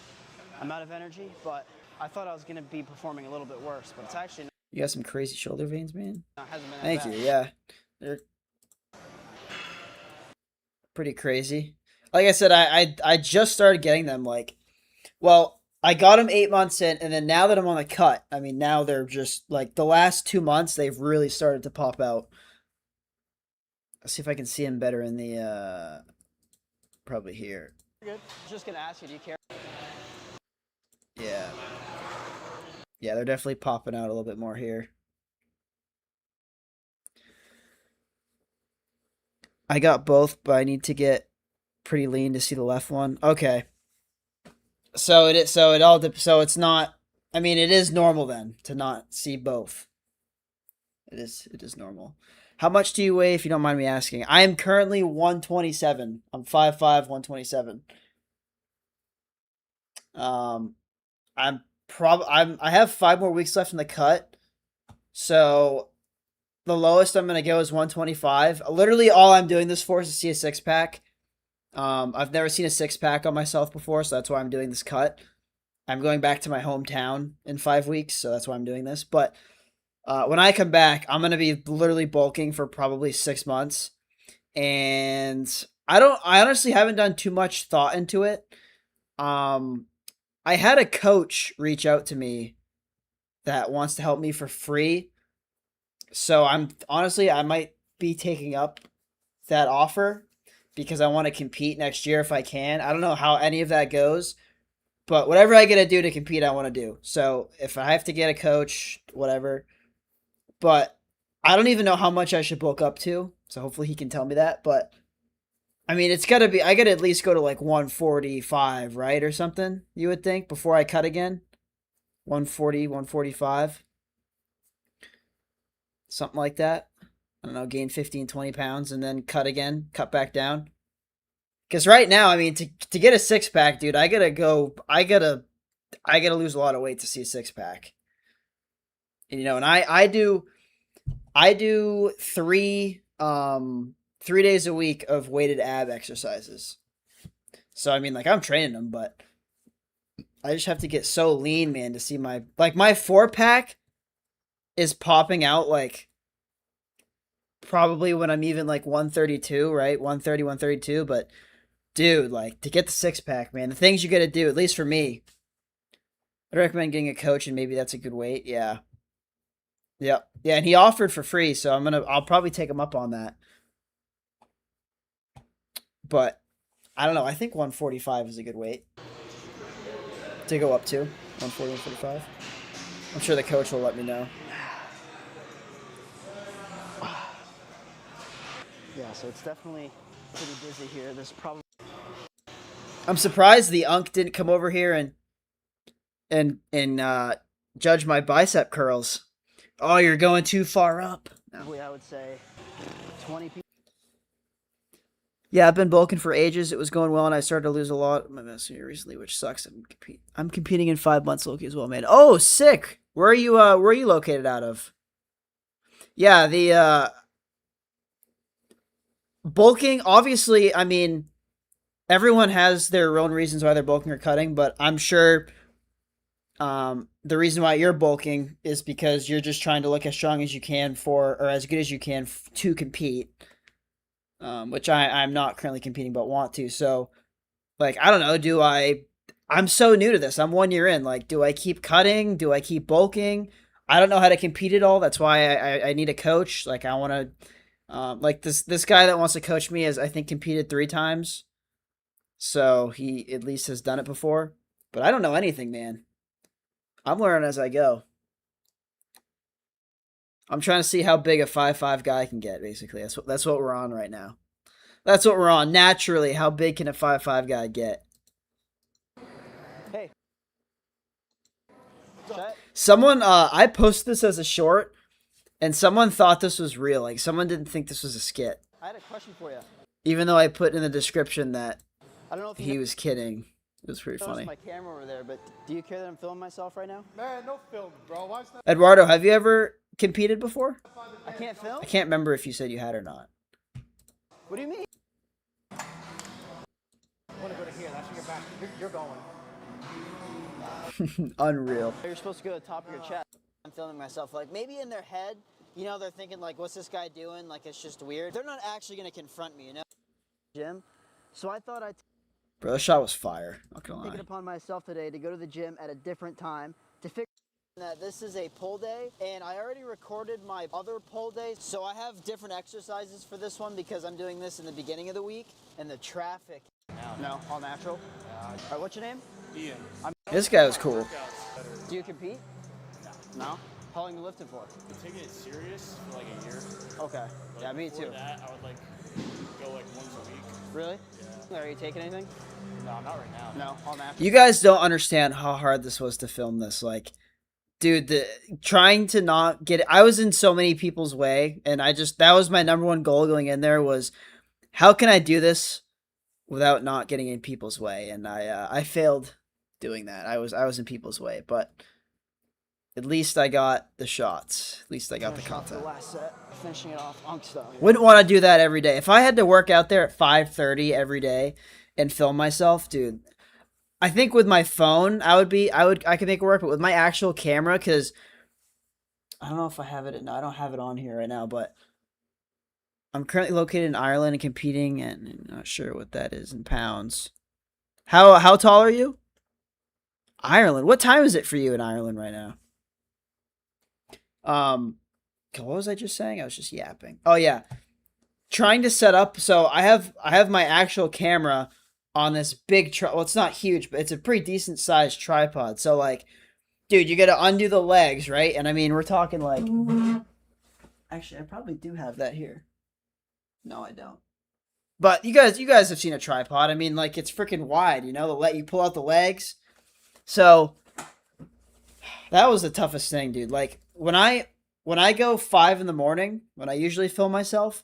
[SPEAKER 3] I'm out of energy, but I thought I was going to be performing a little bit worse, but it's actually not.
[SPEAKER 1] You got some crazy shoulder veins, man.
[SPEAKER 3] Hasn't been that
[SPEAKER 1] Thank
[SPEAKER 3] bad.
[SPEAKER 1] you. Yeah. They're pretty crazy. Like I said, I just started getting them, like, well, I got them 8 months in, and then now that I'm on the cut, I mean, now they're just, like, the last 2 months, they've really started to pop out. Let's see if I can see them better in the, probably here.
[SPEAKER 3] Good. Just going to ask you, do you care?
[SPEAKER 1] Yeah. Yeah, they're definitely popping out a little bit more here. I got both, but I need to get pretty lean to see the left one. Okay. So it's not, I mean, it is normal then to not see both. It is normal. How much do you weigh, if you don't mind me asking? I am currently 127. I'm 5'5", 127. I have 5 more weeks left in the cut. So the lowest I'm going to go is 125. Literally all I'm doing this for is to see a six-pack. I've never seen a six-pack on myself before, so that's why I'm doing this cut. I'm going back to my hometown in 5 weeks, so that's why I'm doing this. But when I come back, I'm going to be literally bulking for probably 6 months. And I honestly haven't done too much thought into it. I had a coach reach out to me that wants to help me for free. So I might be taking up that offer because I want to compete next year if I can. I don't know how any of that goes, but whatever I get to do to compete, I want to do. So if I have to get a coach, whatever. But I don't even know how much I should bulk up to. So hopefully he can tell me that. But I mean, it's got to be, I got to at least go to like 145, right? Or something, you would think, before I cut again. 140, 145. Something like that. I don't know, gain 15, 20 pounds and then cut again, cut back down. Because right now, I mean, to get a six-pack, dude, I gotta lose a lot of weight to see a six-pack. You know, and I do 3 days a week of weighted ab exercises. So, I mean, like, I'm training them, but I just have to get so lean, man, to see my 4-pack is popping out, like, probably when I'm even, like, 132, right? 130, 132, but, dude, like, to get the six-pack, man, the things you gotta do, at least for me, I'd recommend getting a coach, and maybe that's a good weight, yeah. Yep. Yeah, and he offered for free, so I'll probably take him up on that. But, I don't know, I think 145 is a good weight to go up to, 140, 145. I'm sure the coach will let me know.
[SPEAKER 3] Yeah, so it's definitely pretty busy here. There's probably
[SPEAKER 1] I'm surprised the Unk didn't come over here and judge my bicep curls. Oh, you're going too far up.
[SPEAKER 3] probably, I would say, 20 people.
[SPEAKER 1] Yeah, I've been bulking for ages. It was going well, and I started to lose a lot of my muscle recently, which sucks. I'm competing in 5 months, Loki, as well, man. Oh, sick. Where are you located out of? Yeah, the bulking, obviously, I mean, everyone has their own reasons why they're bulking or cutting, but I'm sure the reason why you're bulking is because you're just trying to look as strong as you can or as good as you can to compete. Which I'm not currently competing, but want to. So, like, I don't know. I'm so new to this. I'm 1 year in. Like, do I keep cutting? Do I keep bulking? I don't know how to compete at all. That's why I need a coach. Like, I want to, like this guy that wants to coach me has, I think, competed 3 times. So he at least has done it before. But I don't know anything, man. I'm learning as I go. I'm trying to see how big a 5'5" guy can get, basically. That's what we're on right now. That's what we're on. Naturally, how big can a 5'5" guy get?
[SPEAKER 3] Hey.
[SPEAKER 1] Someone, I posted this as a short, and someone thought this was real. Like, someone didn't think this was a skit.
[SPEAKER 3] I had a question for you.
[SPEAKER 1] Even though I put in the description that
[SPEAKER 3] I don't know if
[SPEAKER 1] he was kidding. It was pretty funny.
[SPEAKER 3] my camera over there, but do you care that I'm filming myself right now?
[SPEAKER 4] Man, no film, bro. Why is that?
[SPEAKER 1] Eduardo, have you ever competed before?
[SPEAKER 3] I can't film?
[SPEAKER 1] I can't remember if you said you had or not.
[SPEAKER 3] What do you mean?
[SPEAKER 2] I want to go to here. That's where you're back. You're going.
[SPEAKER 1] Unreal.
[SPEAKER 3] You're supposed to go to the top of your chest. I'm filming myself. Like, maybe in their head, you know, they're thinking, like, what's this guy doing? Like, it's just weird. They're not actually going to confront me, you know? Gym. So I thought I'd
[SPEAKER 1] Bro, that shot was fire. Not gonna
[SPEAKER 3] take
[SPEAKER 1] lie.
[SPEAKER 3] it upon myself today to go to the gym at a different time to figure that this is a pull day, and I already recorded my other pull days, so I have different exercises for this one because I'm doing this in the beginning of the week, and the traffic. No, all natural? All right, what's your name?
[SPEAKER 4] Ian.
[SPEAKER 1] This guy was cool.
[SPEAKER 3] Do you compete? No. How long you lifting for?
[SPEAKER 4] I'm taking it serious for like a year.
[SPEAKER 3] Okay. Yeah, me too.
[SPEAKER 4] That, I would like go like once a week.
[SPEAKER 3] Really? Yeah. Are you taking anything?
[SPEAKER 4] No, not right now.
[SPEAKER 3] No, all natural.
[SPEAKER 1] You guys don't understand how hard this was to film this. Like, dude, trying to not get it. I was in so many people's way, and that was my number one goal going in there was, how can I do this without not getting in people's way? And I failed doing that. I was in people's way, but at least I got the shots. At least I got the content.
[SPEAKER 3] The last set, finishing it off Unk style.
[SPEAKER 1] Wouldn't want to do that every day. If I had to work out there at 5:30 every day and film myself, dude, I think with my phone, I could make it work, but with my actual camera, because I don't know if I have it. No, I don't have it on here right now, but I'm currently located in Ireland and competing, and I'm not sure what that is in pounds. How tall are you? Ireland. What time is it for you in Ireland right now? What was I just saying? I was just yapping. Oh yeah. Trying to set up, so I have my actual camera on this big well, it's not huge, but it's a pretty decent sized tripod. So like, dude, you gotta undo the legs, right? And I mean, we're talking like, actually, I probably do have that here. No, I don't. But you guys have seen a tripod. I mean, like, it's freaking wide, you know, you pull out the legs. So that was the toughest thing, dude. Like, when I go 5 in the morning, when I usually film myself,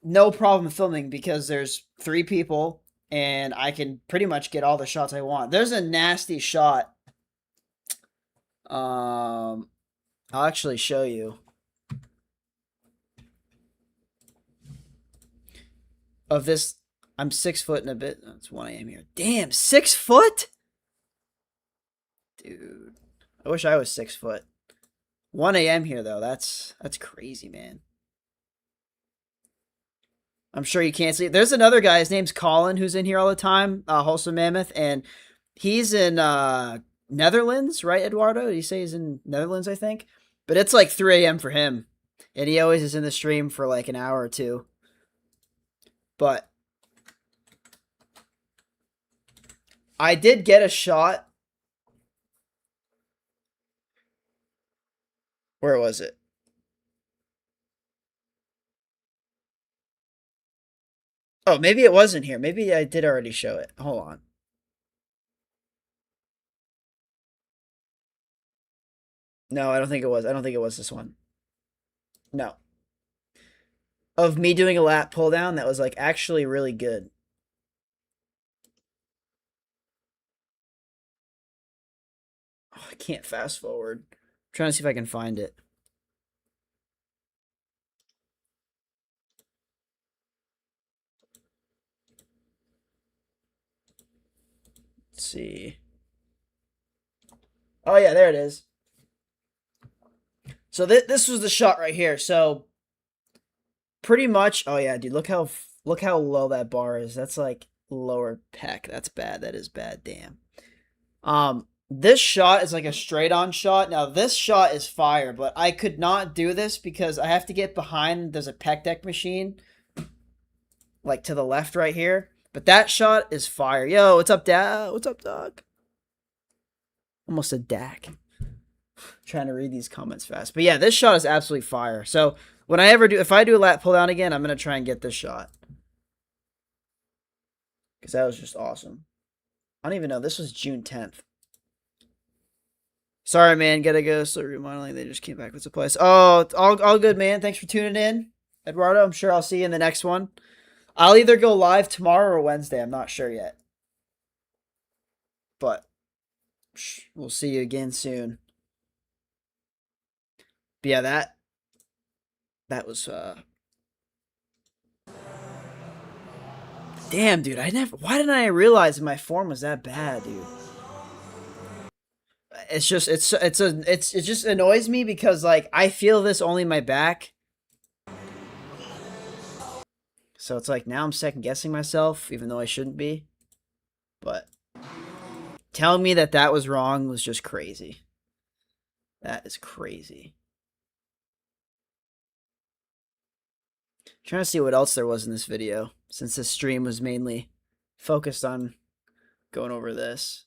[SPEAKER 1] no problem filming because there's 3 people and I can pretty much get all the shots I want. There's a nasty shot. I'll actually show you. Of this, I'm 6 foot and a bit. Oh, it's 1 a.m. here. Damn, 6 foot? Dude, I wish I was 6 foot. 1 a.m. here though. That's crazy, man. I'm sure you can't see. There's another guy. His name's Colin, who's in here all the time. Wholesome Mammoth, and he's in Netherlands, right, Eduardo? Did you say he's in Netherlands? I think, but it's like 3 a.m. for him, and he always is in the stream for like an hour or two. But I did get a shot. Where was it? Oh, maybe it wasn't here. Maybe I did already show it. Hold on. No, I don't think it was. I don't think it was this one. No. Of me doing a lat pull down that was like actually really good. Oh, I can't fast forward. I'm trying to see if I can find it. Let's see. Oh yeah, there it is. So this was the shot right here. So pretty much, oh yeah, dude, look how low that bar is. That's like lower pec. That's bad. That is bad. Damn. This shot is like a straight on shot. Now this shot is fire, but I could not do this because I have to get behind. There's a pec deck machine, like to the left right here. But that shot is fire. Yo, what's up, Dad? What's up, dog? Almost a Dak. Trying to read these comments fast. But yeah, this shot is absolutely fire. So when if I do a lat pull down again, I'm going to try and get this shot. Because that was just awesome. I don't even know. This was June 10th. Sorry, man. Gotta go. So remodeling. They just came back with supplies. Oh, all good, man. Thanks for tuning in, Eduardo. I'm sure I'll see you in the next one. I'll either go live tomorrow or Wednesday. I'm not sure yet. But we'll see you again soon. But yeah, that was damn, dude. Why didn't I realize my form was that bad, dude? It's just it just annoys me because like I feel this only in my back. So it's like now I'm second guessing myself even though I shouldn't be. But telling me that was wrong was just crazy. That is crazy. Trying to see what else there was in this video, since this stream was mainly focused on going over this.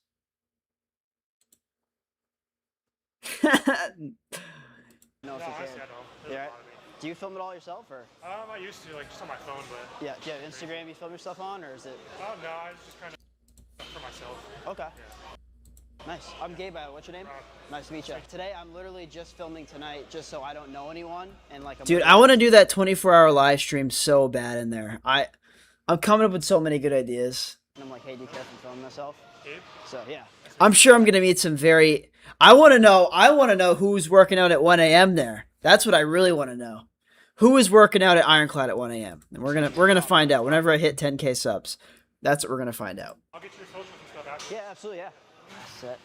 [SPEAKER 3] No, if you can. Yeah. Do you film it all yourself, or?
[SPEAKER 11] I used to, like, just on my phone, but...
[SPEAKER 3] Yeah, do you have Instagram you film your stuff on, or is it?
[SPEAKER 11] Oh, no, I just kind of for myself.
[SPEAKER 3] Okay.
[SPEAKER 11] Yeah.
[SPEAKER 3] Nice. I'm Gabe. What's your name? Nice to meet you. Today, I'm literally just filming tonight, just so I don't know anyone, and like.
[SPEAKER 1] Dude, I want to do that 24-hour live stream so bad in there. I'm coming up with so many good ideas.
[SPEAKER 3] And I'm like, hey, do you care if I'm filming myself?
[SPEAKER 11] Gabe?
[SPEAKER 3] So yeah.
[SPEAKER 1] I'm sure I'm gonna meet some very. I want to know who's working out at 1 a.m. there. That's what I really want to know. Who is working out at Ironclad at 1 a.m. And we're gonna find out whenever I hit 10K subs. That's what we're gonna find out.
[SPEAKER 11] I'll get your socials and stuff after.
[SPEAKER 3] Yeah, absolutely, yeah. Set.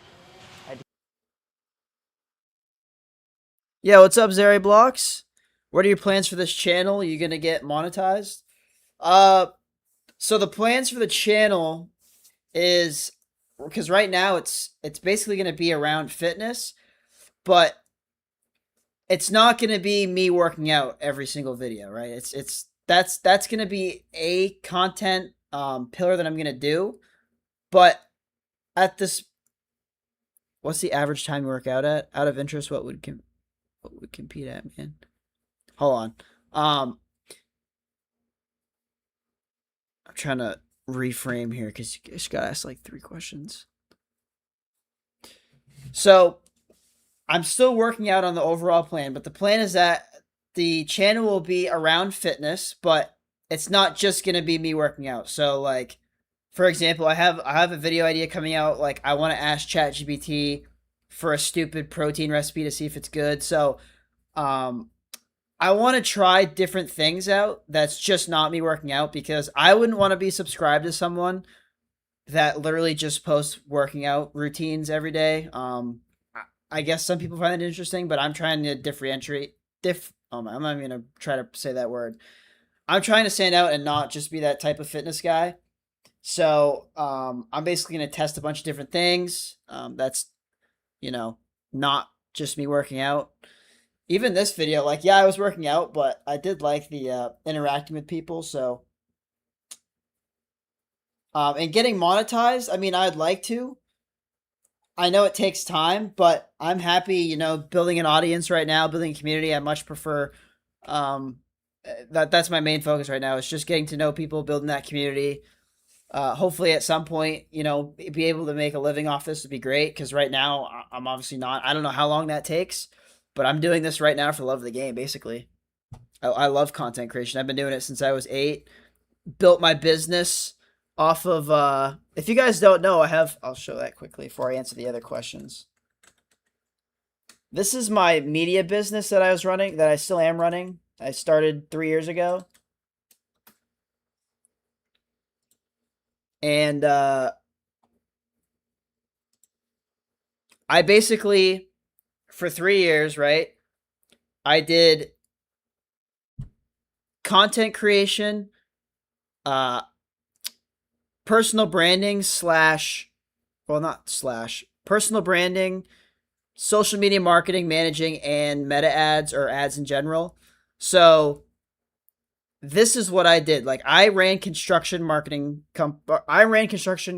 [SPEAKER 1] Yeah, what's up, Zeri Blocks? What are your plans for this channel? You gonna get monetized? So the plans for the channel is because right now it's basically gonna be around fitness, but it's not gonna be me working out every single video, right? That's gonna be a content pillar that I'm gonna do, but at this, what's the average time you work out at? Out of interest, what would compete at, man? Hold on. I'm trying to reframe here because you just gotta ask like 3 questions. So I'm still working out on the overall plan, but the plan is that the channel will be around fitness, but it's not just gonna be me working out. So like, for example, I have a video idea coming out. Like I want to ask ChatGPT for a stupid protein recipe to see if it's good. So, I want to try different things out that's just not me working out because I wouldn't want to be subscribed to someone that literally just posts working out routines every day. I guess some people find it interesting, but I'm trying to differentiate. I'm not even gonna try to say that word. I'm trying to stand out and not just be that type of fitness guy. So I'm basically gonna test a bunch of different things. That's not just me working out. Even this video, like, yeah, I was working out, but I did like the interacting with people. So, and getting monetized, I mean, I'd like to. I know it takes time, but I'm happy, building an audience right now, building a community. I much prefer that's my main focus right now. Is just getting to know people, building that community. Hopefully at some point, you know, be able to make a living off this would be great. Because right now I'm obviously not. I don't know how long that takes, but I'm doing this right now for the love of the game. Basically, I love content creation. I've been doing it since I was 8. Built my business off of. If you guys don't know, I'll show that quickly before I answer the other questions. This is my media business that I was running, that I still am running. I started 3 years ago. And I basically, for 3 years, right, I did content creation, personal branding personal branding, social media marketing, managing, and meta ads or ads in general. So this is what I did. Like, I ran construction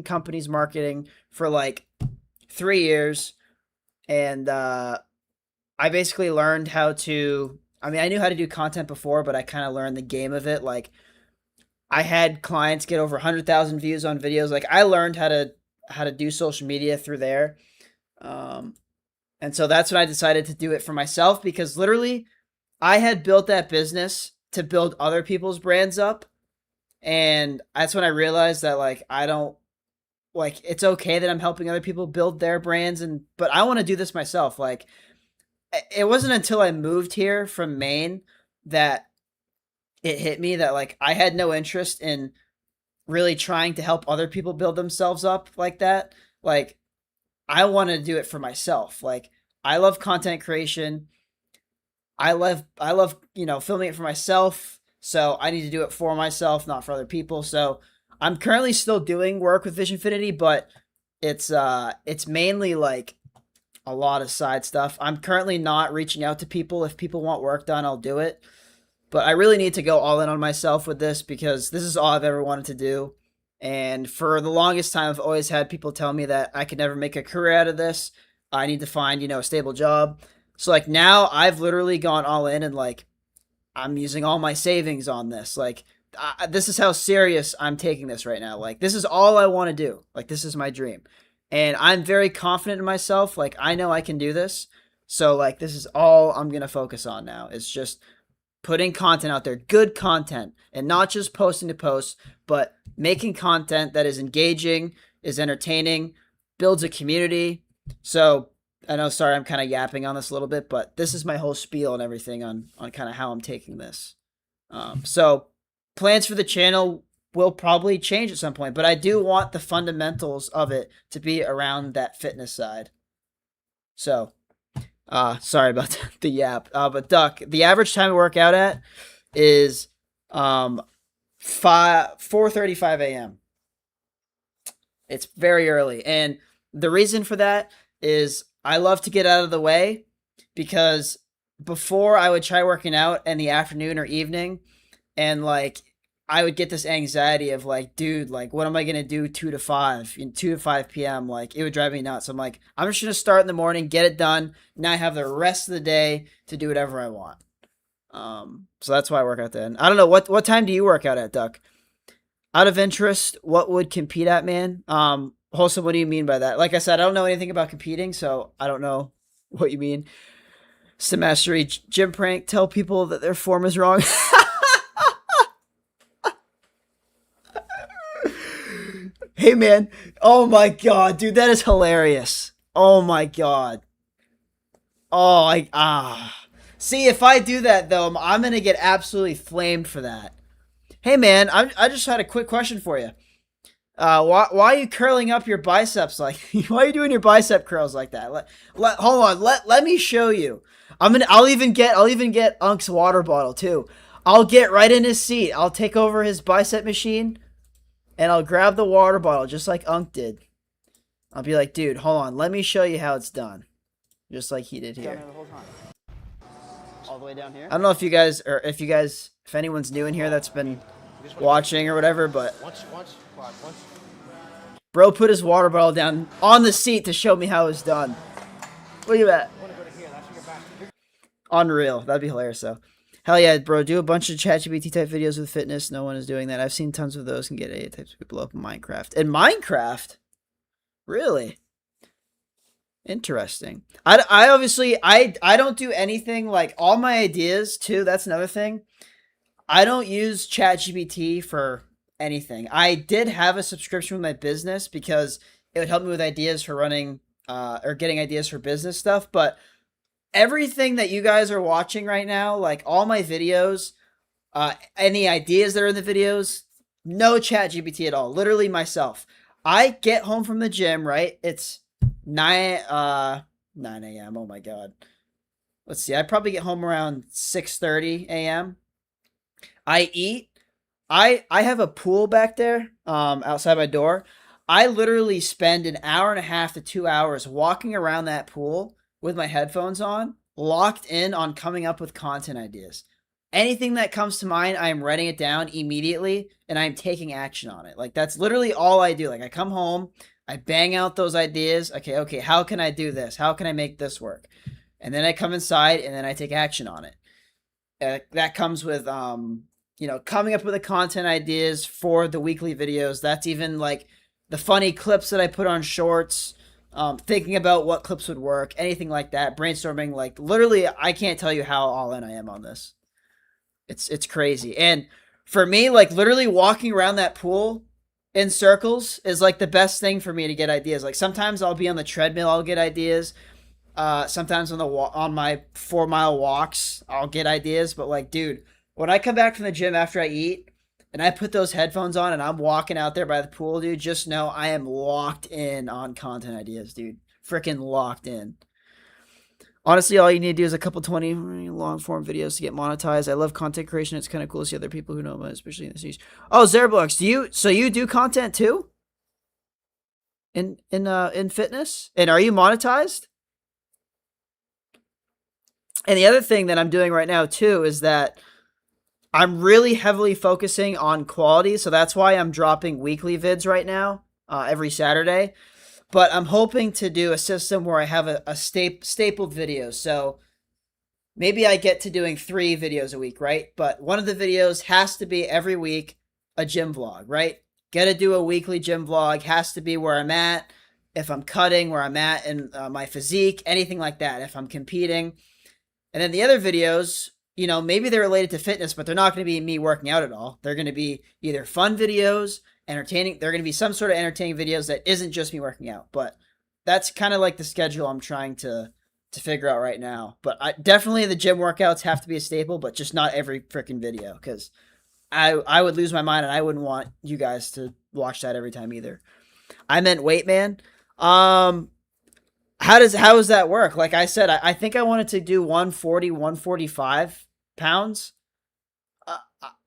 [SPEAKER 1] companies marketing for like 3 years. And I basically learned how to, I mean, I knew how to do content before, but I kind of learned the game of it. Like, I had clients get over 100,000 views on videos. Like, I learned how to do social media through there. And so that's when I decided to do it for myself, because literally I had built that business to build other people's brands up. And that's when I realized that, like, it's okay that I'm helping other people build their brands, but I want to do this myself. Like, it wasn't until I moved here from Maine that it hit me that, like, I had no interest in really trying to help other people build themselves up like that. Like, I want to do it for myself. Like, I love content creation. I love, you know, filming it for myself. So I need to do it for myself, not for other people. So I'm currently still doing work with Visionfinity, but it's mainly like a lot of side stuff. I'm currently not reaching out to people. If people want work done, I'll do it. But I really need to go all in on myself with this, because this is all I've ever wanted to do. And for the longest time, I've always had people tell me that I could never make a career out of this. I need to find, you know, a stable job. So, like, now I've literally gone all in, and, like, I'm using all my savings on this. Like, this is how serious I'm taking this right now. Like, this is all I want to do. Like, this is my dream. And I'm very confident in myself. Like, I know I can do this. So, like, this is all I'm going to focus on now. It's just putting content out there, good content, and not just posting to post, but making content that is engaging, is entertaining, builds a community. So I know, sorry, I'm kind of yapping on this a little bit, but this is my whole spiel and everything on kind of how I'm taking this. So plans for the channel will probably change at some point, but I do want the fundamentals of it to be around that fitness side. So sorry about the yap. But Duck, the average time I work out at is 4:35 a.m. It's very early. And the reason for that is I love to get out of the way, because before I would try working out in the afternoon or evening, and like I would get this anxiety of like, dude, like, what am I going to do 2 to 5 p.m.? Like, it would drive me nuts. I'm like, I'm just going to start in the morning, get it done. Now I have the rest of the day to do whatever I want. So that's why I work out then. I don't know. What time do you work out at, Duck? Out of interest, what would compete at, man? Wholesome, what do you mean by that? Like I said, I don't know anything about competing, so I don't know what you mean. Mastery gym prank, tell people that their form is wrong. Hey, man. Oh, my God. Dude, that is hilarious. Oh, my God. Oh, See, if I do that, though, I'm going to get absolutely flamed for that. Hey, man, I just had a quick question for you. Why are you curling up your biceps like? Why are you doing your bicep curls like that? Hold on. Let me show you. I'll even get Unk's water bottle too. I'll get right in his seat. I'll take over his bicep machine, and I'll grab the water bottle just like Unk did. I'll be like, dude, hold on. Let me show you how it's done, just like he did here.
[SPEAKER 3] All the way down here.
[SPEAKER 1] I don't know if if anyone's new in here that's been watching or whatever, but bro put his water bottle down on the seat to show me how it was done. Look at that. Unreal. That'd be hilarious though. Hell yeah, bro. Do a bunch of ChatGPT type videos with fitness. No one is doing that. I've seen tons of those and get AI types of people up in Minecraft. In Minecraft? Really? Interesting. I obviously, I don't do anything like all my ideas too. That's another thing. I don't use ChatGPT for anything. I did have a subscription with my business because it would help me with ideas for running or getting ideas for business stuff. But everything that you guys are watching right now, like all my videos, any ideas that are in the videos, no ChatGPT at all. Literally myself. I get home from the gym, right? It's 9 a.m. Oh my god. Let's see. I probably get home around 6:30 a.m. I eat. I have a pool back there outside my door. I literally spend an hour and a half to 2 hours walking around that pool with my headphones on, locked in on coming up with content ideas. Anything that comes to mind, I am writing it down immediately and I'm taking action on it. Like that's literally all I do. Like I come home, I bang out those ideas. Okay, how can I do this? How can I make this work? And then I come inside and then I take action on it. That comes with coming up with the content ideas for the weekly videos. That's even like the funny clips that I put on shorts, thinking about what clips would work, anything like that, brainstorming. Like literally, I can't tell you how all in I am on this. It's crazy. And for me, like literally walking around that pool in circles is like the best thing for me to get ideas. Like sometimes I'll be on the treadmill, I'll get ideas. Sometimes on my 4-mile walks, I'll get ideas. But like, dude, when I come back from the gym after I eat and I put those headphones on and I'm walking out there by the pool, dude, just know I am locked in on content ideas, dude. Freaking locked in. Honestly, all you need to do is a couple 20 long form videos to get monetized. I love content creation. It's kind of cool to see other people who know about it, especially in the series. Oh, Zerblocks, you do content too? In fitness? And are you monetized? And the other thing that I'm doing right now too is that I'm really heavily focusing on quality. So that's why I'm dropping weekly vids right now, every Saturday. But I'm hoping to do a system where I have a stapled video. So maybe I get to doing 3 videos a week, right? But one of the videos has to be every week a gym vlog, right? Got to do a weekly gym vlog. Has to be where I'm at. If I'm cutting, where I'm at in my physique, anything like that. If I'm competing. And then the other videos, maybe they're related to fitness, but they're not going to be me working out at all. They're going to be either fun videos, entertaining. They're going to be some sort of entertaining videos that isn't just me working out. But that's kind of like the schedule I'm trying to figure out right now. But definitely the gym workouts have to be a staple, but just not every freaking video because I would lose my mind and I wouldn't want you guys to watch that every time either. I meant weight, man. How does that work? Like I said, I think I wanted to do 140, 145 pounds.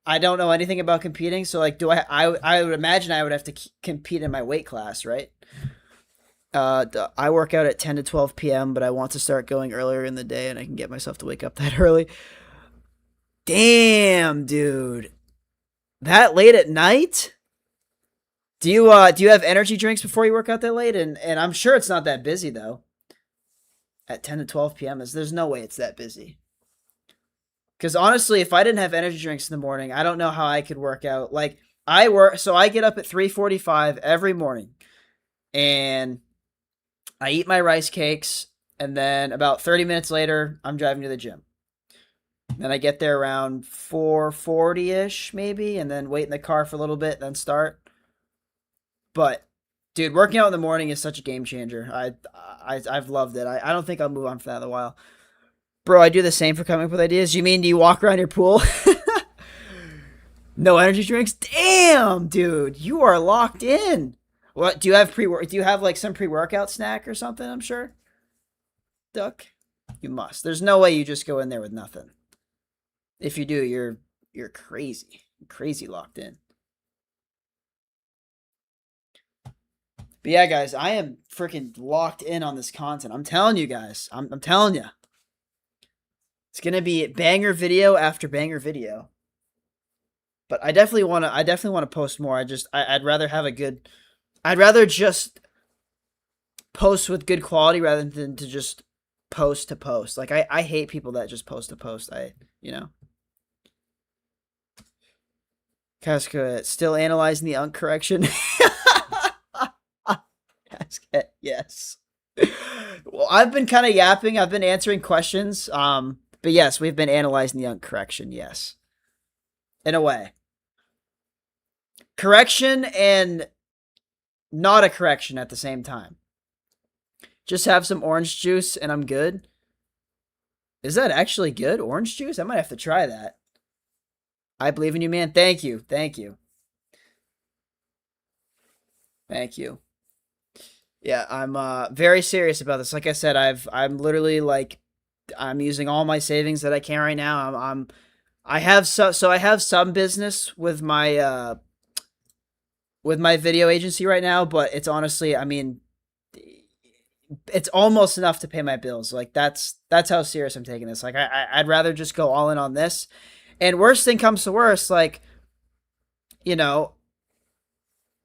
[SPEAKER 1] I don't know anything about competing, so like, I would imagine I would have to compete in my weight class, right? I work out at 10 to 12 p.m., but I want to start going earlier in the day, and I can get myself to wake up that early. Damn, dude, that late at night? Do you have energy drinks before you work out that late? And I'm sure it's not that busy though. At 10 to 12 p.m. There's no way it's that busy. Because honestly, if I didn't have energy drinks in the morning, I don't know how I could work out. Like I get up at 3:45 every morning and I eat my rice cakes. And then about 30 minutes later, I'm driving to the gym. Then I get there around 4:40-ish maybe, and then wait in the car for a little bit, then start. But dude, working out in the morning is such a game changer. I've loved it. I don't think I'll move on for that in a while. Bro, I do the same for coming up with ideas. You mean do you walk around your pool? No energy drinks? Damn, dude, you are locked in. What do you have do you have like some pre-workout snack or something, I'm sure? Duck? You must. There's no way you just go in there with nothing. If you do, you're crazy. Crazy locked in. But yeah, guys, I am freaking locked in on this content. I'm telling you guys. I'm telling you. It's gonna be banger video after banger video. But I definitely want to post more. I'd rather have I'd rather just post with good quality rather than to just post to post. Like I hate people that just post to post. Casca still analyzing the unk correction. Casca, yes. Well, I've been kind of yapping. I've been answering questions. But yes, we've been analyzing the unk correction. Yes, in a way. Correction and not a correction at the same time. Just have some orange juice and I'm good. Is that actually good? Orange juice? I might have to try that. I believe in you, man. Thank you. Thank you. Thank you. Yeah, I'm very serious about this. Like I said, I'm literally like I'm using all my savings that I can right now. I have some business with my video agency right now, but it's honestly, I mean, it's almost enough to pay my bills. Like that's how serious I'm taking this. Like I'd rather just go all in on this. And worst thing comes to worst, like, you know,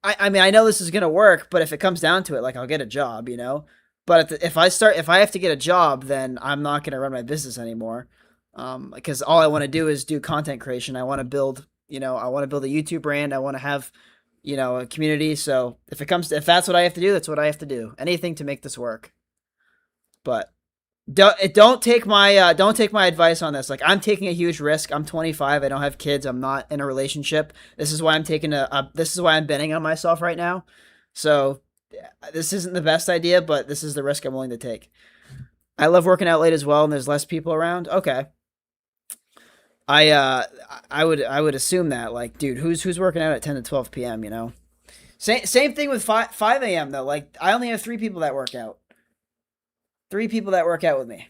[SPEAKER 1] I mean, I know this is going to work, but if it comes down to it, like I'll get a job, you know, but if I have to get a job, then I'm not going to run my business anymore. Because all I want to do is do content creation. I want to build, you know, I want to build a YouTube brand. I want to have, you know, a community. So if that's what I have to do, that's what I have to do. Anything to make this work. But don't take my advice on this. Like, I'm taking a huge risk. I'm 25. I don't have kids. I'm not in a relationship. This is why I'm taking this is why I'm betting on myself right now. So this isn't the best idea, but this is the risk I'm willing to take. I love working out late as well, and there's less people around. Okay. I would assume that, like, dude, who's working out at 10 to 12 p.m., you know? Same thing with 5 a.m. though. Like, I only have 3 people that work out. 3 people that work out with me,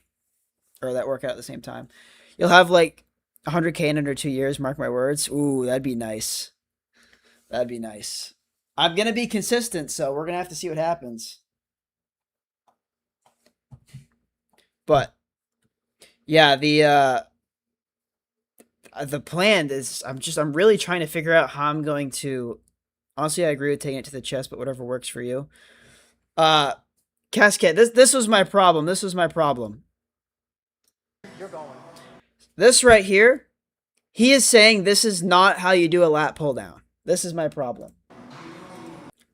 [SPEAKER 1] or that work out at the same time. You'll have like 100K in under 2 years. Mark my words. Ooh, that'd be nice. That'd be nice. I'm gonna be consistent, so we're gonna have to see what happens. But yeah, the plan is I'm really trying to figure out how I'm going to. Honestly, I agree with taking it to the chest, but whatever works for you. Cascade, this was my problem. This was my problem.
[SPEAKER 2] You're going.
[SPEAKER 1] This right here, he is saying this is not how you do a lat pull down. This is my problem.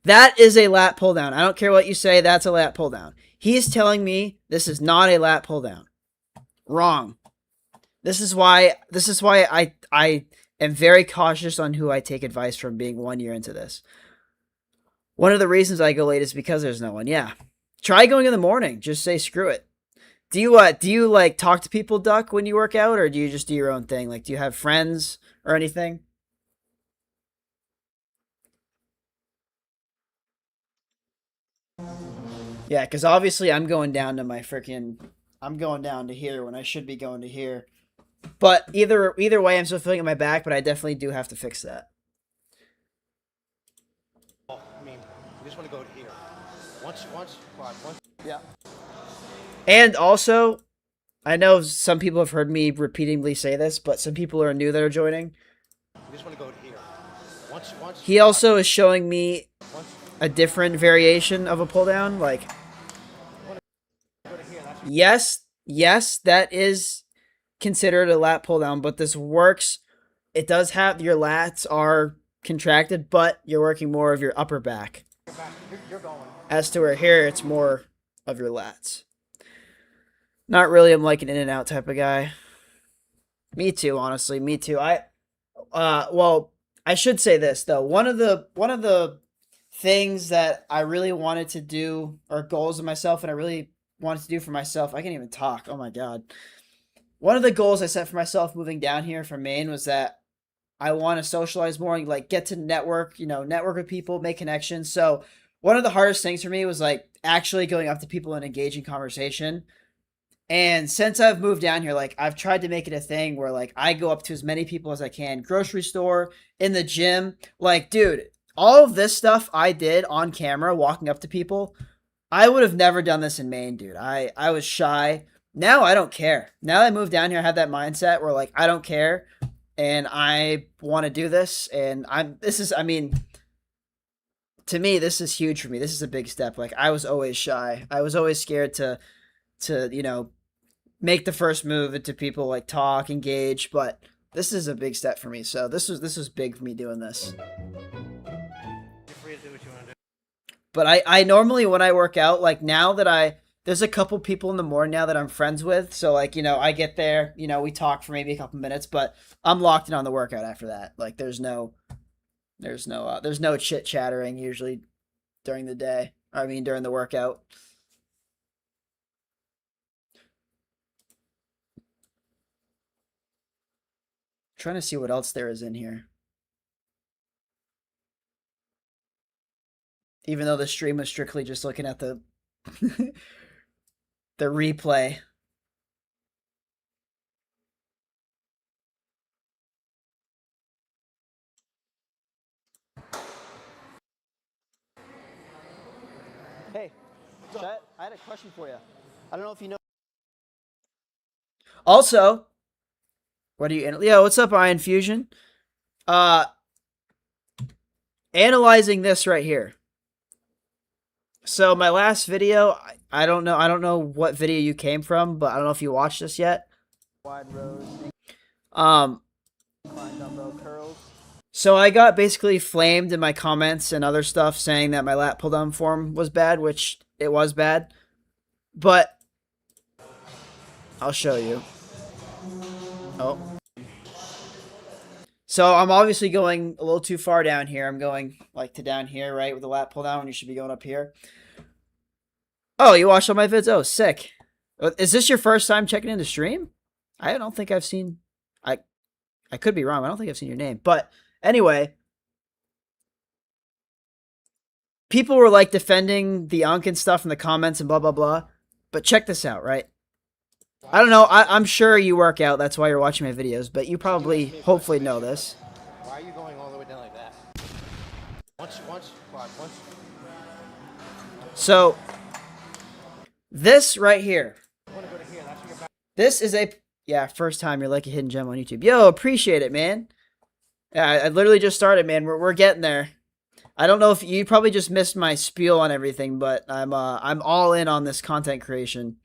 [SPEAKER 1] That is a lat pull down. I don't care what you say, that's a lat pull down. He is telling me this is not a lat pull down. Wrong. This is why I am very cautious on who I take advice from, being 1 year into this. One of the reasons I go late is because there's no one. Yeah. Try going in the morning. Just say screw it. Do you like talk to people, Duck, when you work out, or do you just do your own thing? Like, do you have friends or anything? Yeah, because obviously I'm going down to I'm going down to here when I should be going to here. But either way, I'm still feeling it in my back, but I definitely do have to fix that.
[SPEAKER 2] I mean, you just want to go to here. Once,
[SPEAKER 3] yeah.
[SPEAKER 1] And also, I know some people have heard me repeatedly say this, but some people are new that are joining.
[SPEAKER 2] you just want to go to here. Once.
[SPEAKER 1] He also is showing me a different variation of a pull down. Like, yes, that is considered a lat pull down, but this works. It does have, your lats are contracted, but you're working more of your upper back.
[SPEAKER 2] You're going.
[SPEAKER 1] As to where here, it's more of your lats. Not really, I'm like an in and out type of guy. Me too, honestly, me too. Well, I should say this though. One of the things that I really wanted to do, or goals of myself, and I really wanted to do for myself, I can't even talk. Oh my God. One of the goals I set for myself moving down here from Maine was that I want to socialize more, and like get to network with people, make connections. So one of the hardest things for me was like actually going up to people and engaging conversation. And since I've moved down here, like, I've tried to make it a thing where like I go up to as many people as I can, grocery store, in the gym. Like, dude, all of this stuff I did on camera, walking up to people, I would have never done this in Maine, dude. I was shy. Now I don't care. Now that I moved down here, I have that mindset where like I don't care and I want to do this. And to me, this is huge for me. This is a big step. Like, I was always shy. I was always scared to make the first move, and to people, like, talk, engage. But This is a big step for me. So this was big for me doing this.
[SPEAKER 2] You're free to do what you want to do.
[SPEAKER 1] But I normally, when I work out, like now that there's a couple people in the morning now that I'm friends with. So like, you know, I get there, you know, we talk for maybe a couple minutes, but I'm locked in on the workout after that. Like there's no chit chattering usually during the day. I mean, during the workout. Trying to see what else there is in here. Even though the stream was strictly just looking at the the replay.
[SPEAKER 3] Hey, Chet, I had a question for you. I don't know if you know.
[SPEAKER 1] Also, what do you? Yo, what's up, Iron Fusion? Analyzing this right here. So my last video, I don't know what video you came from, but I don't know if you watched this yet.
[SPEAKER 3] Wide rows,
[SPEAKER 1] Um,
[SPEAKER 3] incline dumbbell curls.
[SPEAKER 1] So I got basically flamed in my comments and other stuff saying that my lat pull down form was bad, which it was bad. But I'll show you. Oh. So I'm obviously going a little too far down here. I'm going like to down here, right, with the lat pull down when you should be going up here. Oh, you watched all my vids? Oh, sick. Is this your first time checking in the stream? I don't think I've seen... I could be wrong. I don't think I've seen your name. But anyway, people were like defending the Unk and stuff in the comments and blah, blah, blah. But check this out, right? I don't know. I'm sure you work out. That's why you're watching my videos. But you probably, hopefully know this.
[SPEAKER 2] Why are you going all the way down like that? Once.
[SPEAKER 1] So, this right here.
[SPEAKER 2] You want to go to here. That's where your back.
[SPEAKER 1] This is a... Yeah, first time you're like a hidden gem on YouTube. Yo, appreciate it, man. Yeah, I literally just started, man. We're getting there. I don't know if you probably just missed my spiel on everything, but I'm all in on this content creation.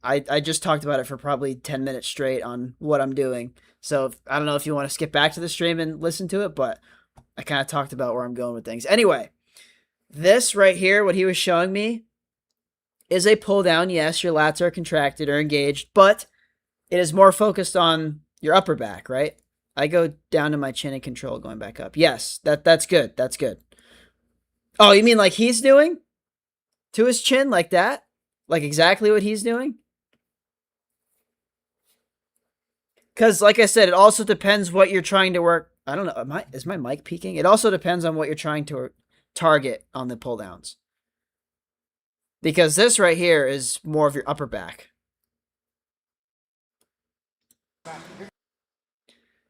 [SPEAKER 1] I just talked about it for probably 10 minutes straight on what I'm doing. So I don't know if you want to skip back to the stream and listen to it, but I kind of talked about where I'm going with things. Anyway, this right here, what he was showing me, is a pull down. Yes, your lats are contracted or engaged, but it is more focused on your upper back, right? I go down to my chin and control going back up. Yes, that's good. That's good. Oh, you mean like he's doing? To his chin like that? Like exactly what he's doing? Because like I said, it also depends what you're trying to work. I don't know. Is my mic peaking? It also depends on what you're trying to target on the pull downs. Because this right here is more of your upper back.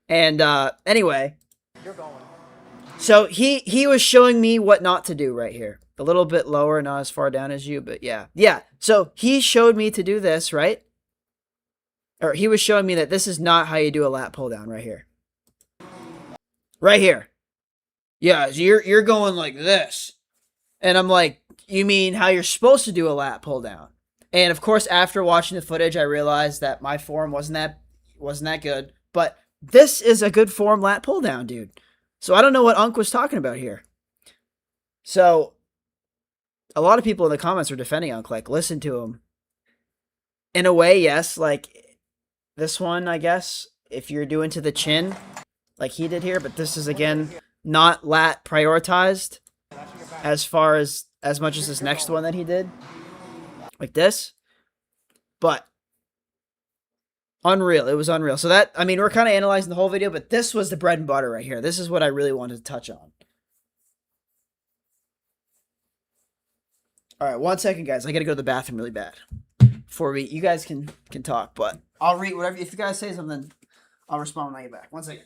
[SPEAKER 1] And anyway,
[SPEAKER 2] You're going.
[SPEAKER 1] so he was showing me what not to do right here. A little bit lower, not as far down as you, but yeah. Yeah, so he showed me to do this, right? Or he was showing me that this is not how you do a lat pull down right here. Right here. Yeah, so you're going like this. And I'm like, you mean how you're supposed to do a lat pull down? And of course, after watching the footage, I realized that my form wasn't that good. But this is a good form lat pull down, dude. So I don't know what Unk was talking about here. So a lot of people in the comments are defending Unk, like, listen to him. In a way, yes, like this one, I guess, if you're doing to the chin, like he did here, but this is, again, not lat prioritized as much as this next one that he did. Like this. But unreal. It was unreal. So that, I mean, we're kind of analyzing the whole video, but this was the bread and butter right here. This is what I really wanted to touch on. All right, 1 second, guys. I got to go to the bathroom really bad. Before you guys can talk, but I'll read whatever. If you guys say something, I'll respond when I get back. 1 second.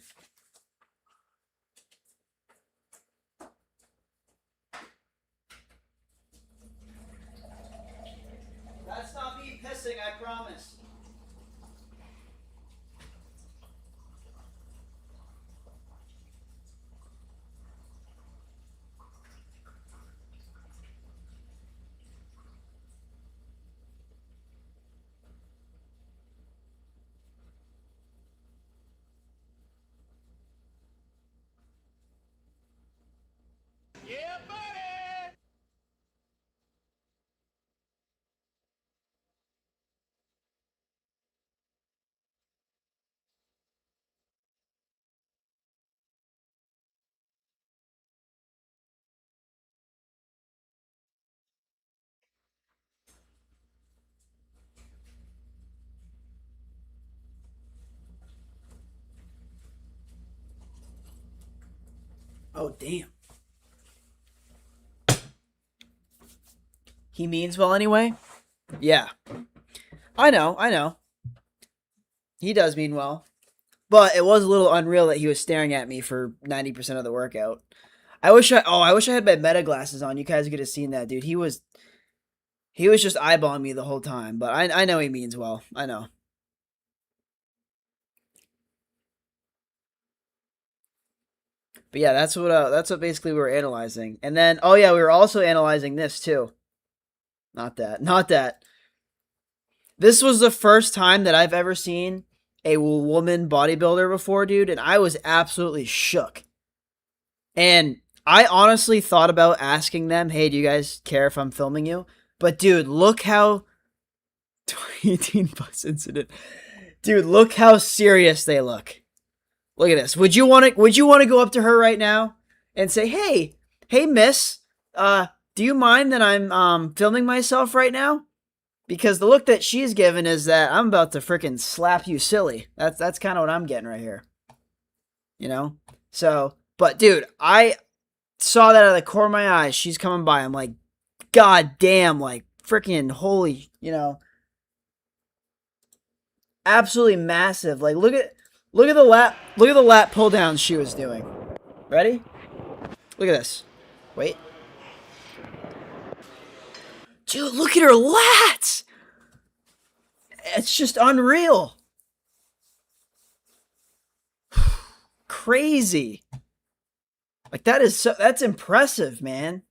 [SPEAKER 1] That's not me pissing, I promise. Oh, damn. He means well anyway? Yeah. I know. He does mean well. But it was a little unreal that he was staring at me for 90% of the workout. I wish I had my meta glasses on. You guys could have seen that, dude. He was just eyeballing me the whole time. But I know he means well. I know. But yeah, that's what basically we were analyzing. And then, oh yeah, we were also analyzing this too. Not that. This was the first time that I've ever seen a woman bodybuilder before, dude, and I was absolutely shook. And I honestly thought about asking them, hey, do you guys care if I'm filming you? But dude, look how 2018 bus incident. Dude, look how serious they look. Look at this. Would you want to go up to her right now and say, hey miss, do you mind that I'm filming myself right now? Because the look that she's given is that I'm about to freaking slap you silly. That's kind of what I'm getting right here. You know? So, but dude, I saw that out of the corner of my eyes. She's coming by. I'm like, God damn, like freaking holy, you know. Absolutely massive. Like look at the lat pull downs she was doing. Ready? Look at this. Wait. Dude, look at her lats! It's just unreal. Crazy. Like that's impressive, man.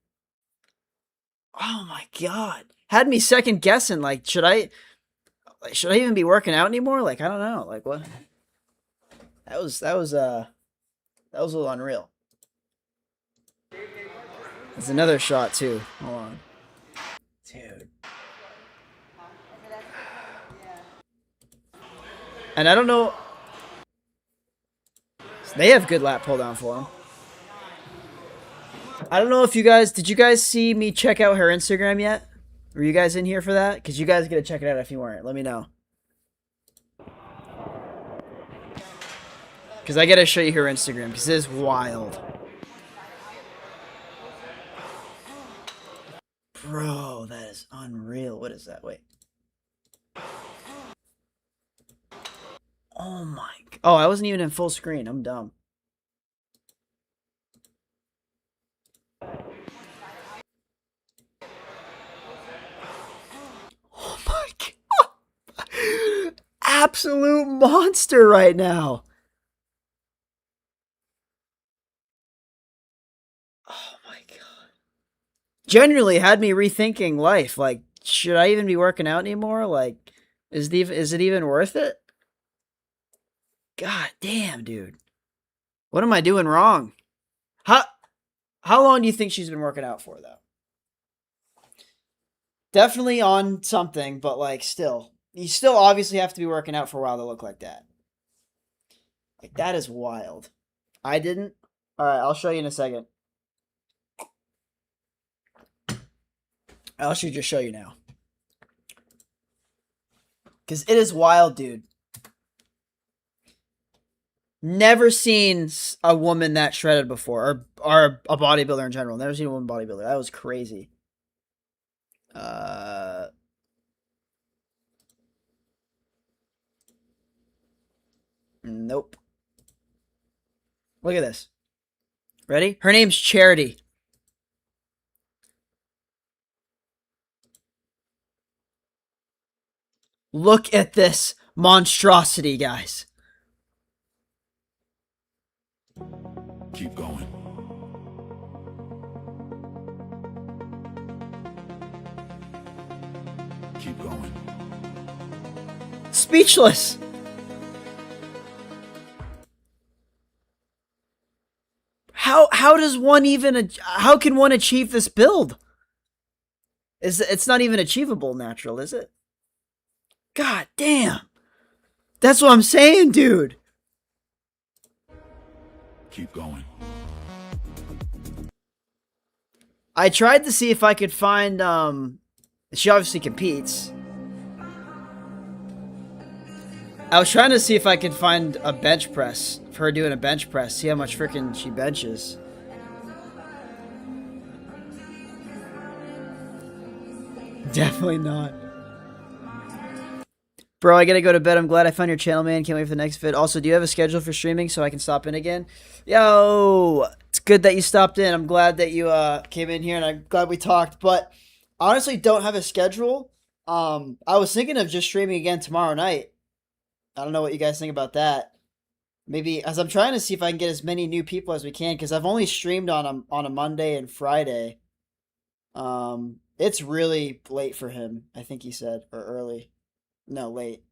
[SPEAKER 1] Oh my god. Had me second guessing, like, should I even be working out anymore? Like, I don't know. Like what? That was a little unreal. There's another shot too. Hold on. Dude. And I don't know. They have good lat pull down for them. I don't know if did you guys see me check out her Instagram yet? Were you guys in here for that? Because you guys gotta check it out if you weren't. Let me know. Because I gotta show you her Instagram because it is wild. Bro, that is unreal. What is that? Wait. Oh my. Oh, I wasn't even in full screen. I'm dumb. Oh my god. Absolute monster right now. Genuinely had me rethinking life. Like, should I even be working out anymore? Like, is it even worth it? God damn, dude. What am I doing wrong? How long do you think she's been working out for, though? Definitely on something, but like still. You still obviously have to be working out for a while to look like that. Like, that is wild. I didn't. Alright, I'll show you in a second. I should just show you now. Because it is wild, dude. Never seen a woman that shredded before. Or a bodybuilder in general. Never seen a woman bodybuilder. That was crazy. Nope. Look at this. Ready? Her name's Charity. Look at this monstrosity, guys.
[SPEAKER 6] Keep going. Keep going.
[SPEAKER 1] Speechless. How does one even, how can one achieve this build? It's not even achievable natural, is it? God damn. That's what I'm saying, dude.
[SPEAKER 6] Keep going.
[SPEAKER 1] I tried to see if I could find, she obviously competes. I was trying to see if I could find a bench press for her doing a bench press. See how much freaking she benches. Definitely not. Bro, I gotta go to bed. I'm glad I found your channel, man. Can't wait for the next vid. Also, do you have a schedule for streaming so I can stop in again? Yo, it's good that you stopped in. I'm glad that you came in here, and I'm glad we talked. But honestly, don't have a schedule. I was thinking of just streaming again tomorrow night. I don't know what you guys think about that. Maybe, as I'm trying to see if I can get as many new people as we can, because I've only streamed on a Monday and Friday. It's really late for him, I think he said, or early. No, late.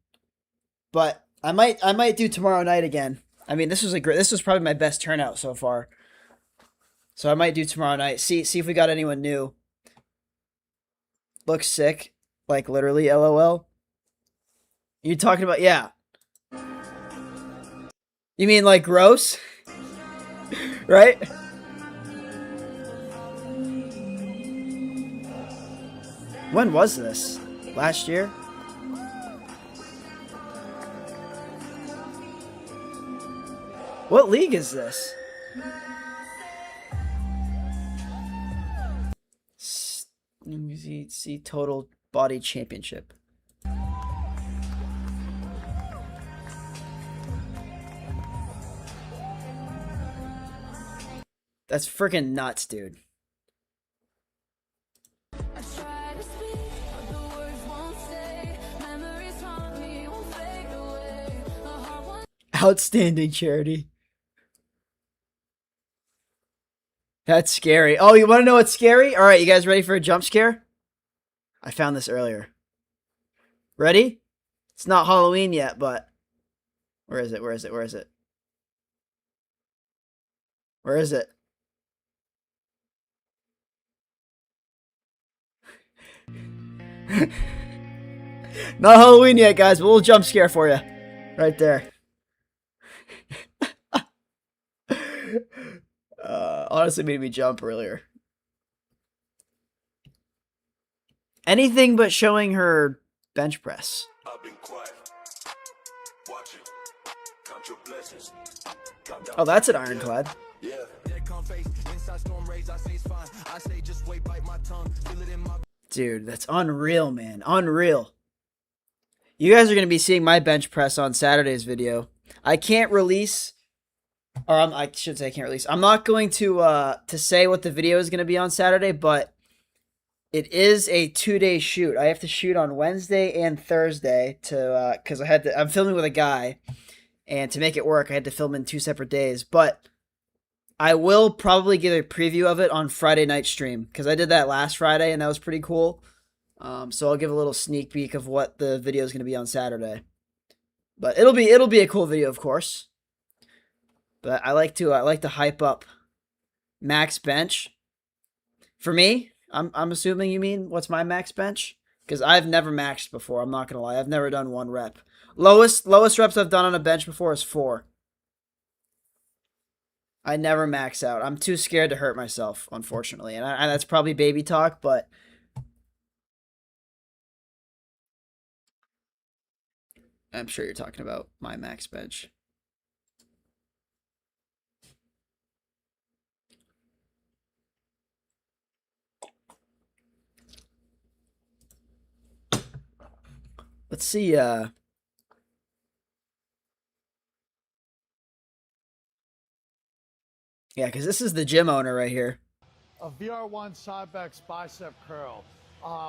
[SPEAKER 1] But I might do tomorrow night again. I mean, this was probably my best turnout so far. So I might do tomorrow night. See if we got anyone new. Looks sick. Like literally LOL. You talking about, yeah. You mean like gross? Right? When was this? Last year? What league is this? See Total Body Championship. That's freaking nuts, dude. Outstanding charity. That's scary. Oh, you want to know what's scary? All right, you guys ready for a jump scare? I found this earlier. Ready? It's not Halloween yet, but... Where is it? Where is it? Where is it? Where is it? Not Halloween yet, guys, but we'll jump scare for you. Right there. Honestly made me jump earlier. Anything but showing her bench press. Oh, that's an ironclad. Dude, that's unreal, man. Unreal. You guys are going to be seeing my bench press on Saturday's video. I can't release... Or I should say I can't release. I'm not going to say what the video is going to be on Saturday, but it is a 2-day shoot. I have to shoot on Wednesday and Thursday to because I'm filming with a guy, and to make it work, I had to film in 2 separate days. But I will probably give a preview of it on Friday night stream because I did that last Friday and that was pretty cool. So I'll give a little sneak peek of what the video is going to be on Saturday. But it'll be a cool video, of course. But I like to hype up max bench. For me, I'm assuming you mean what's my max bench? Because I've never maxed before. I'm not gonna lie. I've never done 1 rep. Lowest reps I've done on a bench before is 4. I never max out. I'm too scared to hurt myself, unfortunately, and that's probably baby talk, but I'm sure you're talking about my max bench. Let's see, yeah, because this is the gym owner right here.
[SPEAKER 12] A VR1 Cybex bicep curl.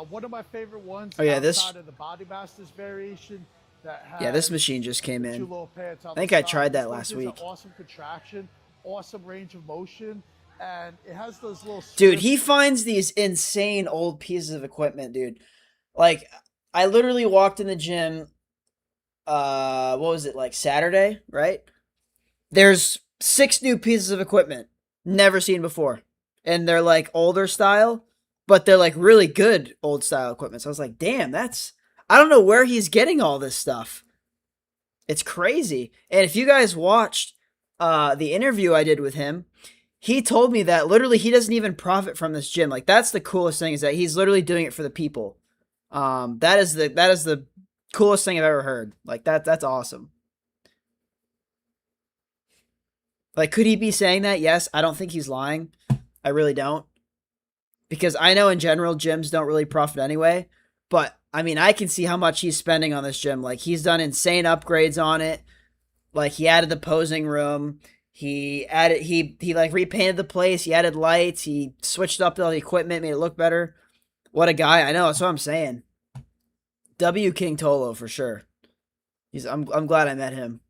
[SPEAKER 12] One of my favorite ones.
[SPEAKER 1] Oh yeah,
[SPEAKER 12] outside of the Body Masters variation that has
[SPEAKER 1] yeah, this machine just came in.
[SPEAKER 12] 2 little pants on
[SPEAKER 1] I think
[SPEAKER 12] the
[SPEAKER 1] I
[SPEAKER 12] side.
[SPEAKER 1] tried that
[SPEAKER 12] This one
[SPEAKER 1] last
[SPEAKER 12] gives an
[SPEAKER 1] week.
[SPEAKER 12] Awesome contraction, awesome range of motion, and it has those little.
[SPEAKER 1] Dude, he finds these insane old pieces of equipment, dude. Like, I literally walked in the gym, what was it, like Saturday, right? There's 6 new pieces of equipment, never seen before. And they're like older style, but they're like really good old style equipment. So I was like, damn, I don't know where he's getting all this stuff. It's crazy. And if you guys watched the interview I did with him, he told me that literally he doesn't even profit from this gym. Like, that's the coolest thing, is that he's literally doing it for the people. That is the coolest thing I've ever heard. Like, that's awesome. Like, could he be saying that? Yes. I don't think he's lying. I really don't. because I know in general gyms don't really profit anyway. But I mean, I can see how much he's spending on this gym. Like, he's done insane upgrades on it. Like, he added the posing room. He like repainted the place. He added lights. He switched up all the equipment, made it look better. What a guy! I know. That's what I'm saying. W King Tolo for sure. I'm glad I met him.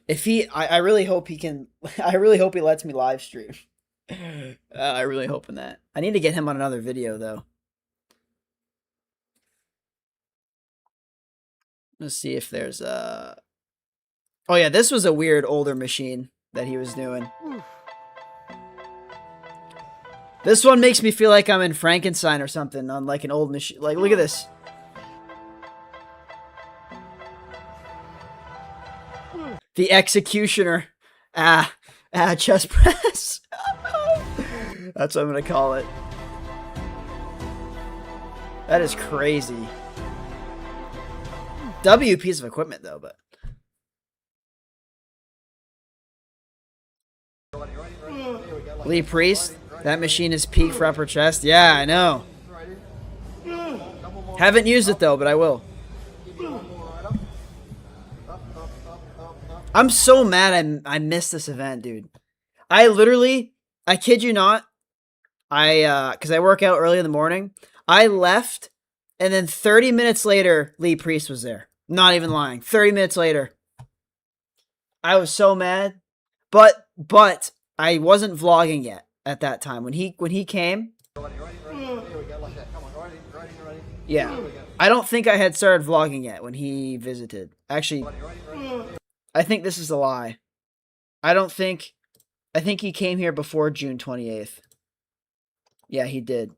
[SPEAKER 1] If I really hope he can. I really hope he lets me live stream. I really hoping that. I need to get him on another video though. Let's see if there's a. Oh yeah, this was a weird older machine that he was doing. This one makes me feel like I'm in Frankenstein or something on like an old machine. Like, look at this. The Executioner. Chest press. That's what I'm gonna call it. That is crazy. W piece of equipment though, but. Lee Priest. That machine is peak for upper chest. Yeah, I know. Haven't used it though, but I will. I'm so mad I missed this event, dude. I kid you not, because I work out early in the morning, I left, and then 30 minutes later, Lee Priest was there. Not even lying. 30 minutes later. I was so mad, but I wasn't vlogging yet at that time. When he came, yeah, I don't think I had started vlogging yet when he visited. Actually, I think this is a lie. I think he came here before June 28th. Yeah, he did.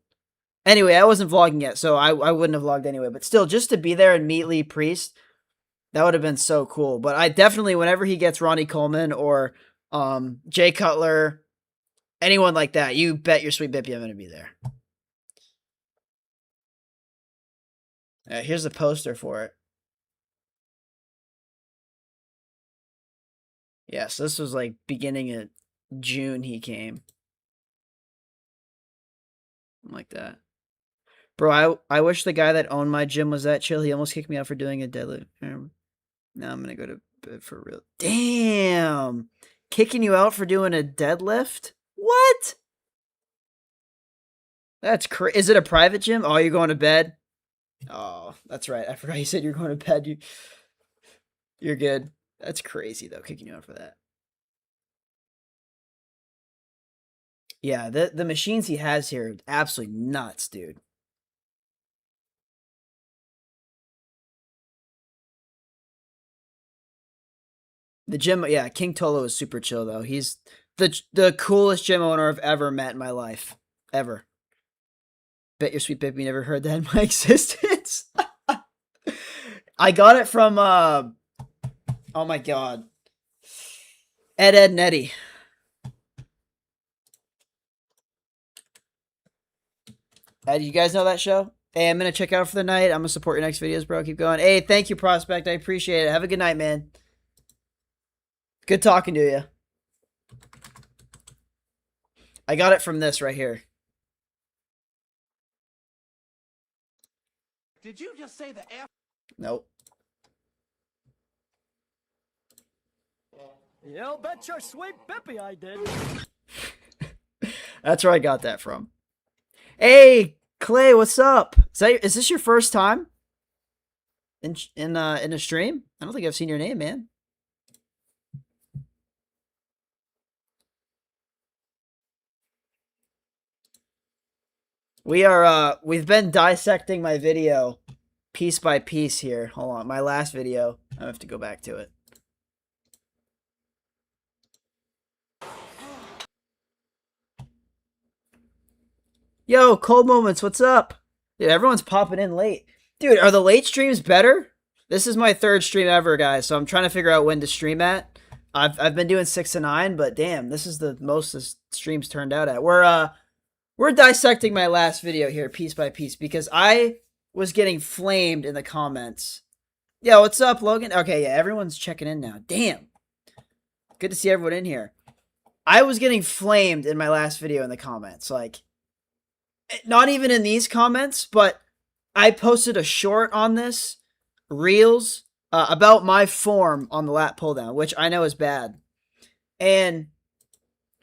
[SPEAKER 1] Anyway, I wasn't vlogging yet, so I wouldn't have vlogged anyway. But still, just to be there and meet Lee Priest, that would have been so cool. But I definitely, whenever he gets Ronnie Coleman or Jay Cutler, anyone like that, you bet your sweet Bippy I'm going to be there. Here's a poster for it. Yeah, so this was like beginning of June he came. Like that. Bro, I wish the guy that owned my gym was that chill. He almost kicked me out for doing a deadlift. Now I'm going to go to bed for real. Damn. Kicking you out for doing a deadlift? What? That's crazy. Is it a private gym? Oh, you're going to bed? Oh, that's right. I forgot you said you're going to bed. You're good. That's crazy, though, kicking you out for that. Yeah, the machines he has here are absolutely nuts, dude. The gym, yeah, King Tolo is super chill, though. He's the coolest gym owner I've ever met in my life. Ever. Bet your sweet baby never heard that in my existence. I got it from, oh my god. Ed and Eddie. Ed, you guys know that show? Hey, I'm going to check out for the night. I'm going to support your next videos, bro. Keep going. Hey, thank you, Prospect. I appreciate it. Have a good night, man. Good talking to you. I got it from this right here.
[SPEAKER 2] Did you just say the F?
[SPEAKER 1] Nope.
[SPEAKER 3] You bet your sweet Bippy I did.
[SPEAKER 1] That's where I got that from. Hey, Clay, what's up? Is this your first time in a stream? I don't think I've seen your name, man. We've been dissecting my video piece by piece here. Hold on, my last video. I have to go back to it. Yo, Cold Moments, what's up? Dude, everyone's popping in late. Dude, are the late streams better? This is my third stream ever, guys, so I'm trying to figure out when to stream at. I've been doing 6 to 9, but damn, this is the most the streams turned out at. We're dissecting my last video here piece by piece because I was getting flamed in the comments. Yo, what's up, Logan? Okay, yeah, everyone's checking in now. Damn. Good to see everyone in here. I was getting flamed in my last video in the comments. Like, not even in these comments, but I posted a short on this, Reels, about my form on the lat pull down, which I know is bad. And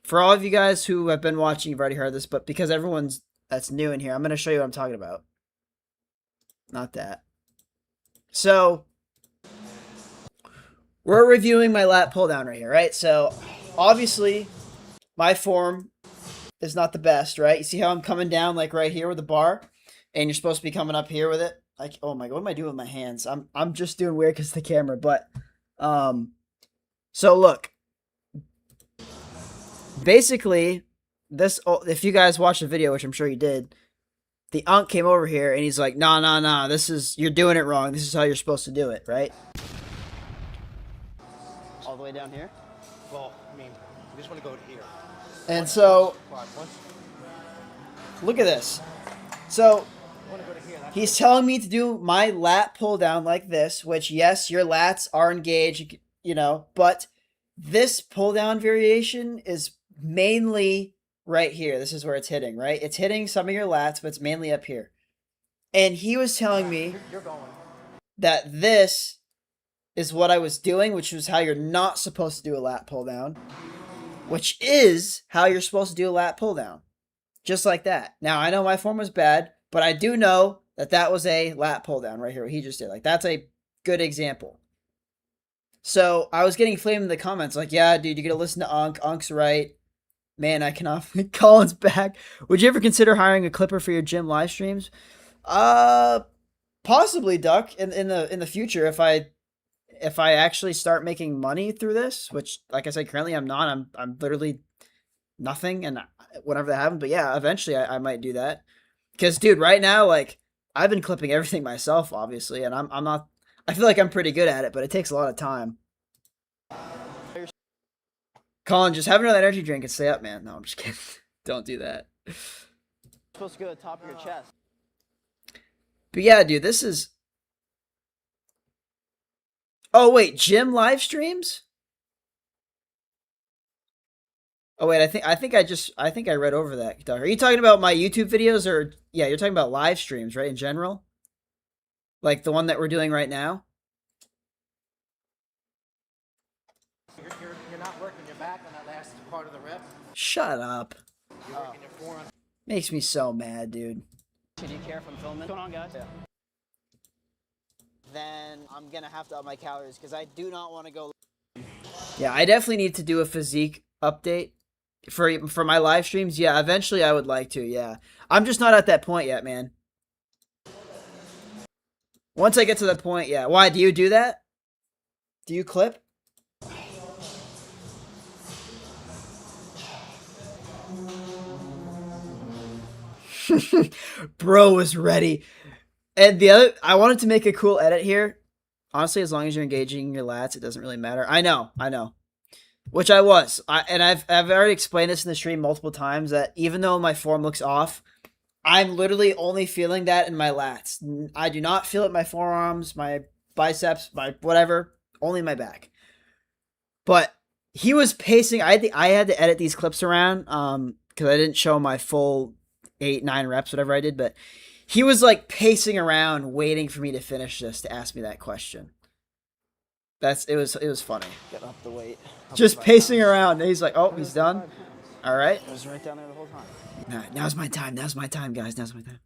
[SPEAKER 1] for all of you guys who have been watching, you've already heard this, but because everyone's that's new in here, I'm going to show you what I'm talking about. Not that. So, we're reviewing my lat pull down right here, right? So, obviously, my form is not the best, right? You see how I'm coming down like right here with the bar? And you're supposed to be coming up here with it. Like, oh my god, what am I doing with my hands? I'm just doing weird because of the camera, but so look. Basically, this, if you guys watched the video, which I'm sure you did, the Unk came over here and he's like, nah, this is, you're doing it wrong. This is how you're supposed to do it, right?
[SPEAKER 3] All the way down here?
[SPEAKER 2] Well, I mean, we just want to go to here.
[SPEAKER 1] And so, look at this. So, he's telling me to do my lat pull down like this, which, yes, your lats are engaged, you know, but this pull down variation is mainly right here. This is where it's hitting, right? It's hitting some of your lats, but it's mainly up here. And he was telling me that this is what I was doing, which was how you're not supposed to do a lat pull down, which is how you're supposed to do a lat pull down. Just like that. Now, I know my form was bad, but I do know that that was a lat pull down right here, what he just did. Like, that's a good example. So, I was getting flamed in the comments, like, yeah, dude, you gotta listen to Unk. Unk's right. Man, I cannot. Colin's back. Would you ever consider hiring a clipper for your gym live streams? Possibly, Duck. In the future, if I actually start making money through this, which, like I said, currently I'm not. I'm literally nothing, and whenever that happens. But yeah, eventually I might do that. Because, dude, right now, like, I've been clipping everything myself, obviously, and I'm not. I feel like I'm pretty good at it, but it takes a lot of time. Colin, just have another energy drink and stay up, man. No, I'm just kidding. Don't do that.
[SPEAKER 3] You're supposed to go to the top of your chest.
[SPEAKER 1] But yeah, dude, this is... Oh, wait, gym live streams? Oh, wait, I think I read over that. Are you talking about my YouTube videos, or... Yeah, you're talking about live streams, right, in general? Like the one that we're doing right now?
[SPEAKER 2] You're not working your back on that last part of the rep.
[SPEAKER 1] Shut up.
[SPEAKER 2] You're working your forearm.
[SPEAKER 1] Makes me so mad, dude.
[SPEAKER 3] Do you care if I'm filming? What's going on, guys? Yeah. Then I'm going to have to up my calories because I do not want to go...
[SPEAKER 1] Yeah, I definitely need to do a physique update for my live streams. Yeah, eventually I would like to, yeah. I'm just not at that point yet, man. Once I get to that point, yeah. Why, do you do that? Do you clip? Bro was ready. And the other, I wanted to make a cool edit here. Honestly, as long as you're engaging your lats, it doesn't really matter. I know. Which I was. I've already explained this in the stream multiple times, that even though my form looks off, I'm literally only feeling that in my lats. I do not feel it in my forearms, my biceps, my whatever, only my back. But he was pacing. I had to edit these clips around because I didn't show my full 8-9 reps, whatever I did. But he was like pacing around, waiting for me to finish this to ask me that question. It was funny.
[SPEAKER 3] Get up the weight.
[SPEAKER 1] Just pacing around. And he's like, oh, he's done. All right.
[SPEAKER 3] It was right down there the whole time.
[SPEAKER 1] Nah, now's my time. Now's my time, guys. Now's my time.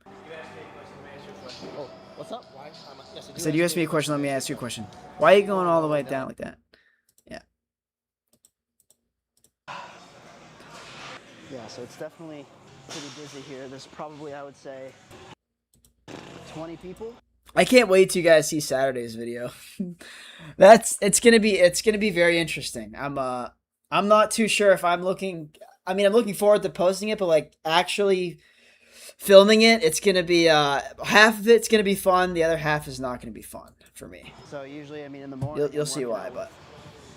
[SPEAKER 3] Oh, what's up?
[SPEAKER 1] I said, you asked me a question. Let me ask you a question. Why are you going all the way down like that? Yeah.
[SPEAKER 3] Yeah, so it's definitely pretty busy here. There's probably, I would say, 20 people.
[SPEAKER 1] I can't wait till you guys see Saturday's video. It's gonna be very interesting. I'm not too sure if I'm looking forward to posting it, but like actually filming it, it's gonna be half of it's gonna be fun, the other half is not gonna be fun for me.
[SPEAKER 3] So usually, I mean, in the morning
[SPEAKER 1] you'll see why, but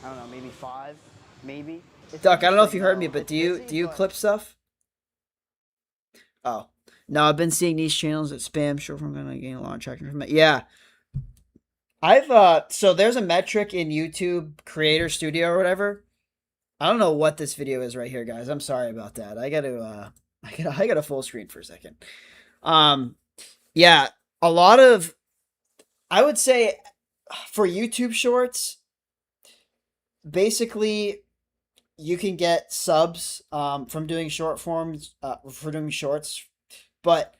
[SPEAKER 3] I don't know, maybe 5, maybe.
[SPEAKER 1] Duck, I don't know if you heard me, but do you clip stuff? Oh. No, I've been seeing these channels that spam. Sure, I'm gonna gain a lot of traction from it. Yeah, I've so there's a metric in YouTube Creator Studio or whatever I don't know what this video is right here, guys. I'm sorry about that. I got a full screen for a second. Yeah, a lot of, I would say for YouTube shorts, basically you can get subs from doing short forms, for doing shorts, but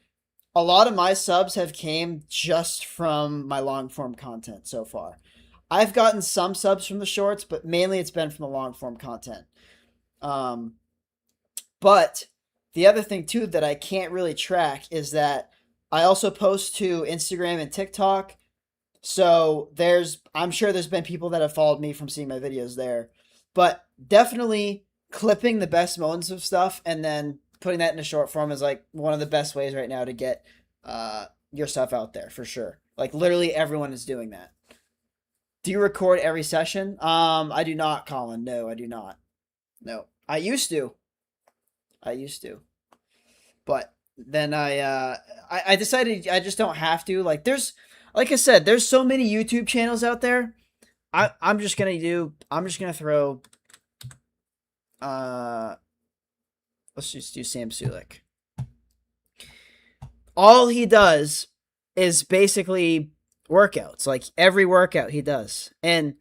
[SPEAKER 1] a lot of my subs have came just from my long form content so far. I've gotten some subs from the shorts, but mainly it's been from the long form content. But the other thing too that I can't really track is that I also post to Instagram and TikTok. So I'm sure there's been people that have followed me from seeing my videos there, but definitely clipping the best moments of stuff and then putting that in a short form is like one of the best ways right now to get your stuff out there for sure. Like literally everyone is doing that. Do you record every session? I do not, Colin. No, I do not. No, I used to. But then I decided I just don't have to. Like I said, there's so many YouTube channels out there. I'm just gonna throw let's just do Sam Sulek. All he does is basically workouts, like every workout he does. And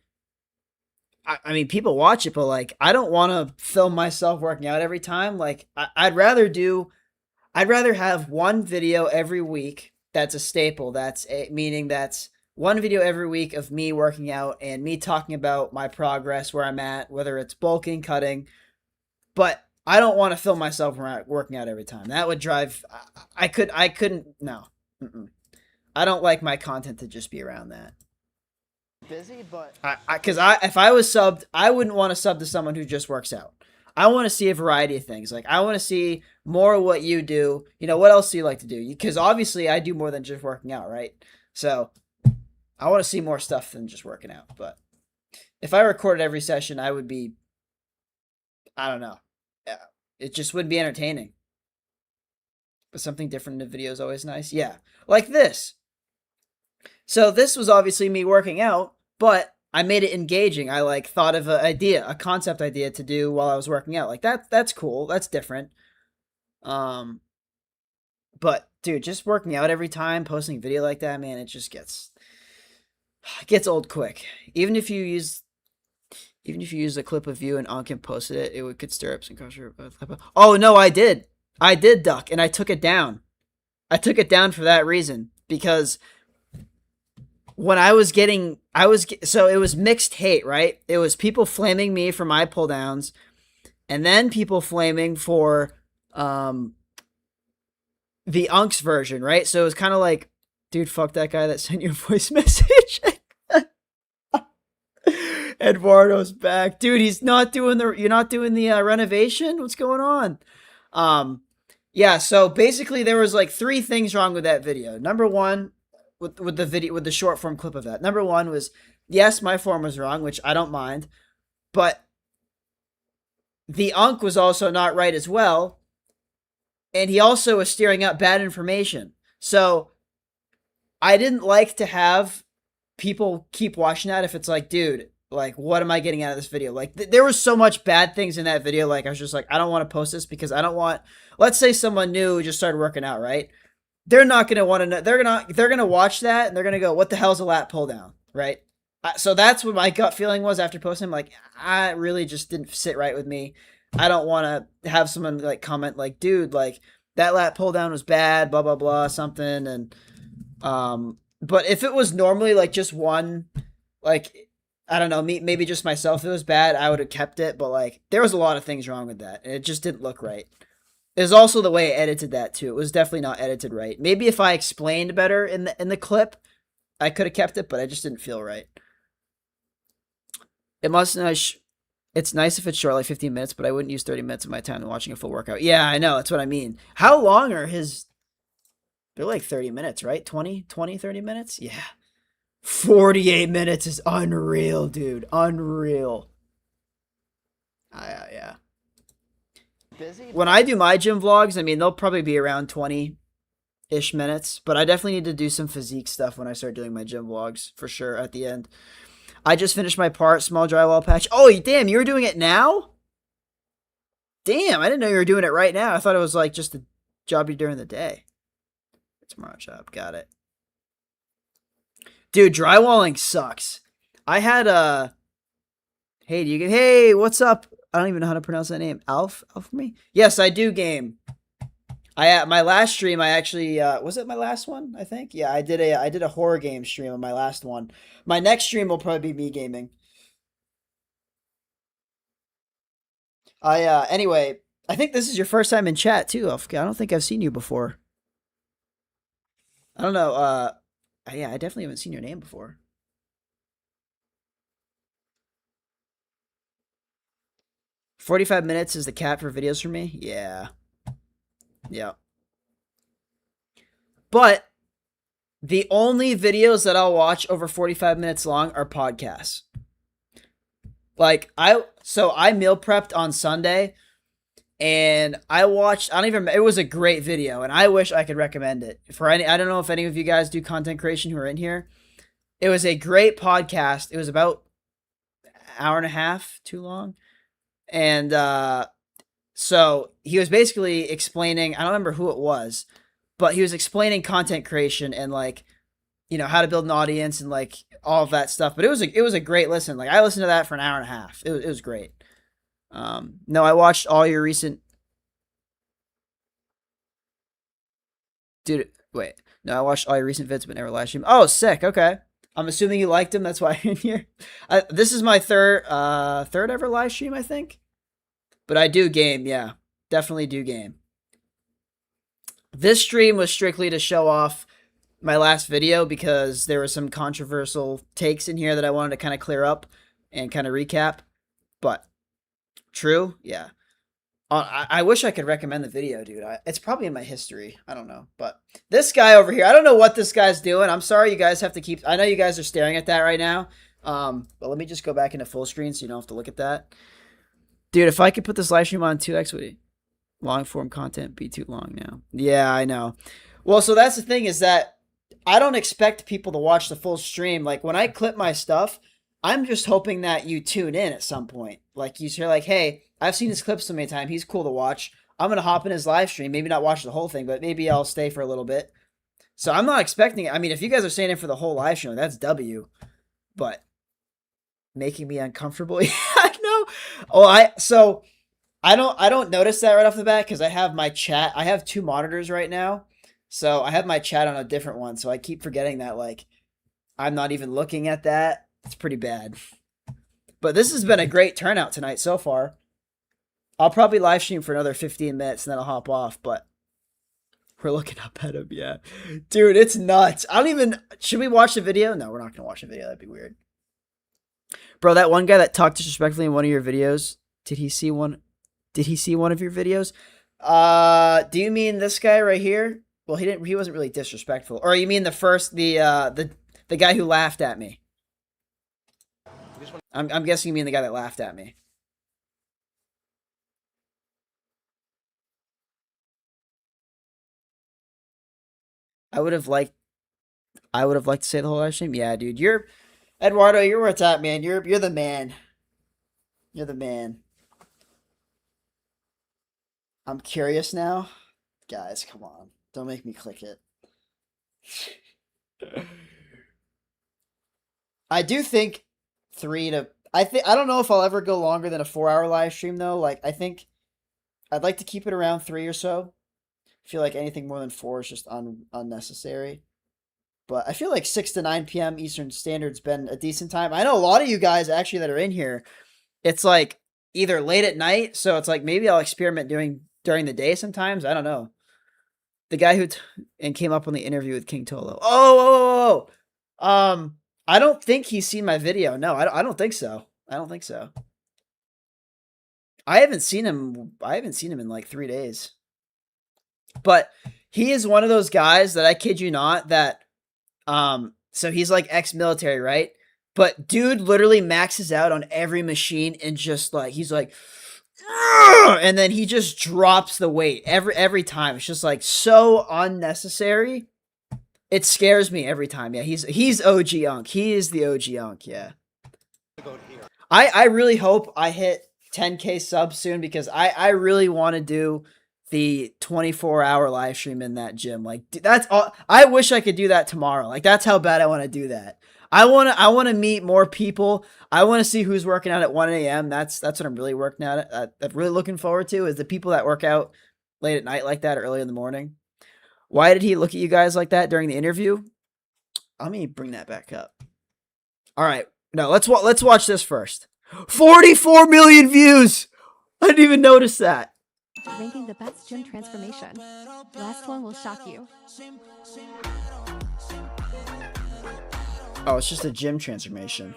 [SPEAKER 1] I mean, people watch it, but like, I don't want to film myself working out every time. Like I'd rather have one video every week. That's a staple. Meaning that's one video every week of me working out and me talking about my progress, where I'm at, whether it's bulking, cutting, but I don't want to film myself working out every time. That would drive, I couldn't, no. Mm-mm. I don't like my content to just be around that.
[SPEAKER 3] Busy, but
[SPEAKER 1] if I was subbed, I wouldn't want to sub to someone who just works out. I want to see a variety of things. Like I want to see more of what you do. You know, what else do you like to do? Because obviously I do more than just working out, right? So I want to see more stuff than just working out. But if I recorded every session, I would be, I don't know. It just wouldn't be entertaining. But something different in the video is always nice. Yeah, like this. So this was obviously me working out, but I made it engaging. I like thought of a concept idea to do while I was working out. Like that's cool. That's different. But dude, just working out every time, posting a video like that, man, it just gets old quick. Even if you use a clip of you and Ankin posted it, it could stir up some controversy. Oh no, I did, Duck, and I took it down. I took it down for that reason, because when so it was mixed hate, right? It was people flaming me for my pull downs, and then people flaming for the Unks version, right? So it was kind of like, dude, fuck that guy that sent you a voice message. Eduardo's back, dude. You're not doing the renovation. What's going on? Yeah. So basically, there was like 3 things wrong with that video. Number one, with the short form clip of that. Number one was, yes, my form was wrong, which I don't mind, but the Unk was also not right as well, and he also was steering up bad information. So I didn't like to have people keep watching that if it's like, dude, like, what am I getting out of this video? Like, there was so much bad things in that video. Like, I was just like, I don't want to post this because I don't want, let's say someone new who just started working out, right? They're not going to want to know. They're going to watch that and they're going to go, what the hell's a lat pull down, right? So that's what my gut feeling was after posting. Like, I really just didn't sit right with me. I don't want to have someone like comment like, dude, like that lat pull down was bad, blah, blah, blah, something. And, but if it was normally like just one, like, I don't know, maybe just myself, if it was bad, I would have kept it. But like, there was a lot of things wrong with that. And it just didn't look right. It was also the way I edited that too. It was definitely not edited right. Maybe if I explained better in the clip, I could have kept it, but I just didn't feel right. It must it's nice if it's short, like 15 minutes, but I wouldn't use 30 minutes of my time watching a full workout. Yeah, I know. That's what I mean. How long are his? They're like 30 minutes, right? 30 minutes? Yeah. 48 minutes is unreal, dude. Unreal. Yeah.
[SPEAKER 3] Busy?
[SPEAKER 1] When I do my gym vlogs, I mean, they'll probably be around 20-ish minutes, but I definitely need to do some physique stuff when I start doing my gym vlogs, for sure, at the end. I just finished my part, small drywall patch. Oh, damn, you were doing it now? Damn, I didn't know you were doing it right now. I thought it was like just a job you do during the day. Tomorrow shop, got it. Dude, drywalling sucks. I had a. Hey, do you get? Hey, what's up? I don't even know how to pronounce that name. Alf for me? Yes, I do game. My last stream, I actually was it my last one? I think. Yeah, I did a horror game stream on my last one. My next stream will probably be me gaming. Anyway, I think this is your first time in chat too, Alf. I don't think I've seen you before. I don't know. Yeah, I definitely haven't seen your name before. 45 minutes is the cap for videos for me? Yeah. Yeah. But the only videos that I'll watch over 45 minutes long are podcasts. Like, I meal prepped on Sunday, and I watched, it was a great video, and I wish I could recommend it. I don't know if any of you guys do content creation who are in here. It was a great podcast. It was about an hour and a half, too long. And so he was basically explaining, I don't remember who it was, but he was explaining content creation and like, you know, how to build an audience and like all of that stuff. But it was a great listen. Like I listened to that for an hour and a half. It was great. No, I watched all your recent. Dude, wait. No, I watched all your recent vids, but never live stream. Oh, sick. Okay. I'm assuming you liked him. That's why you're in here. This is my third ever live stream, I think. But I do game, yeah. Definitely do game. This stream was strictly to show off my last video because there were some controversial takes in here that I wanted to kind of clear up and kind of recap. But true, yeah. I wish I could recommend the video, dude. It's probably in my history. I don't know. But this guy over here, I don't know what this guy's doing. I'm sorry you guys have to keep... I know you guys are staring at that right now. But let me just go back into full screen so you don't have to look at that. Dude, if I could put this live stream on 2x, would long form content be too long now? Yeah, I know. Well, so that's the thing is that I don't expect people to watch the full stream. Like when I clip my stuff, I'm just hoping that you tune in at some point. Like you hear like, hey, I've seen his clips so many times. He's cool to watch. I'm going to hop in his live stream. Maybe not watch the whole thing, but maybe I'll stay for a little bit. So I'm not expecting it. I mean, if you guys are staying in for the whole live stream, that's W. But making me uncomfortable. Yeah, I know. Oh, I don't notice that right off the bat because I have my chat. I have 2 monitors right now. So I have my chat on a different one. So I keep forgetting that like I'm not even looking at that. It's pretty bad. But this has been a great turnout tonight so far. I'll probably live stream for another 15 minutes and then I'll hop off, but we're looking up at him, yeah. Dude, it's nuts. Should we watch the video? No, we're not going to watch the video. That'd be weird. Bro, that one guy that talked disrespectfully in one of your videos, did he see one of your videos? Do you mean this guy right here? Well, he wasn't really disrespectful. Or you mean the guy who laughed at me? I'm guessing you mean the guy that laughed at me. I would have liked to say the whole live stream. Yeah, dude. Eduardo, you're where it's at, man. You're the man. You're the man. I'm curious now. Guys, come on. Don't make me click it. I do think I don't know if I'll ever go longer than a 4-hour live stream though. Like I think I'd like to keep it around 3 or so. I feel like anything more than 4 is just unnecessary. But I feel like 6 to 9 p.m. Eastern Standard's been a decent time. I know a lot of you guys actually that are in here, it's like either late at night, so it's like maybe I'll experiment doing during the day sometimes. I don't know. The guy who came up on the interview with King Tolo. Oh. I don't think he's seen my video. No, I don't think so. I don't think so. I haven't seen him in like 3 days. But he is one of those guys that I kid you not that so he's like ex-military, right? But dude literally maxes out on every machine and just like he's like and then he just drops the weight every time. It's just like so unnecessary. It scares me every time. Yeah, he's OG Unk. He is the OG Unk, yeah. I really hope I hit 10K subs soon because I really want to do the 24-hour live stream in that gym. Like that's all. I wish I could do that tomorrow. Like that's how bad I want to do that. I want to meet more people. I want to see who's working out at 1 a.m. That's what I'm really working at. I'm really looking forward to is the people that work out late at night like that or early in the morning. Why did he look at you guys like that during the interview? Let me bring that back up. All right. No, let's watch this first. 44 million views. I didn't even notice that.
[SPEAKER 13] Ranking the best gym transformation. Last one will shock you.
[SPEAKER 1] Oh, it's just a gym transformation.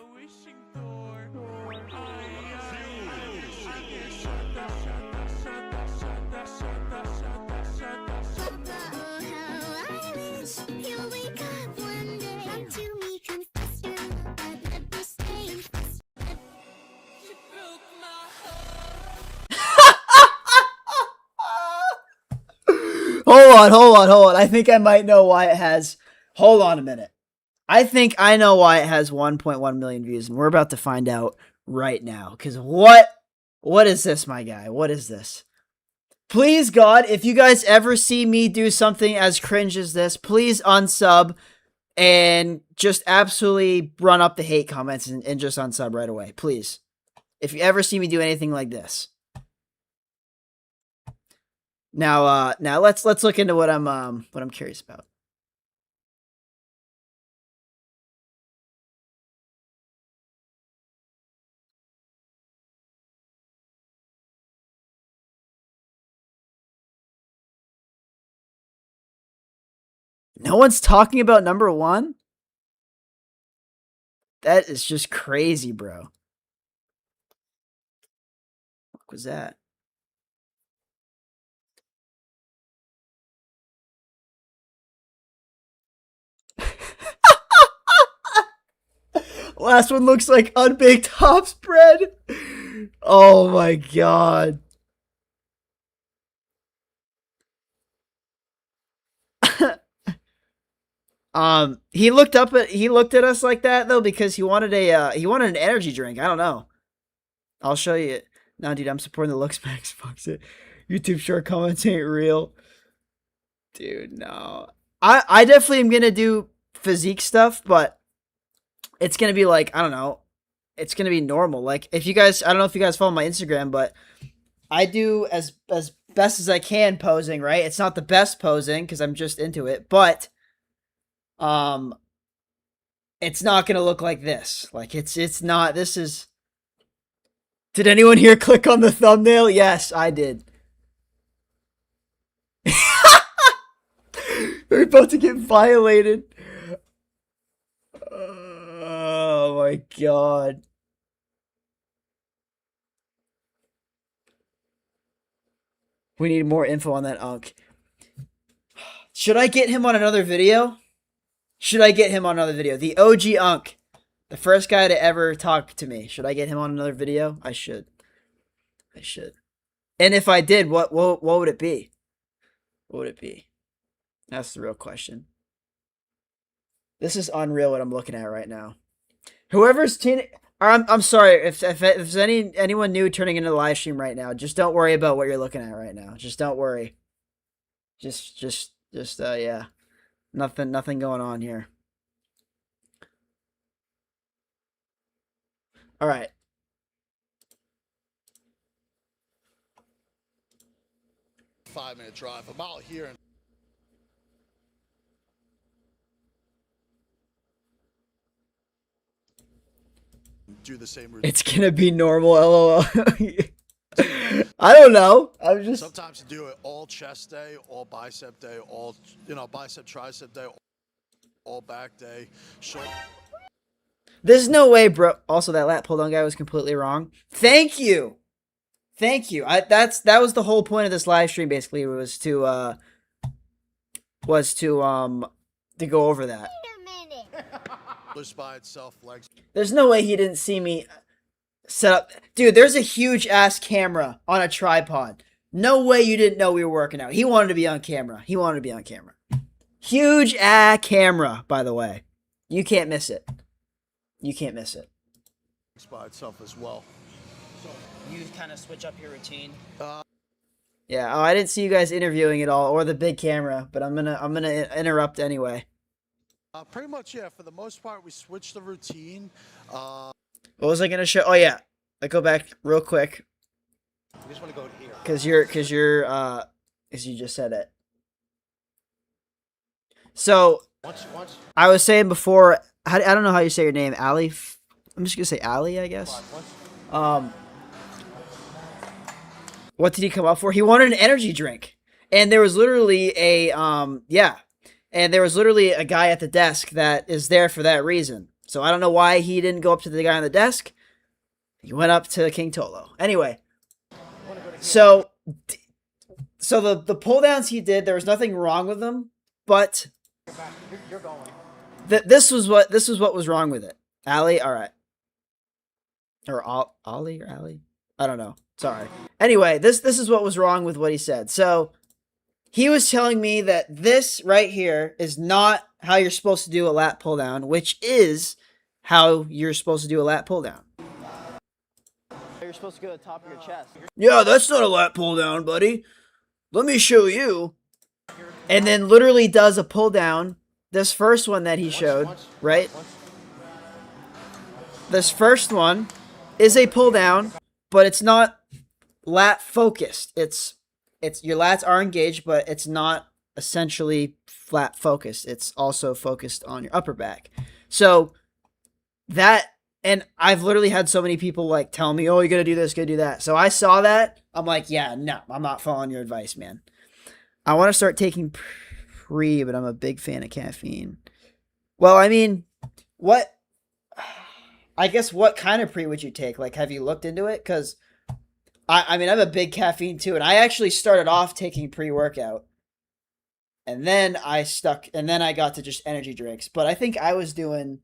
[SPEAKER 1] Hold on. I think I might know why it has... Hold on a minute. I think I know why it has 1.1 million views, and we're about to find out right now. Because what is this, my guy? What is this? Please, God, if you guys ever see me do something as cringe as this, please unsub and just absolutely run up the hate comments and just unsub right away. Please. If you ever see me do anything like this. Now let's look into what I'm curious about. No one's talking about number one? That is just crazy, bro. What was that? Last one looks like unbaked hops bread. Oh my god. He looked at us like that though because he wanted an energy drink. I don't know. I'll show you. No, dude, I'm supporting the looks max. Fuck it. YouTube short comments ain't real. Dude, no. I definitely am gonna do physique stuff, but it's gonna be like, I don't know. It's gonna be normal. Like if you guys, I don't know if you guys follow my Instagram, but I do as best as I can posing, right? It's not the best posing because I'm just into it, but it's not gonna look like this. Like it's not. This is. Did anyone here click on the thumbnail? Yes, I did. We're about to get violated. Oh my god. We need more info on that Unk. Should I get him on another video? The OG Unk. The first guy to ever talk to me. Should I get him on another video? I should. And if I did, what would it be? What would it be? That's the real question. This is unreal what I'm looking at right now. Whoever's I'm sorry if there's anyone new turning into the live stream right now. Just don't worry about what you're looking at right now. Just don't worry. Just yeah. Nothing going on here. All right.
[SPEAKER 12] Five-minute drive. I'm out here and do the same routine.
[SPEAKER 1] It's gonna be normal, LOL. I don't know. I'm just.
[SPEAKER 12] Sometimes you do it all chest day, all bicep day, all bicep tricep day, all back day. Shoulder.
[SPEAKER 1] There's no way, bro. Also, that lat pull down guy was completely wrong. Thank you. That was the whole point of this live stream. Basically, was to go over that.
[SPEAKER 12] Just by itself, legs.
[SPEAKER 1] There's no way he didn't see me set up. Dude, there's a huge ass camera on a tripod. No way you didn't know we were working out. He wanted to be on camera. Huge ass camera, by the way. You can't miss it.
[SPEAKER 12] By itself as well.
[SPEAKER 3] You kind of switch up your routine.
[SPEAKER 1] Yeah. Oh, I didn't see you guys interviewing at all, or the big camera, but I'm gonna interrupt anyway.
[SPEAKER 12] Pretty much, yeah. For the most part, we switched the routine.
[SPEAKER 1] What was I gonna show? Oh yeah, I go back real quick.
[SPEAKER 2] You just want to go to here.
[SPEAKER 1] Cause you just said it. So
[SPEAKER 2] Once.
[SPEAKER 1] I was saying before, I don't know how you say your name, Ali. I'm just gonna say Ali, I guess. What did he come up for? He wanted an energy drink, and there was literally and there was literally a guy at the desk that is there for that reason. So I don't know why he didn't go up to the guy on the desk. He went up to King Tolo. Anyway, so the pull downs he did, there was nothing wrong with them, but
[SPEAKER 2] You're going.
[SPEAKER 1] this was what was wrong with it. Ali, all right, or Ollie or Ali, I don't know. Sorry. Anyway, this is what was wrong with what he said. So he was telling me that this right here is not how you're supposed to do a lat pull down, which is how you're supposed to do a lat pull down.
[SPEAKER 3] You're supposed to go to the top of your chest.
[SPEAKER 1] Yeah, that's not a lat pull down, buddy. Let me show you. And then literally does a pull down. This first one that he showed, right? This first one is a pull down, but it's not lat focused. It's your lats are engaged, but it's not essentially flat focused. It's also focused on your upper back. So that, and I've literally had so many people like tell me, oh, you're going to do this, going to do that. So I saw that. I'm like, yeah, no, I'm not following your advice, man. I want to start taking pre, but I'm a big fan of caffeine. Well, I mean, I guess what kind of pre would you take? Like, have you looked into it? Because I mean, I'm a big caffeine too, and I actually started off taking pre-workout, and then I got to just energy drinks. But I think I was doing,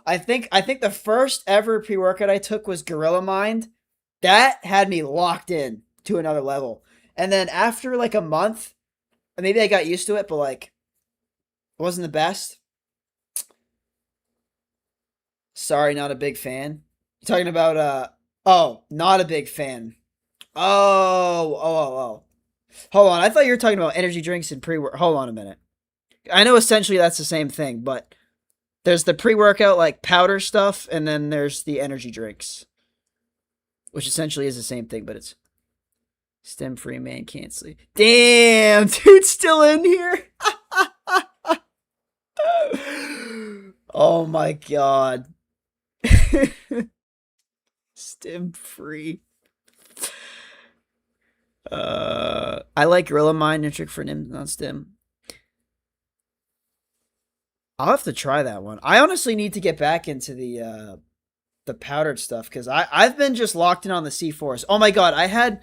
[SPEAKER 1] I think the first ever pre-workout I took was Gorilla Mind. That had me locked in to another level. And then after like a month, maybe I got used to it, but like, it wasn't the best. Sorry, not a big fan. You're talking about oh, not a big fan. Oh. Hold on. I thought you were talking about energy drinks and pre-work. Hold on a minute. I know essentially that's the same thing, but there's the pre-workout like powder stuff, and then there's the energy drinks, which essentially is the same thing, but it's stem-free man can't sleep. Damn, dude's still in here. Oh my god. Stim free. I like Gorilla Mind and Trick for Nim, not Stim. I'll have to try that one. I honestly need to get back into the powdered stuff because I've been just locked in on the C4s. Oh my god, I had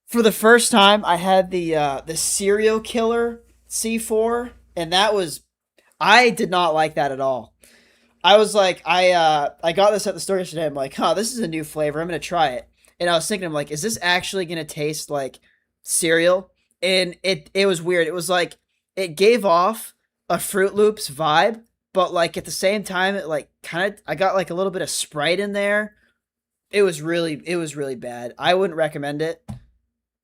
[SPEAKER 1] for the first time I had the Serial Killer C4, and that was, I did not like that at all. I was like, I got this at the store yesterday. I'm like, huh, this is a new flavor. I'm going to try it. And I was thinking, I'm like, is this actually going to taste like cereal? And it was weird. It was like, it gave off a Fruit Loops vibe, but like at the same time, it like kind of, I got like a little bit of Sprite in there. It was really bad. I wouldn't recommend it.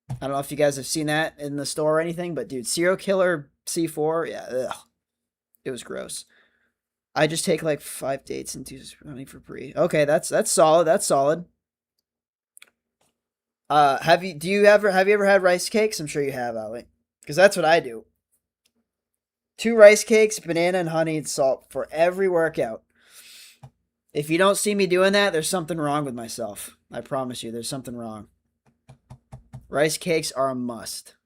[SPEAKER 1] I don't know if you guys have seen that in the store or anything, but dude, Serial Killer C4, yeah, ugh. It was gross. I just take like 5 dates and 2 running for pre. Okay, that's solid. That's solid. Have you ever had rice cakes? I'm sure you have, Ali. Because that's what I do. 2 rice cakes, banana and honey and salt for every workout. If you don't see me doing that, there's something wrong with myself. I promise you, there's something wrong. Rice cakes are a must.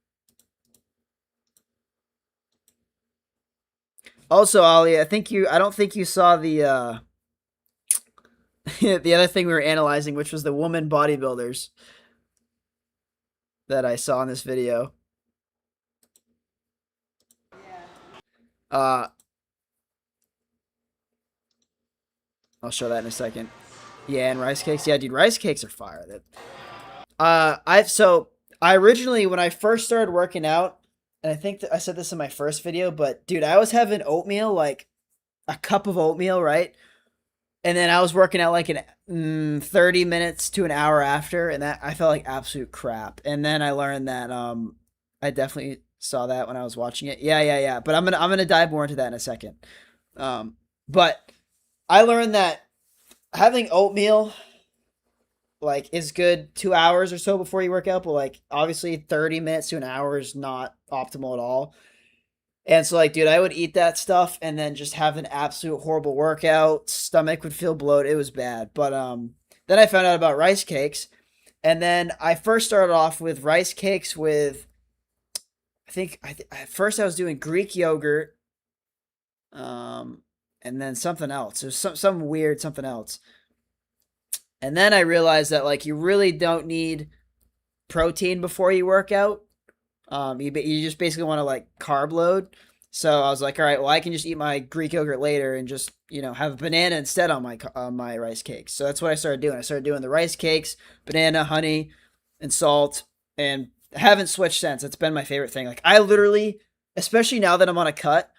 [SPEAKER 1] Also, Ali, I don't think you saw the the other thing we were analyzing, which was the woman bodybuilders that I saw in this video. I'll show that in a second. Yeah, and rice cakes. Yeah, dude, rice cakes are fire. I originally, when I first started working out, and I think that I said this in my first video, but dude, I was having oatmeal, like a cup of oatmeal, right? And then I was working out like 30 minutes to an hour after, and that I felt like absolute crap. And then I learned that I definitely saw that when I was watching it. Yeah. But I'm gonna dive more into that in a second. But I learned that having oatmeal like is good 2 hours or so before you work out, but like obviously 30 minutes to an hour is not optimal at all. And so, like, dude, I would eat that stuff and then just have an absolute horrible workout. Stomach would feel bloated. It was bad. But then I found out about rice cakes. And then I first started off with rice cakes with, at first I was doing Greek yogurt. And then something else. It was some weird something else. And then I realized that, like, you really don't need protein before you work out. You just basically want to like carb load. So I was like, all right, well, I can just eat my Greek yogurt later and just, have a banana instead on my rice cakes. So that's what I started doing. I started doing the rice cakes, banana, honey, and salt, and I haven't switched since. It's been my favorite thing. Like I literally, especially now that I'm on a cut,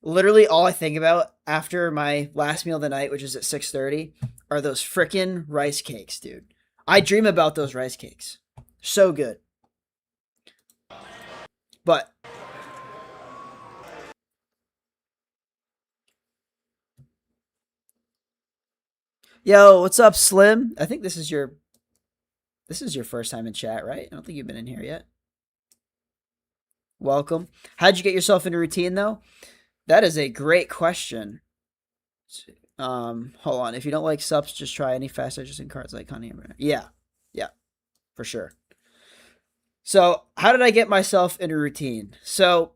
[SPEAKER 1] literally all I think about after my last meal of the night, which is at 6:30, are those frickin' rice cakes, dude. I dream about those rice cakes. So good. But yo, what's up, Slim? I think this is your first time in chat, right? I don't think you've been in here yet. Welcome. How'd you get yourself into routine though? That is a great question. Hold on. If you don't like subs, just try any fast digesting cards like honey. Yeah, for sure. So how did I get myself into routine? So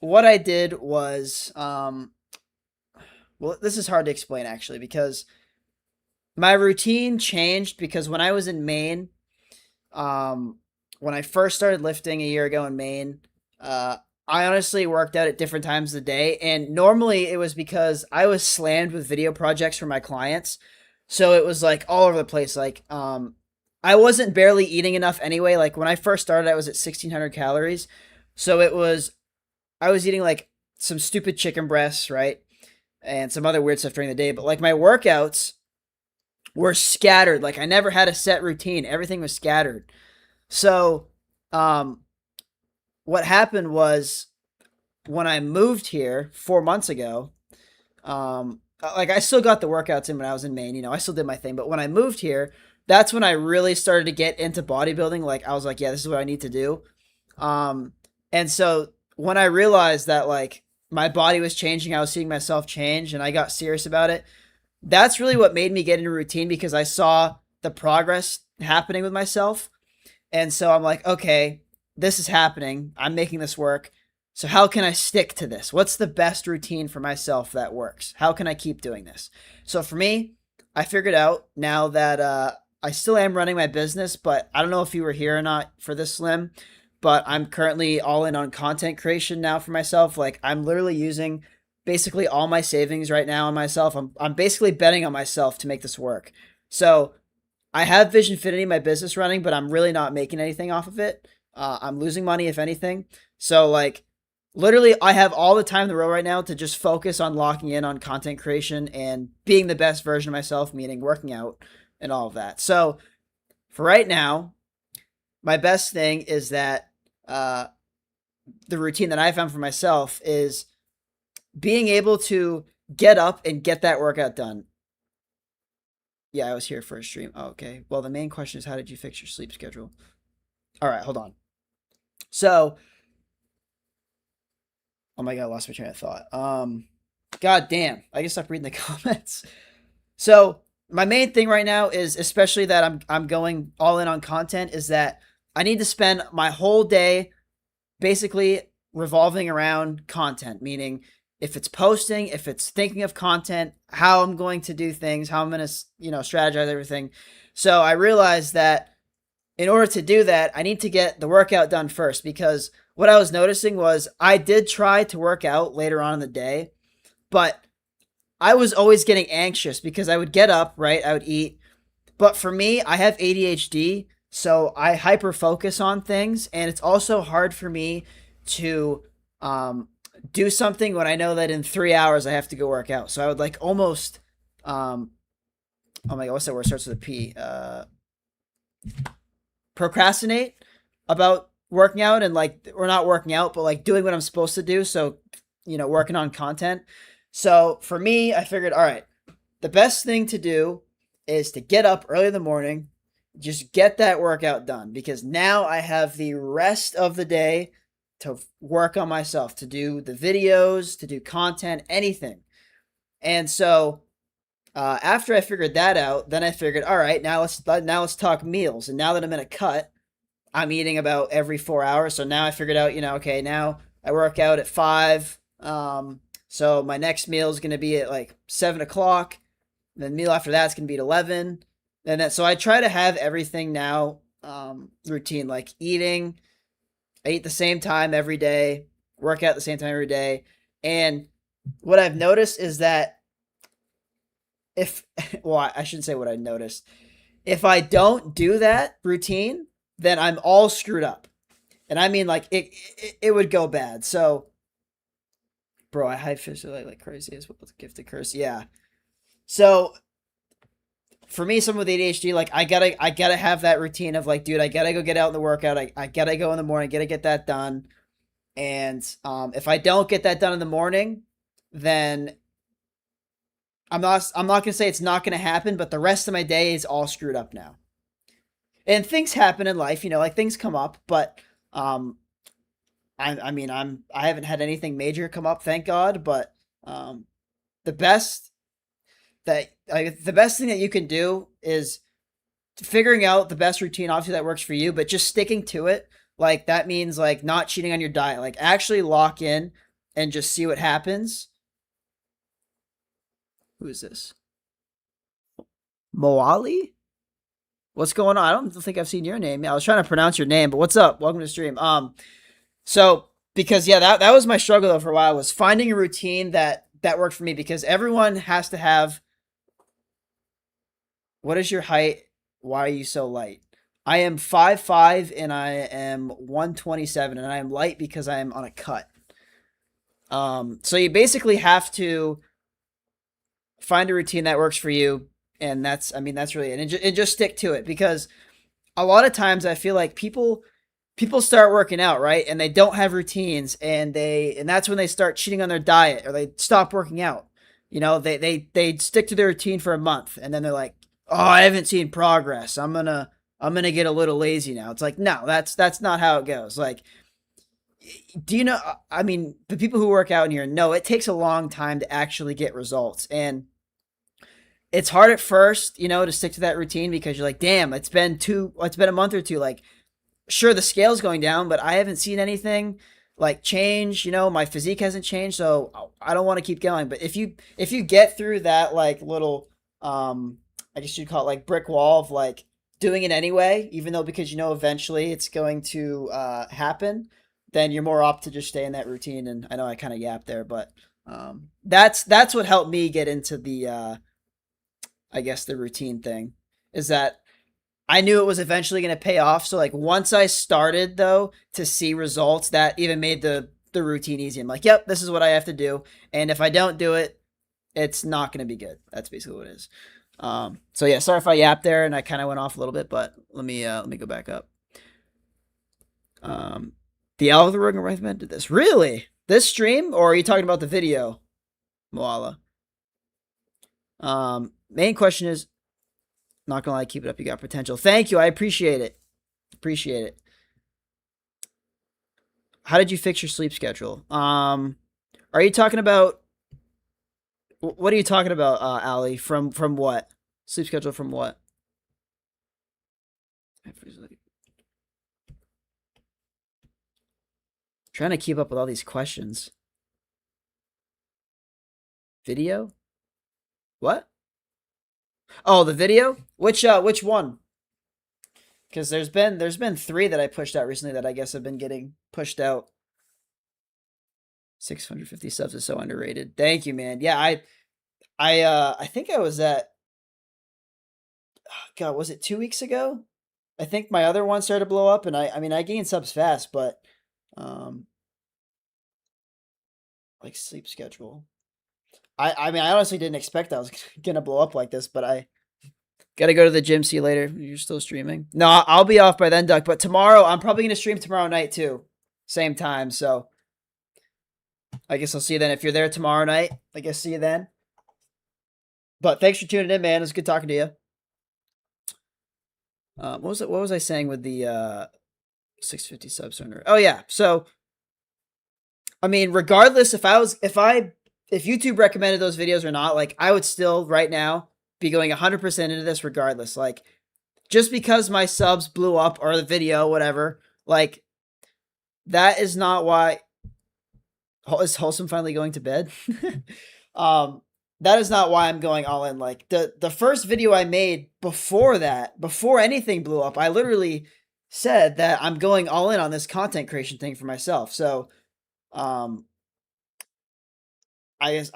[SPEAKER 1] what I did was, well, this is hard to explain actually, because my routine changed because when I was in Maine, when I first started lifting a year ago in Maine, I honestly worked out at different times of the day. And normally it was because I was slammed with video projects for my clients. So it was like all over the place. Like, I wasn't barely eating enough anyway. Like when I first started, I was at 1,600 calories. So I was eating like some stupid chicken breasts, right? And some other weird stuff during the day. But like my workouts were scattered. Like I never had a set routine. Everything was scattered. So, what happened was when I moved here 4 months ago, like I still got the workouts in when I was in Maine, I still did my thing. But when I moved here, that's when I really started to get into bodybuilding. Like I was like, yeah, this is what I need to do. And so when I realized that like my body was changing, I was seeing myself change and I got serious about it. That's really what made me get into routine, because I saw the progress happening with myself. And so I'm like, okay, this is happening. I'm making this work. So how can I stick to this? What's the best routine for myself that works? How can I keep doing this? So for me, I figured out now that, I still am running my business, but I don't know if you were here or not for this, Slim, but I'm currently all in on content creation now for myself. Like I'm literally using basically all my savings right now on myself. I'm basically betting on myself to make this work. So I have Visionfinity, my business running, but I'm really not making anything off of it. I'm losing money, if anything. So like literally I have all the time in the world right now to just focus on locking in on content creation and being the best version of myself, meaning working out and all of that. So for right now, my best thing is that the routine that I found for myself is being able to get up and get that workout done. Yeah, I was here for a stream. Oh, okay. Well, the main question is, how did you fix your sleep schedule? All right, hold on. So, oh my God, I lost my train of thought. God damn, I can stop reading the comments. So, my main thing right now is, especially that I'm going all in on content, is that I need to spend my whole day basically revolving around content, meaning if it's posting, if it's thinking of content, how I'm going to do things, how I'm going to, strategize everything. So I realized that in order to do that, I need to get the workout done first, because what I was noticing was I did try to work out later on in the day, but I was always getting anxious because I would get up, right? I would eat. But for me, I have ADHD, so I hyper focus on things, and it's also hard for me to do something when I know that in 3 hours I have to go work out. So I would like almost oh my god, what's that word? Starts with a P. Procrastinate about working out and like, or not working out, but like doing what I'm supposed to do. So, you know, working on content. So for me, I figured, all right, the best thing to do is to get up early in the morning, just get that workout done, because now I have the rest of the day to work on myself, to do the videos, to do content, anything. And so after I figured that out, then I figured, all right, now let's talk meals. And now that I'm in a cut, I'm eating about every 4 hours. So now I figured out, you know, okay, now I work out at 5. So my next meal is going to be at like 7 o'clock. The meal after that's going to be at 11. And then, so I try to have everything now routine, like eating. I eat the same time every day, work out at the same time every day. And what I've noticed is that well, I shouldn't say what I noticed. If I don't do that routine, then I'm all screwed up. And I mean, like, it would go bad. So, bro, I hide fish like crazy as well with gift of curse. Yeah. So, for me, someone with ADHD, like, I gotta have that routine of like, dude, I gotta go get out in the workout. I gotta go in the morning, gotta get that done. And if I don't get that done in the morning, then I'm not gonna say it's not gonna happen, but the rest of my day is all screwed up now. And things happen in life, you know, like things come up, but I haven't had anything major come up, thank God. But the best thing that you can do is figuring out the best routine, obviously that works for you, but just sticking to it. Like that means like not cheating on your diet, like actually lock in and just see what happens. Who is this? Moali? What's going on? I don't think I've seen your name. I was trying to pronounce your name, but what's up? Welcome to the stream. So because yeah, that was my struggle though for a while, was finding a routine that worked for me, because everyone has to have. What is your height? Why are you so light? I am 5'5" and I am 127, and I am light because I am on a cut. So you basically have to find a routine that works for you, and that's really it. And just stick to it, because a lot of times I feel like people start working out, right? And they don't have routines, and that's when they start cheating on their diet, or they stop working out. You know, they stick to their routine for a month, and then they're like, oh, I haven't seen progress. I'm gonna get a little lazy now. It's like, no, that's not how it goes. Like, do you know, I mean, the people who work out in here know it takes a long time to actually get results. And it's hard at first, you know, to stick to that routine, because you're like, damn, it's been a month or two. Like, sure, the scale's going down, but I haven't seen anything like change. You know, my physique hasn't changed, so I don't want to keep going. But if you get through that like little, I guess you'd call it like brick wall of like doing it anyway, even though, because you know eventually it's going to happen, then you're more apt to just stay in that routine. And I know I kind of yapped there, but that's what helped me get into the I guess the routine thing, is that I knew it was eventually going to pay off. So like once I started though to see results, that even made the routine easy. I'm like, yep, this is what I have to do. And if I don't do it, it's not going to be good. That's basically what it is. So yeah, sorry if I yapped there and I kind of went off a little bit, but let me go back up. The algorithm recommended this. Really? This stream, or are you talking about the video, Moala? Main question is, not gonna lie, keep it up. You got potential. Thank you. I appreciate it. Appreciate it. How did you fix your sleep schedule? Are you talking about, what are you talking about, Ali? From what? Sleep schedule from what? Trying to keep up with all these questions. Video? What? Oh, the video? Which one? Because there's been 3 that I pushed out recently that I guess have been getting pushed out. 650 subs is so underrated. Thank you, man. Yeah, I think I was at, God, was it 2 weeks ago? I think my other one started to blow up, and I mean I gained subs fast, but like sleep schedule. I mean, I honestly didn't expect I was gonna blow up like this, but I gotta go to the gym. See you later. You're still streaming? No, I'll be off by then, Duck. But tomorrow, I'm probably gonna stream tomorrow night too, same time. So I guess I'll see you then. If you're there tomorrow night, I guess see you then. But thanks for tuning in, man. It was good talking to you. What was I saying with the 650 subs? Oh yeah. So I mean, regardless if YouTube recommended those videos or not, like I would still right now be going 100% into this regardless. Like just because my subs blew up or the video, whatever, like that is not why. Is Wholesome finally going to bed? That is not why I'm going all in. Like the first video I made before that, before anything blew up, I literally said that I'm going all in on this content creation thing for myself. So, I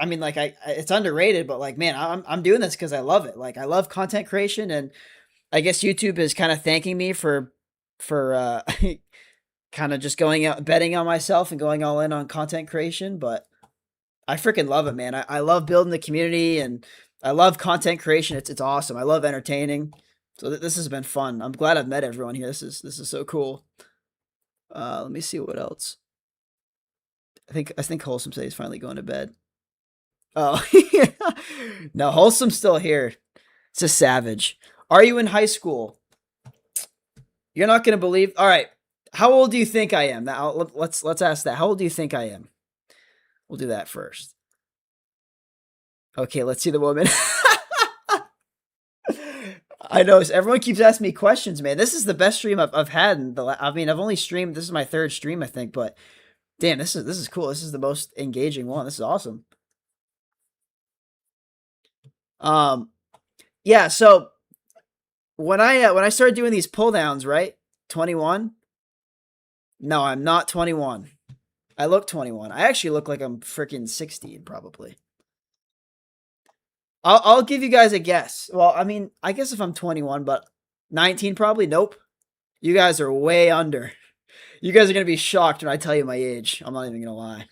[SPEAKER 1] mean, like it's underrated, but like, man, I'm doing this because I love it. Like I love content creation, and I guess YouTube is kind of thanking me for kind of just going out betting on myself and going all in on content creation. But I freaking love it, man. I love building the community, and I love content creation. It's awesome. I love entertaining. So this has been fun. I'm glad I've met everyone here. This is so cool. Let me see what else. I think Wholesome said he's finally going to bed. Oh, no, Wholesome's still here. It's a savage. Are you in high school? You're not going to believe. All right. How old do you think I am? Now let's ask that. How old do you think I am? We'll do that first. Okay, let's see the woman. I know everyone keeps asking me questions, man. This is the best stream I've had. I mean, I've only streamed. This is my third stream, I think. But damn, this is cool. This is the most engaging one. This is awesome. Yeah. So when I started doing these pull downs, right? 21. No, I'm not 21. I look 21. I actually look like I'm freaking 16, probably. I'll give you guys a guess. Well, I mean, I guess if I'm 21, but 19 probably. Nope. You guys are way under. You guys are going to be shocked when I tell you my age. I'm not even going to lie.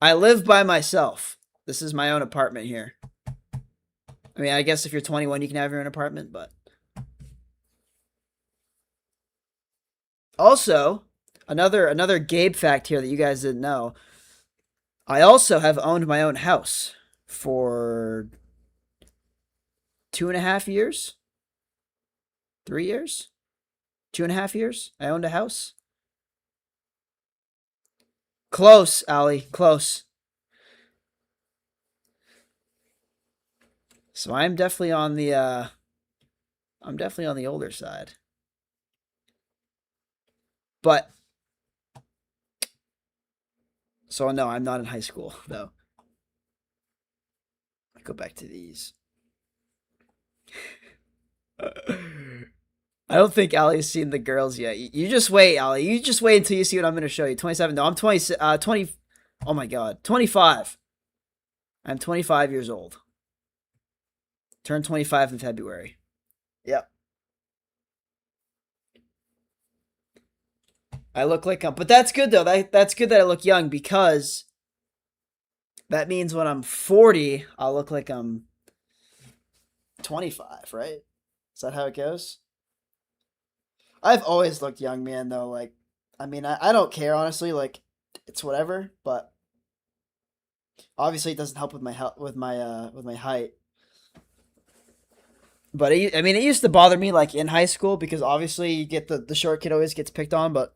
[SPEAKER 1] I live by myself. This is my own apartment here. I mean, I guess if you're 21, you can have your own apartment, but also, another Gabe fact here that you guys didn't know. I also have owned my own house for 2.5 years. 3 years? 2.5 years? I owned a house. Close, Ali. Close. So I'm definitely on the older side. But so no, I'm not in high school though. I go back to these. I don't think Ali's seen the girls yet. You just wait, Ali. You just wait until you see what I'm going to show you. 27. No, I'm 20. Oh my God. 25. I'm 25 years old. Turned 25 in February. Yep. I look like but that's good though. That's good that I look young, because that means when I'm 40, I'll look like I'm 25, right? Is that how it goes? I've always looked young, man, though. Like, I mean, I don't care, honestly. Like, it's whatever, but obviously it doesn't help with my height. But I mean, it used to bother me like in high school, because obviously you get the short kid always gets picked on, but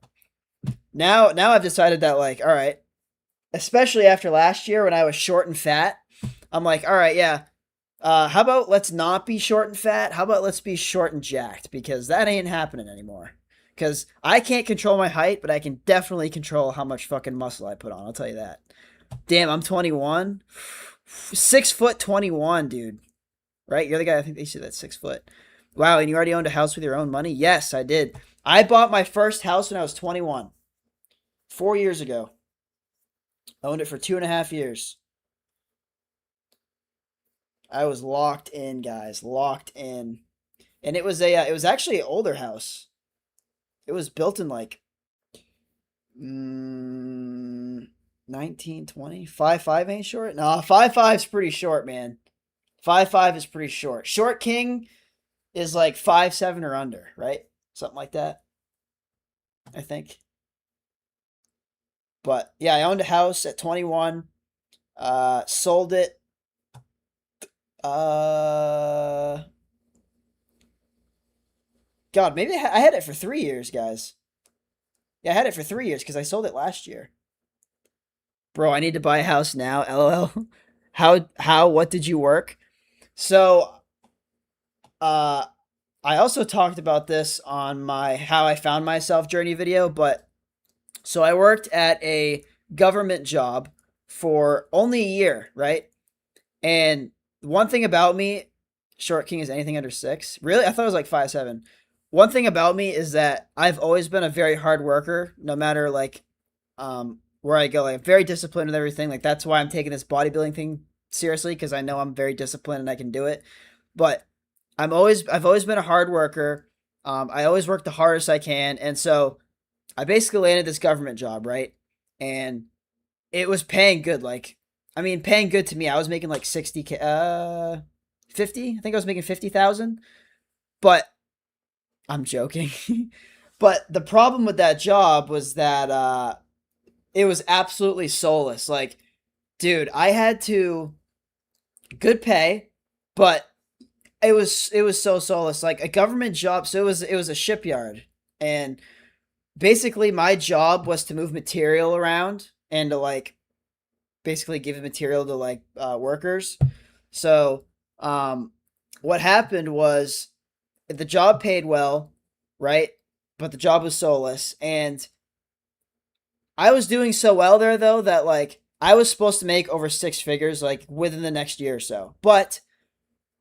[SPEAKER 1] now I've decided that, like, all right, especially after last year when I was short and fat, I'm like, all right, yeah. How about let's not be short and fat? How about let's be short and jacked? Because that ain't happening anymore. Because I can't control my height, but I can definitely control how much fucking muscle I put on. I'll tell you that. Damn, I'm 21. 6'21", dude. Right? You're the guy, I think they said that's 6 foot. Wow, and you already owned a house with your own money? Yes, I did. I bought my first house when I was 21. 4 years ago. I owned it for 2.5 years. I was locked in, guys. Locked in. And it was actually an older house. It was built in like 19, 20. 5'5" ain't short? No, 5'5" is pretty short, man. 5'5" is pretty short. Short king is like 5'7" or under, right? Something like that, I think. But yeah, I owned a house at 21. Sold it. God, maybe I had it for 3 years, guys. Yeah, I had it for 3 years because I sold it last year. Bro, I need to buy a house now. LOL. What did you work? So, I also talked about this on my How I Found Myself journey video, but so I worked at a government job for only a year, right? And one thing about me, short king is anything under 6. Really? I thought it was like 5'7". One thing about me is that I've always been a very hard worker, no matter like where I go. Like, I'm very disciplined with everything. Like, that's why I'm taking this bodybuilding thing seriously, because I know I'm very disciplined and I can do it. But I've always been a hard worker. I always work the hardest I can, and so I basically landed this government job, right? And it was paying good. Like, I mean, paying good to me. I was making like 50K, 50. I think I was making 50,000. But I'm joking. But the problem with that job was that it was absolutely soulless. Like, dude, I had to good pay, but it was so soulless. Like a government job, so it was a shipyard, and basically my job was to move material around and to like basically give material to like workers. So what happened was the job paid well, right? But the job was soulless, and I was doing so well there though that like I was supposed to make over 6 figures like within the next year or so. But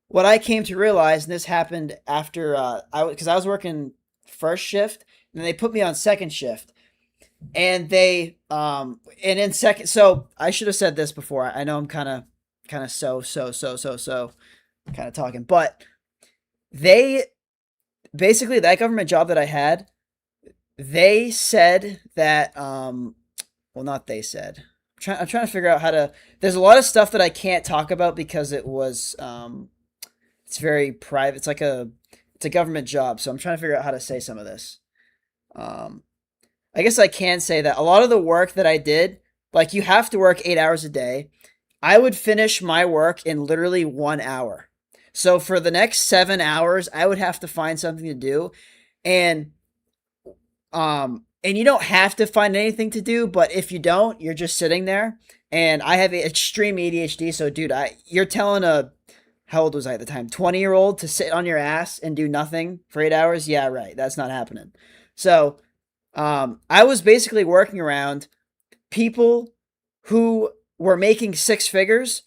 [SPEAKER 1] what I came to realize, and this happened after because I was working first shift, and they put me on second shift, and they and in second. So I should have said this before. I know I'm kind of kind of talking, but they basically, that government job that I had, they said that well, not they said. I'm trying to figure out how to. There's a lot of stuff that I can't talk about because it was it's very private. It's a government job, so I'm trying to figure out how to say some of this. I guess I can say that a lot of the work that I did, like, you have to work 8 hours a day. I would finish my work in literally 1 hour. So for the next 7 hours, I would have to find something to do, and you don't have to find anything to do, but if you don't, you're just sitting there. And I have extreme ADHD, so dude, you're telling how old was I at the time? 20-year-old to sit on your ass and do nothing for 8 hours? Yeah, right. That's not happening. So, I was basically working around people who were making 6 figures,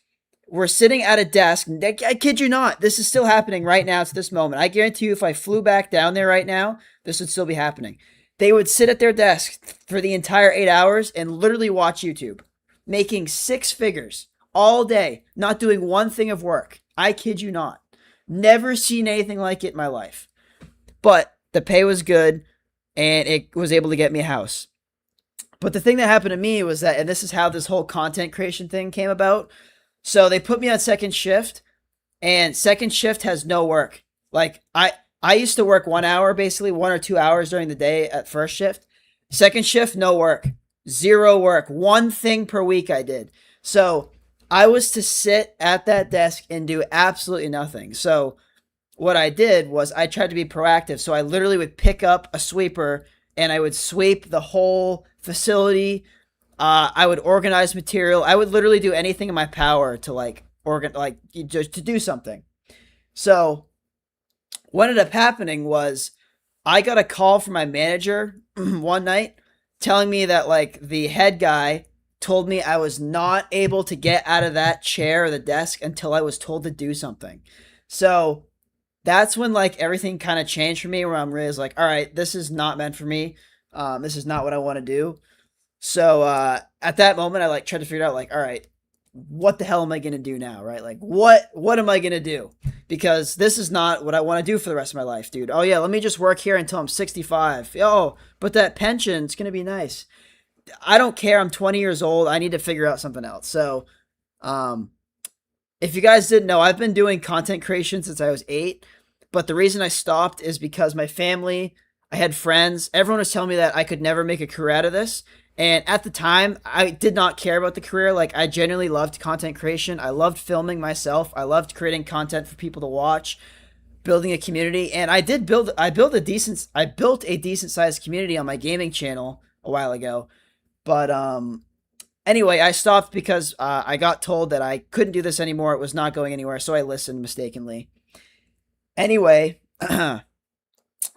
[SPEAKER 1] were sitting at a desk. I kid you not. This is still happening right now to this moment. I guarantee you if I flew back down there right now, this would still be happening. They would sit at their desk for the entire 8 hours and literally watch YouTube, making 6 figures all day, not doing one thing of work. I kid you not. Never seen anything like it in my life. But the pay was good, and it was able to get me a house. But the thing that happened to me was that, and this is how this whole content creation thing came about. So they put me on second shift, and second shift has no work. Like, I used to work 1 hour, basically 1 or 2 hours during the day at first shift. Second shift, no work. 0 work. 1 thing per week I did. So I was to sit at that desk and do absolutely nothing. So what I did was I tried to be proactive. So I literally would pick up a sweeper and I would sweep the whole facility. I would organize material. I would literally do anything in my power to just to do something. So what ended up happening was I got a call from my manager one night telling me that like the head guy told me I was not able to get out of that chair or the desk until I was told to do something. So that's when like everything kind of changed for me, where I'm really like, all right, this is not meant for me. This is not what I want to do. So at that moment, I like tried to figure out like, all right, what the hell am I going to do now? Right? Like what am I going to do? Because this is not what I want to do for the rest of my life, dude. Oh yeah, let me just work here until I'm 65. Oh, but that pension, it's going to be nice. I don't care. I'm 20 years old. I need to figure out something else. So, if you guys didn't know, I've been doing content creation since I was 8. But the reason I stopped is because my family, I had friends, everyone was telling me that I could never make a career out of this. And at the time, I did not care about the career. Like, I genuinely loved content creation. I loved filming myself. I loved creating content for people to watch, building a community. And I built a decent sized community on my gaming channel a while ago. But anyway, I stopped because I got told that I couldn't do this anymore. It was not going anywhere. So I listened mistakenly. Anyway,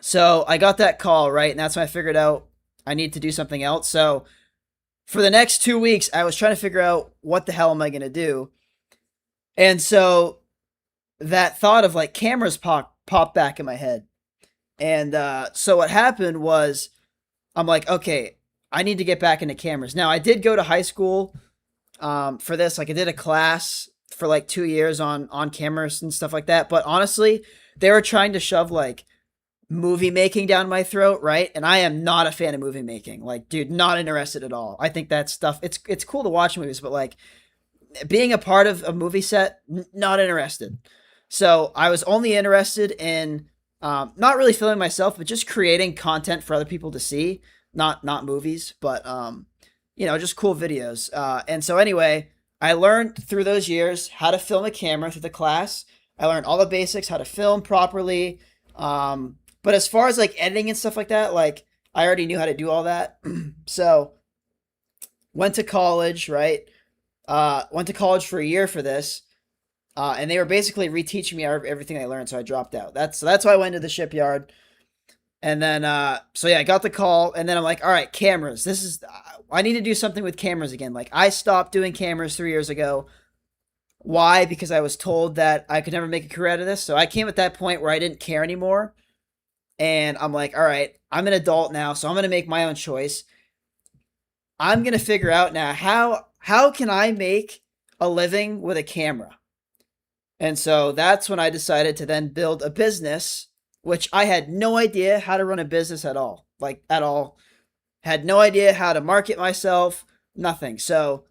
[SPEAKER 1] so I got that call, right? And that's when I figured out I need to do something else. So for the next 2 weeks, I was trying to figure out what the hell am I going to do? And so that thought of like cameras popped back in my head. And so what happened was I'm like, okay, I need to get back into cameras. Now, I did go to high school for this. Like, I did a class for like 2 years on cameras and stuff like that. But honestly, they were trying to shove like movie making down my throat, right? And I am not a fan of movie making. Like, dude, not interested at all. I think that stuff, it's cool to watch movies, but like being a part of a movie set, not interested. So I was only interested in not really filming myself, but just creating content for other people to see. Not movies, but you know, just cool videos. And so anyway, I learned through those years how to film a camera through the class. I learned all the basics, how to film properly. But as far as like editing and stuff like that, like I already knew how to do all that. So went to college, right? Went to college for a year for this. And they were basically reteaching me everything I learned. So I dropped out. That's why I went to the shipyard. And then, so yeah, I got the call and then I'm like, all right, cameras. I need to do something with cameras again. Like I stopped doing cameras 3 years ago. Why? Because I was told that I could never make a career out of this. So I came at that point where I didn't care anymore. And I'm like, all right, I'm an adult now, so I'm going to make my own choice. I'm going to figure out now how can I make a living with a camera? And so that's when I decided to then build a business, which I had no idea how to run a business at all. Like at all. Had no idea how to market myself, nothing. So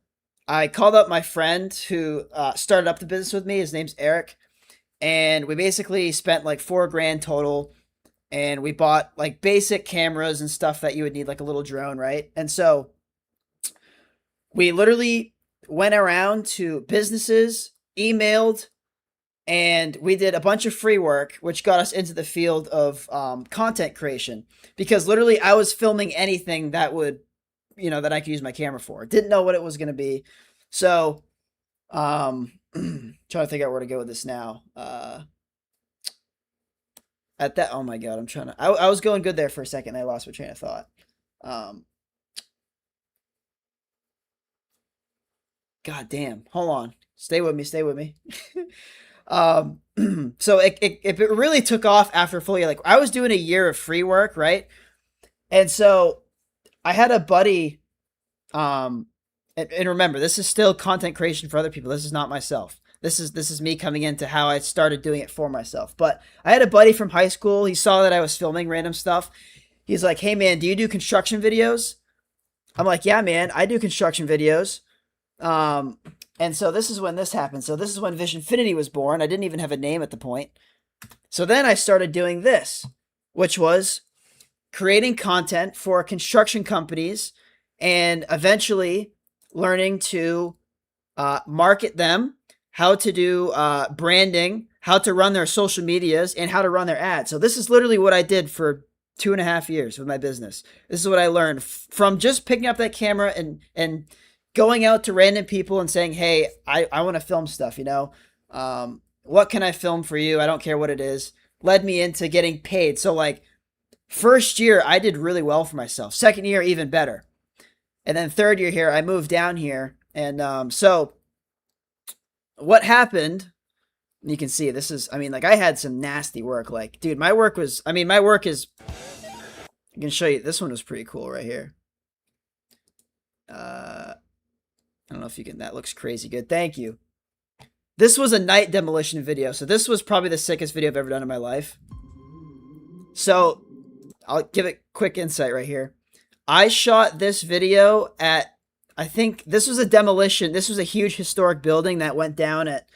[SPEAKER 1] I called up my friend who started up the business with me. His name's Eric. And we basically spent like $4,000 total. And we bought like basic cameras and stuff that you would need, like a little drone, right? And so we literally went around to businesses, emailed, and we did a bunch of free work, which got us into the field of content creation. Because literally I was filming anything that would, that I could use my camera for. Didn't know what it was going to be. So, trying to figure out where to go with this now. Oh my God, I was going good there for a second. I lost my train of thought. God damn. Hold on. Stay with me. So it really took off after a full year. Like I was doing a year of free work, right? And so I had a buddy, and remember, this is still content creation for other people. This is not myself. This is me coming into how I started doing it for myself. But I had a buddy from high school. He saw that I was filming random stuff. He's like, hey man, do you do construction videos? I'm like, yeah, man, I do construction videos. And so this is when this happened. So this is when Visionfinity was born. I didn't even have a name at the point. So then I started doing this, which was creating content for construction companies and eventually learning to market them, how to do branding, how to run their social medias, and how to run their ads. So this is literally what I did for 2.5 years with my business. This is what I learned from just picking up that camera and going out to random people and saying, hey, I want to film stuff, what can I film for you? I don't care what it is. Led me into getting paid. So like first year, I did really well for myself. Second year, even better. And then third year here, I moved down here. And so what happened, you can see this is, I had some nasty work. Like, dude, my work is, I can show you, this one was pretty cool right here. I don't know if you can, that looks crazy good. Thank you. This was a night demolition video. So this was probably the sickest video I've ever done in my life. So I'll give it quick insight right here. I shot this video at, I think this was a demolition. This was a huge historic building that went down at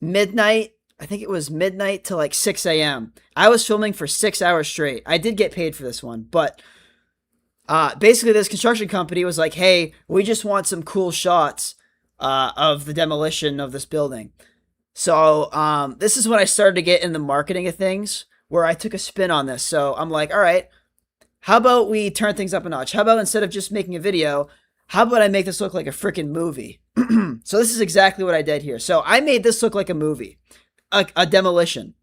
[SPEAKER 1] midnight. I think it was midnight to like 6 a.m. I was filming for 6 hours straight. I did get paid for this one, but basically this construction company was like, hey, we just want some cool shots of the demolition of this building. So this is when I started to get in the marketing of things, where I took a spin on this. So I'm like, all right, how about we turn things up a notch? How about instead of just making a video, how about I make this look like a freaking movie? So this is exactly what I did here. So I made this look like a movie, a demolition.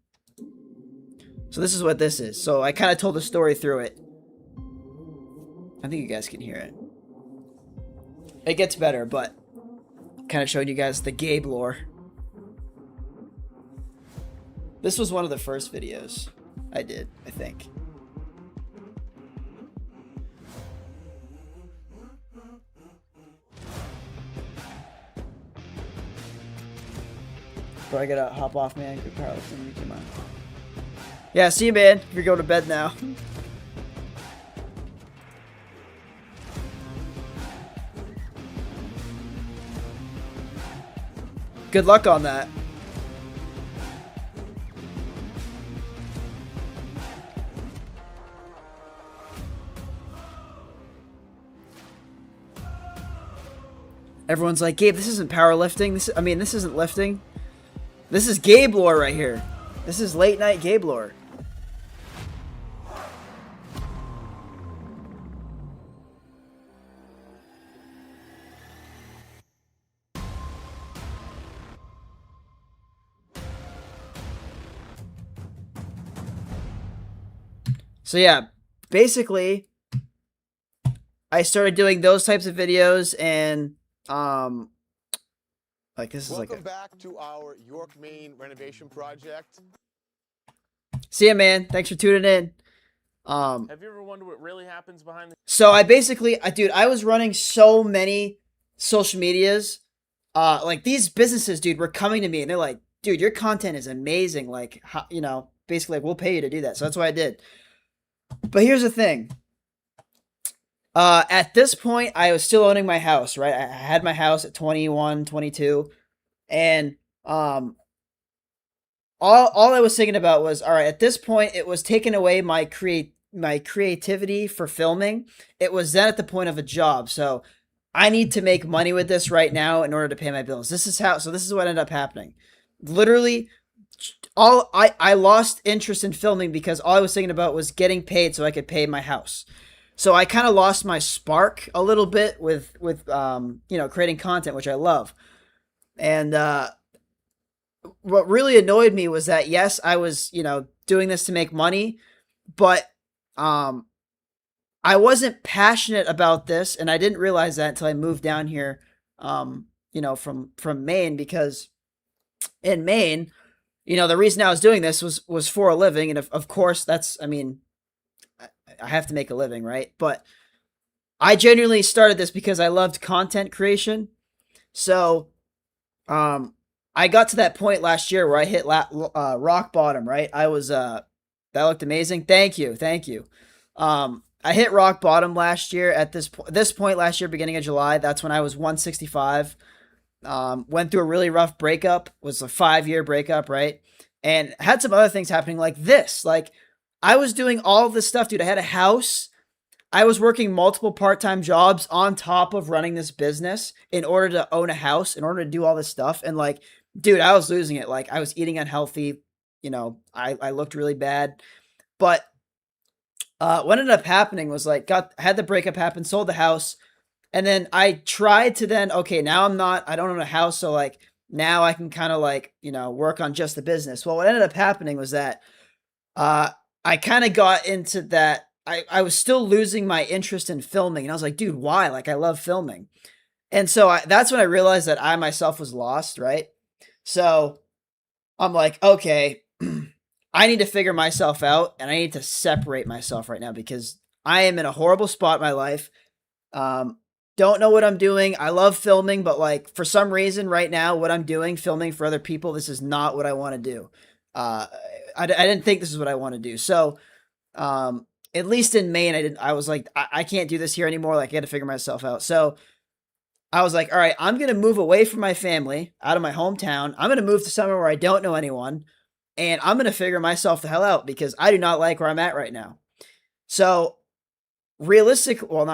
[SPEAKER 1] So this is what this is. So I kind of told the story through it. I think you guys can hear it. It gets better, but kind of showed you guys the Gabe lore. This was one of the first videos I did, I think. Bro, I gotta hop off, man. Good powerlifting. Come on. Yeah, see you, man. You're going to bed now. Good luck on that. Everyone's like, Gabe, this isn't powerlifting. This isn't lifting. This is Gabe lore right here. This is late night Gabe lore. So yeah, basically, I started doing those types of videos, and like this is
[SPEAKER 4] Welcome
[SPEAKER 1] like a...
[SPEAKER 4] back to our York, Maine renovation project.
[SPEAKER 1] See ya, man. Thanks for tuning in.
[SPEAKER 14] Have you ever wondered what really happens behind the...
[SPEAKER 1] So I basically, dude, I was running so many social medias. Like these businesses, dude, were coming to me and they're like, dude, your content is amazing. Like, how, you know, basically like, we'll pay you to do that. So that's what I did. But here's the thing. At this point, I was still owning my house, right? I had my house at 21, 22. And, all I was thinking about was, all right, at this point, it was taking away my creativity for filming. It was then at the point of a job. So I need to make money with this right now in order to pay my bills. This is what ended up happening. Literally, I lost interest in filming because all I was thinking about was getting paid so I could pay my house. So I kind of lost my spark a little bit with you know, creating content, which I love. And what really annoyed me was that, yes, I was, you know, doing this to make money, but I wasn't passionate about this, and I didn't realize that until I moved down here, you know, from Maine, because in Maine, you know, the reason I was doing this was for a living, and of course that's, I mean, I have to make a living, right? But I genuinely started this because I loved content creation. So, I got to that point last year where I hit rock bottom, right? I was, that looked amazing. Thank you. I hit rock bottom last year at this point last year, beginning of July. That's when I was 165. Went through a really rough breakup. Was a 5-year breakup, right? And had some other things happening like this. Like, I was doing all of this stuff, dude. I had a house. I was working multiple part-time jobs on top of running this business in order to own a house, in order to do all this stuff. And like, dude, I was losing it. Like, I was eating unhealthy. You know, I looked really bad. But what ended up happening was like, had the breakup happen, sold the house. And then I tried to then, okay, now I don't own a house. So like, now I can kind of like, you know, work on just the business. Well, what ended up happening was that, I kind of got into that. I was still losing my interest in filming. And I was like, dude, why? Like, I love filming. And so that's when I realized that I myself was lost, right? So I'm like, okay, I need to figure myself out, and I need to separate myself right now because I am in a horrible spot in my life. Don't know what I'm doing. I love filming, but like for some reason right now, what I'm doing, filming for other people, this is not what I want to do. I didn't think this is what I want to do. So, at least in Maine, I was like, I can't do this here anymore. Like, I got to figure myself out. So I was like, all right, I'm going to move away from my family, out of my hometown. I'm going to move to somewhere where I don't know anyone, and I'm going to figure myself the hell out because I do not like where I'm at right now. So not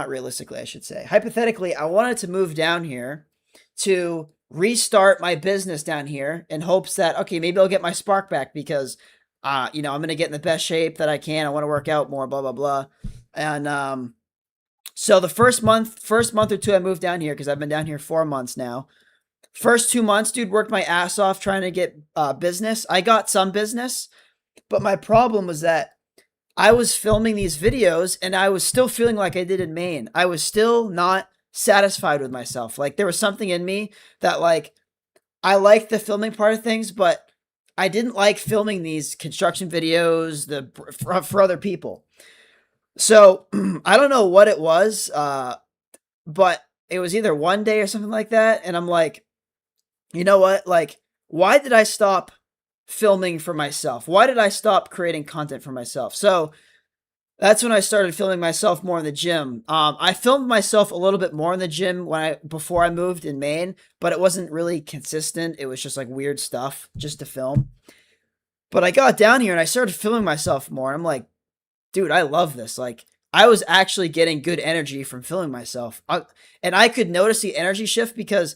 [SPEAKER 1] realistically, I should say, hypothetically, I wanted to move down here to restart my business down here in hopes that, okay, maybe I'll get my spark back because, I'm going to get in the best shape that I can. I want to work out more, blah, blah, blah. And, so the first month or two I moved down here, because I've been down here 4 months now. First 2 months, dude, worked my ass off trying to get business. I got some business, but my problem was that I was filming these videos and I was still feeling like I did in Maine. I was still not satisfied with myself. Like, there was something in me that, like, I liked the filming part of things, but I didn't like filming these construction videos for other people. So I don't know what it was, but it was either one day or something like that. And I'm like, you know what? Like, why did I stop filming for myself? Why did I stop creating content for myself? So that's when I started filming myself more in the gym. I filmed myself a little bit more in the gym before I moved in Maine, but it wasn't really consistent. It was just like weird stuff just to film. But I got down here and I started filming myself more. I'm like, dude, I love this. Like, I was actually getting good energy from filming myself. And I could notice the energy shift because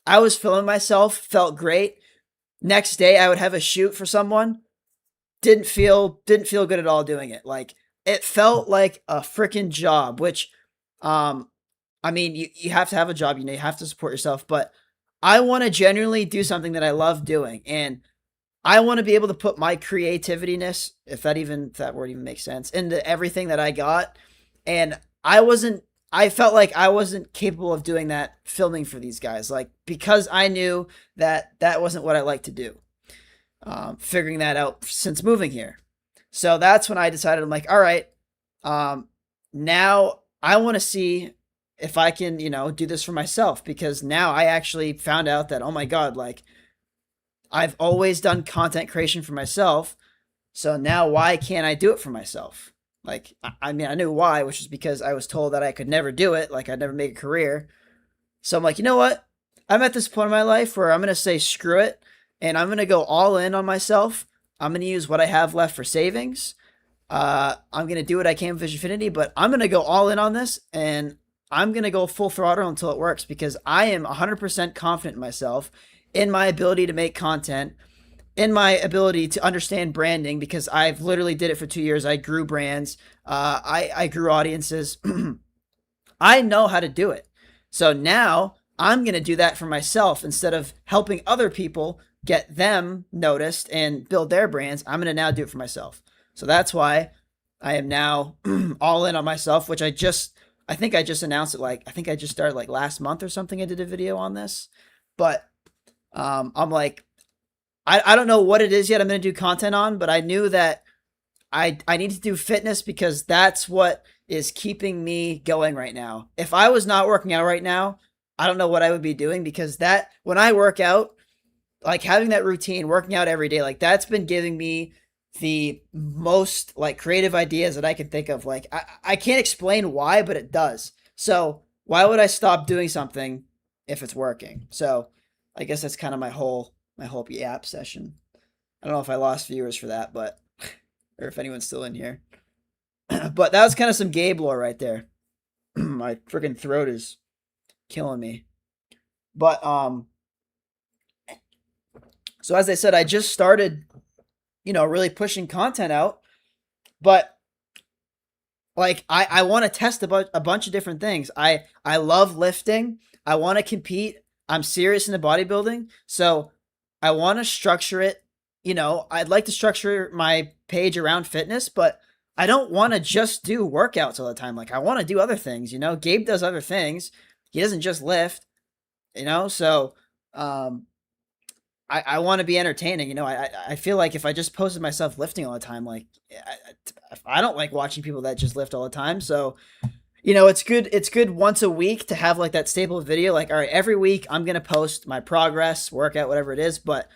[SPEAKER 1] I was filming myself, felt great. Next day I would have a shoot for someone. Didn't feel good at all doing it. Like, it felt like a freaking job, which, I mean, you have to have a job, you have to support yourself, but I want to genuinely do something that I love doing. And I want to be able to put my creativiness, if that word even makes sense, into everything that I got. And I felt like I wasn't capable of doing that filming for these guys, like, because I knew that wasn't what I like to do. Figuring that out since moving here. So that's when I decided, I'm like, all right, now I want to see if I can, do this for myself, because now I actually found out that, oh my God, like, I've always done content creation for myself. So now why can't I do it for myself? Like, I mean, I knew why, which is because I was told that I could never do it. Like, I'd never make a career. So I'm like, you know what? I'm at this point in my life where I'm going to say, screw it. And I'm going to go all in on myself. I'm going to use what I have left for savings. I'm going to do what I can with Visionfinity, but I'm going to go all in on this, and I'm going to go full throttle until it works, because I am 100% confident in myself, in my ability to make content, in my ability to understand branding, because I've literally did it for 2 years. I grew brands. I grew audiences. I know how to do it. So now I'm going to do that for myself instead of helping other people get them noticed and build their brands. I'm going to now do it for myself. So that's why I am now all in on myself, which I think I just announced it. Like, I think I just started like last month or something. I did a video on this, but I'm like, I don't know what it is yet I'm going to do content on, but I knew that I need to do fitness because that's what is keeping me going right now. If I was not working out right now, I don't know what I would be doing, because when I work out, like, having that routine, working out every day, like, that's been giving me the most, like, creative ideas that I can think of. Like, I can't explain why, but it does. So why would I stop doing something if it's working? So I guess that's kind of my whole yap session. I don't know if I lost viewers for that, but, or if anyone's still in here. But that was kind of some Gabe lore right there. My freaking throat is killing me. But, so as I said, I just started, really pushing content out, but, like, I want to test a bunch of different things. I love lifting. I want to compete. I'm serious into bodybuilding. So I want to structure it. I'd like to structure my page around fitness, but I don't want to just do workouts all the time. Like, I want to do other things, Gabe does other things. He doesn't just lift, so, I want to be entertaining. I feel like if I just posted myself lifting all the time, like, I don't like watching people that just lift all the time. So, it's good once a week to have like that staple video. Like, all right, every week I'm going to post my progress, workout, whatever it is. But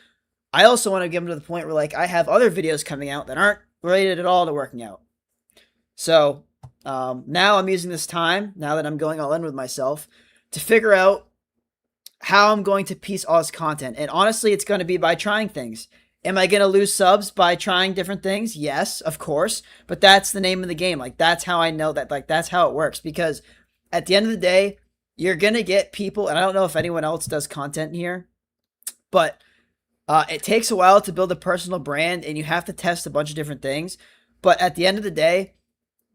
[SPEAKER 1] I also want to get them to the point where, like, I have other videos coming out that aren't related at all to working out. So now I'm using this time, now that I'm going all in with myself, to figure out how I'm going to piece all this content. And honestly, it's going to be by trying things. Am I going to lose subs by trying different things? Yes, of course. But that's the name of the game. Like, that's how I know that, like, that's how it works. Because at the end of the day, you're going to get people, and I don't know if anyone else does content here, but it takes a while to build a personal brand, and you have to test a bunch of different things. But at the end of the day,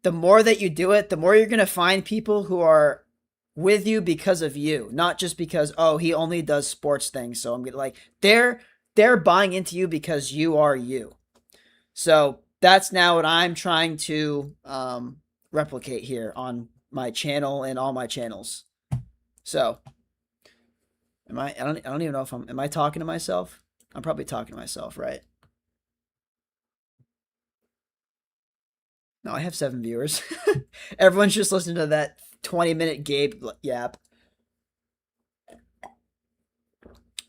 [SPEAKER 1] the more that you do it, the more you're going to find people who are with you because of you, not just because, oh, he only does sports things. So I'm gonna, like, they're buying into you because you are you. So that's now what I'm trying to replicate here on my channel and all my channels. So I don't even know if am I talking to myself? I'm probably talking to myself, right? No, I have 7 viewers. Everyone's just listening to that 20-minute Gabe yap.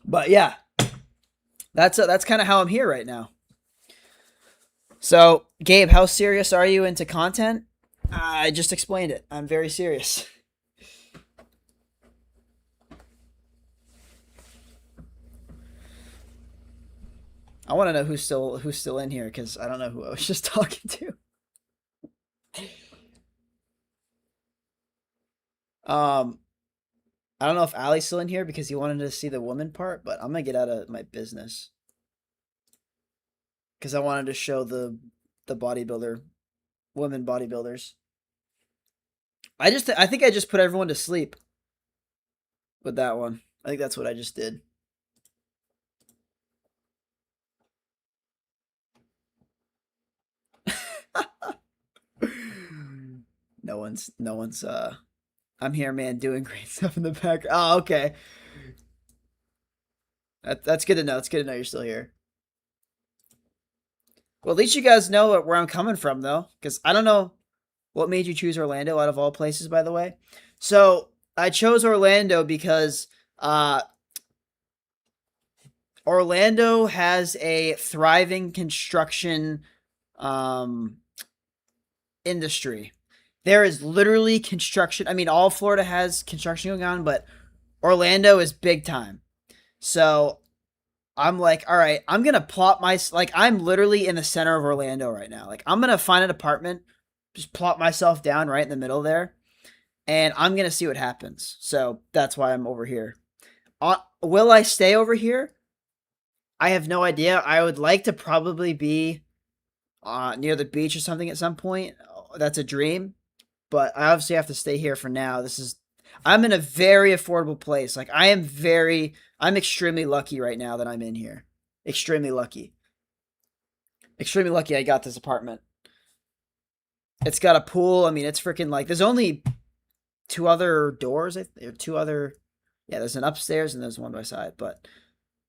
[SPEAKER 1] But yeah, that's kind of how I'm here right now. So, Gabe, how serious are you into content? I just explained it. I'm very serious. I want to know who's still in here, because I don't know who I was just talking to. I don't know if Ali's still in here because he wanted to see the woman part, but I'm gonna get out of my business because I wanted to show the bodybuilder, women bodybuilders. I think I just put everyone to sleep with that one. I think that's what I just did. No one's I'm here, man, doing great stuff in the back. Oh, okay. That's good to know. It's good to know you're still here. Well, at least you guys know where I'm coming from, though, because I don't know what made you choose Orlando out of all places, by the way. So I chose Orlando because Orlando has a thriving construction industry. There is literally construction. I mean, all Florida has construction going on, but Orlando is big time. So I'm like, all right, I'm going to plot I'm literally in the center of Orlando right now. Like, I'm going to find an apartment, just plot myself down right in the middle there, and I'm going to see what happens. So that's why I'm over here. Will I stay over here? I have no idea. I would like to probably be near the beach or something at some point. That's a dream. But I obviously have to stay here for now. I'm in a very affordable place. Like, I'm extremely lucky right now that I'm in here. Extremely lucky. Extremely lucky I got this apartment. It's got a pool. I mean, it's freaking like, there's only 2 other doors. Yeah, there's an upstairs and there's one by side, but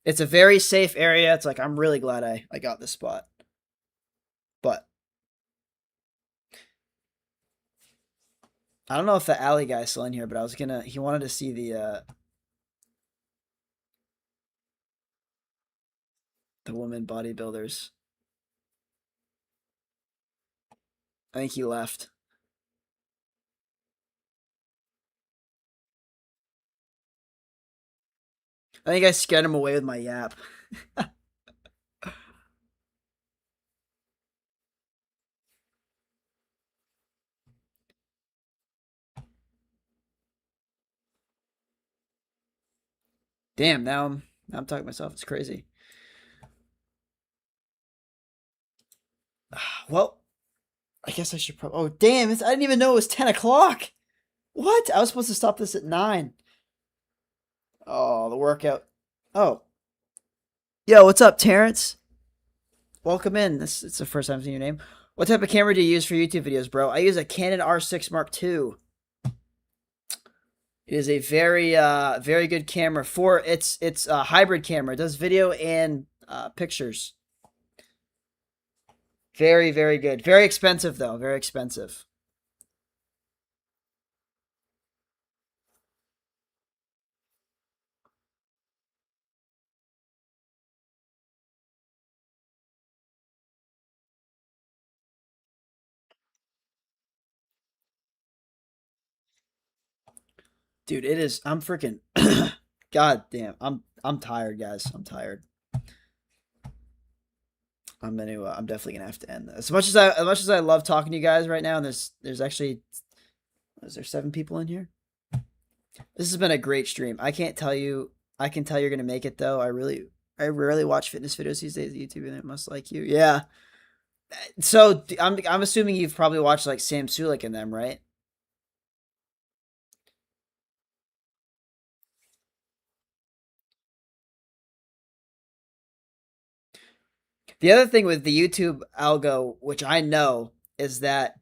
[SPEAKER 1] it's a very safe area. It's like, I'm really glad I got this spot. But I don't know if the alley guy's still in here, but he wanted to see the woman bodybuilders. I think he left. I think I scared him away with my yap. Damn, now I'm talking to myself. It's crazy. Well, I guess I should probably... Oh, damn. I didn't even know it was 10 o'clock. What? I was supposed to stop this at 9. Oh, the workout. Oh. Yo, what's up, Terrence? Welcome in. It's the first time I've seen your name. What type of camera do you use for YouTube videos, bro? I use a Canon R6 Mark II. It is a very, very good camera for... It's a hybrid camera. It does video and pictures. Very, very good. Very expensive, though. Very expensive. Dude, it is. I'm freaking. God damn. I'm tired, guys. I'm tired. I'm definitely gonna have to end this. As much as I love talking to you guys right now, and there's actually, is there 7 people in here? This has been a great stream. I can tell you're gonna make it though. I rarely watch fitness videos these days. YouTube and it must like you. Yeah. So I'm assuming you've probably watched like Sam Sulek and them, right? The other thing with the YouTube algo, which I know, is that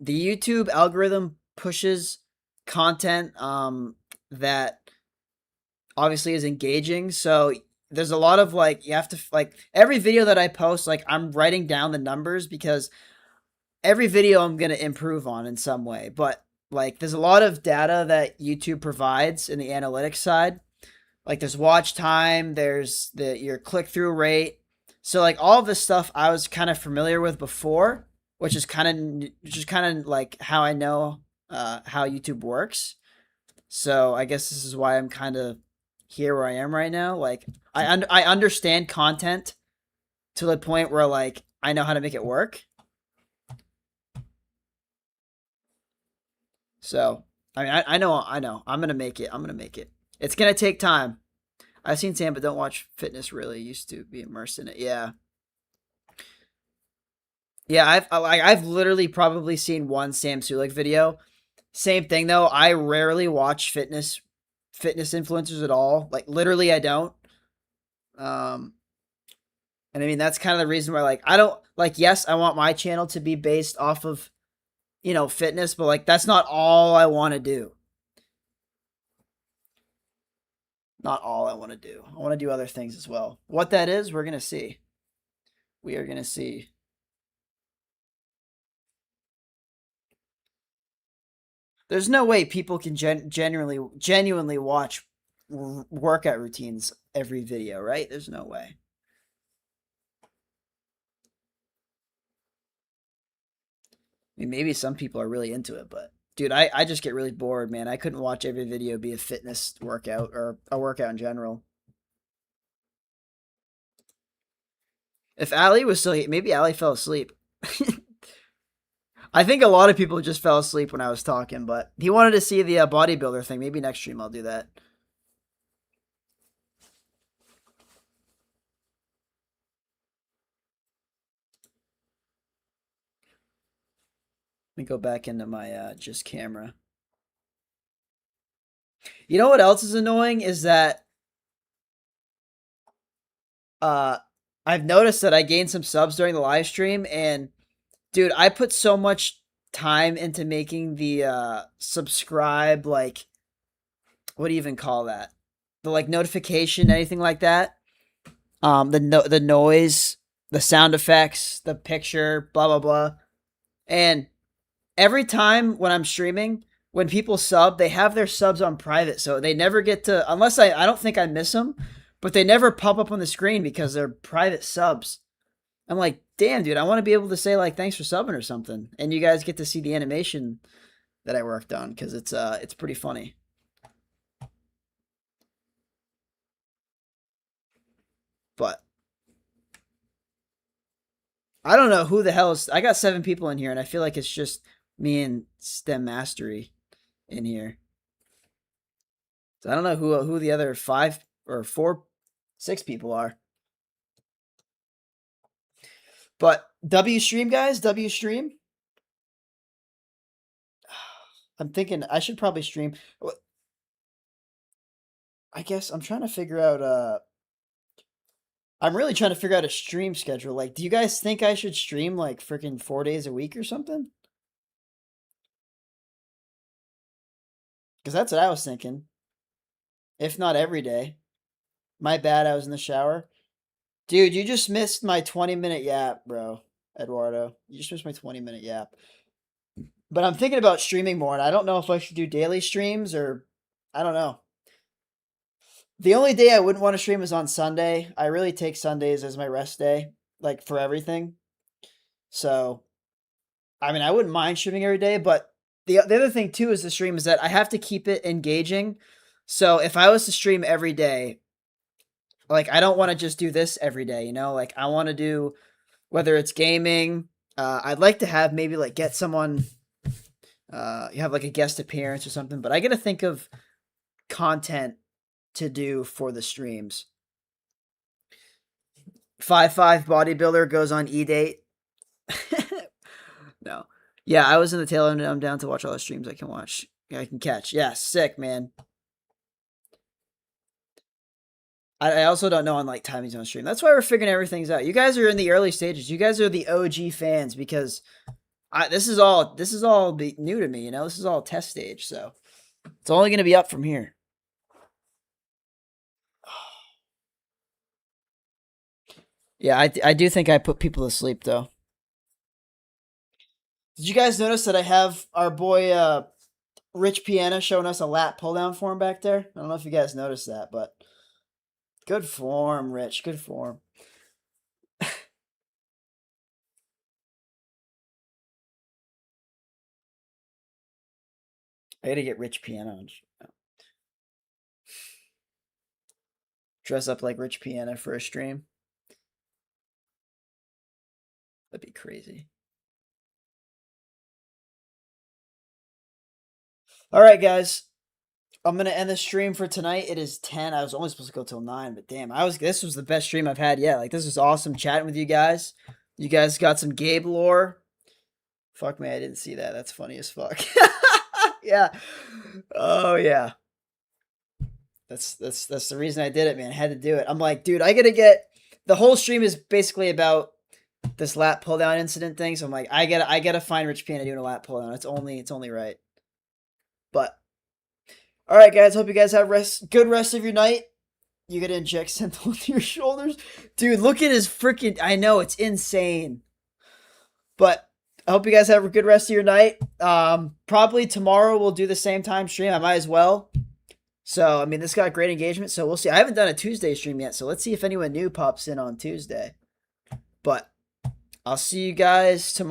[SPEAKER 1] the YouTube algorithm pushes content that obviously is engaging. So there's a lot of like, you have to like every video that I post, like I'm writing down the numbers because every video I'm going to improve on in some way. But like there's a lot of data that YouTube provides in the analytics side. Like there's watch time, there's your click-through rate. So like all of this stuff I was kind of familiar with before, which is kind of like how I know how YouTube works. So I guess this is why I'm kind of here where I am right now. Like I understand content to the point where like I know how to make it work. So I mean I know I'm gonna make it. It's gonna take time. I've seen Sam, but don't watch fitness really. Used to be immersed in it. Yeah. Yeah, I've literally probably seen one Sam Sulek video. Same thing though. I rarely watch fitness influencers at all. Like literally I don't. And I mean that's kind of the reason why like I don't like yes, I want my channel to be based off of fitness, but like that's not all I want to do. Not all I want to do. I want to do other things as well. What that is, we're going to see. We are going to see. There's no way people can genuinely watch workout routines every video, right? There's no way. I mean, maybe some people are really into it, but dude, I just get really bored, man. I couldn't watch every video be a fitness workout or a workout in general. If Ali was still here, maybe Ali fell asleep. I think a lot of people just fell asleep when I was talking, but he wanted to see the bodybuilder thing. Maybe next stream I'll do that. Let me go back into my just camera. You know what else is annoying is that I've noticed that I gained some subs during the live stream, and dude, I put so much time into making the subscribe, like, what do you even call that? The like notification, anything like that. The noise, the sound effects, the picture, blah blah blah. And every time when I'm streaming, when people sub, they have their subs on private, so they never get to, unless I don't think I miss them, but they never pop up on the screen because they're private subs. I'm like, damn, dude, I want to be able to say like thanks for subbing or something, and you guys get to see the animation that I worked on because it's pretty funny. But I don't know who the hell is. I got 7 people in here, and I feel like it's just me and STEM Mastery in here. So I don't know who the other 5 or 4, 6 people are. But W stream, guys, W stream. I'm thinking I should probably stream. I guess I'm trying to figure out. I'm really trying to figure out a stream schedule. Like, do you guys think I should stream like freaking 4 days a week or something? Because that's what I was thinking. If not every day. My bad, I was in the shower. Dude, you just missed my 20-minute yap, bro. Eduardo. You just missed my 20-minute yap. But I'm thinking about streaming more, and I don't know if I should do daily streams or... I don't know. The only day I wouldn't want to stream is on Sunday. I really take Sundays as my rest day, like, for everything. So, I mean, I wouldn't mind streaming every day, but the other thing too is the stream is that I have to keep it engaging. So if I was to stream every day, like I don't want to just do this every day, you know? Like I want to do whether it's gaming, I'd like to have maybe like get someone you have like a guest appearance or something, but I got to think of content to do for the streams. 5'5" bodybuilder goes on E-date. No. Yeah, I was in the tail end and I'm down to watch all the streams I can watch. I can catch. Yeah, sick, man. I also don't know on like timings on stream. That's why we're figuring everything's out. You guys are in the early stages. You guys are the OG fans because this is all new to me, you know? This is all test stage, so it's only going to be up from here. Yeah, I do think I put people to sleep though. Did you guys notice that I have our boy Rich Piana showing us a lat pull down form back there? I don't know if you guys noticed that, but good form, Rich. Good form. I gotta get Rich Piana on. Dress up like Rich Piana for a stream. That'd be crazy. All right, guys. I'm gonna end the stream for tonight. It is 10. I was only supposed to go till 9, but damn, this was the best stream I've had yet. Like this was awesome chatting with you guys. You guys got some Gabe lore. Fuck me, I didn't see that. That's funny as fuck. Yeah. Oh yeah. That's the reason I did it, man. I had to do it. I'm like, dude, I gotta get the whole stream is basically about this lat pull down incident thing. So I'm like, I gotta find Rich Piana doing a lat pull down. It's only right. But all right, guys. Hope you guys have good rest of your night. You gotta inject Sentinel into your shoulders, dude. Look at his freaking. I know it's insane, but I hope you guys have a good rest of your night. Probably tomorrow we'll do the same time stream. I might as well. So I mean, this got great engagement. So we'll see. I haven't done a Tuesday stream yet, so let's see if anyone new pops in on Tuesday. But I'll see you guys tomorrow.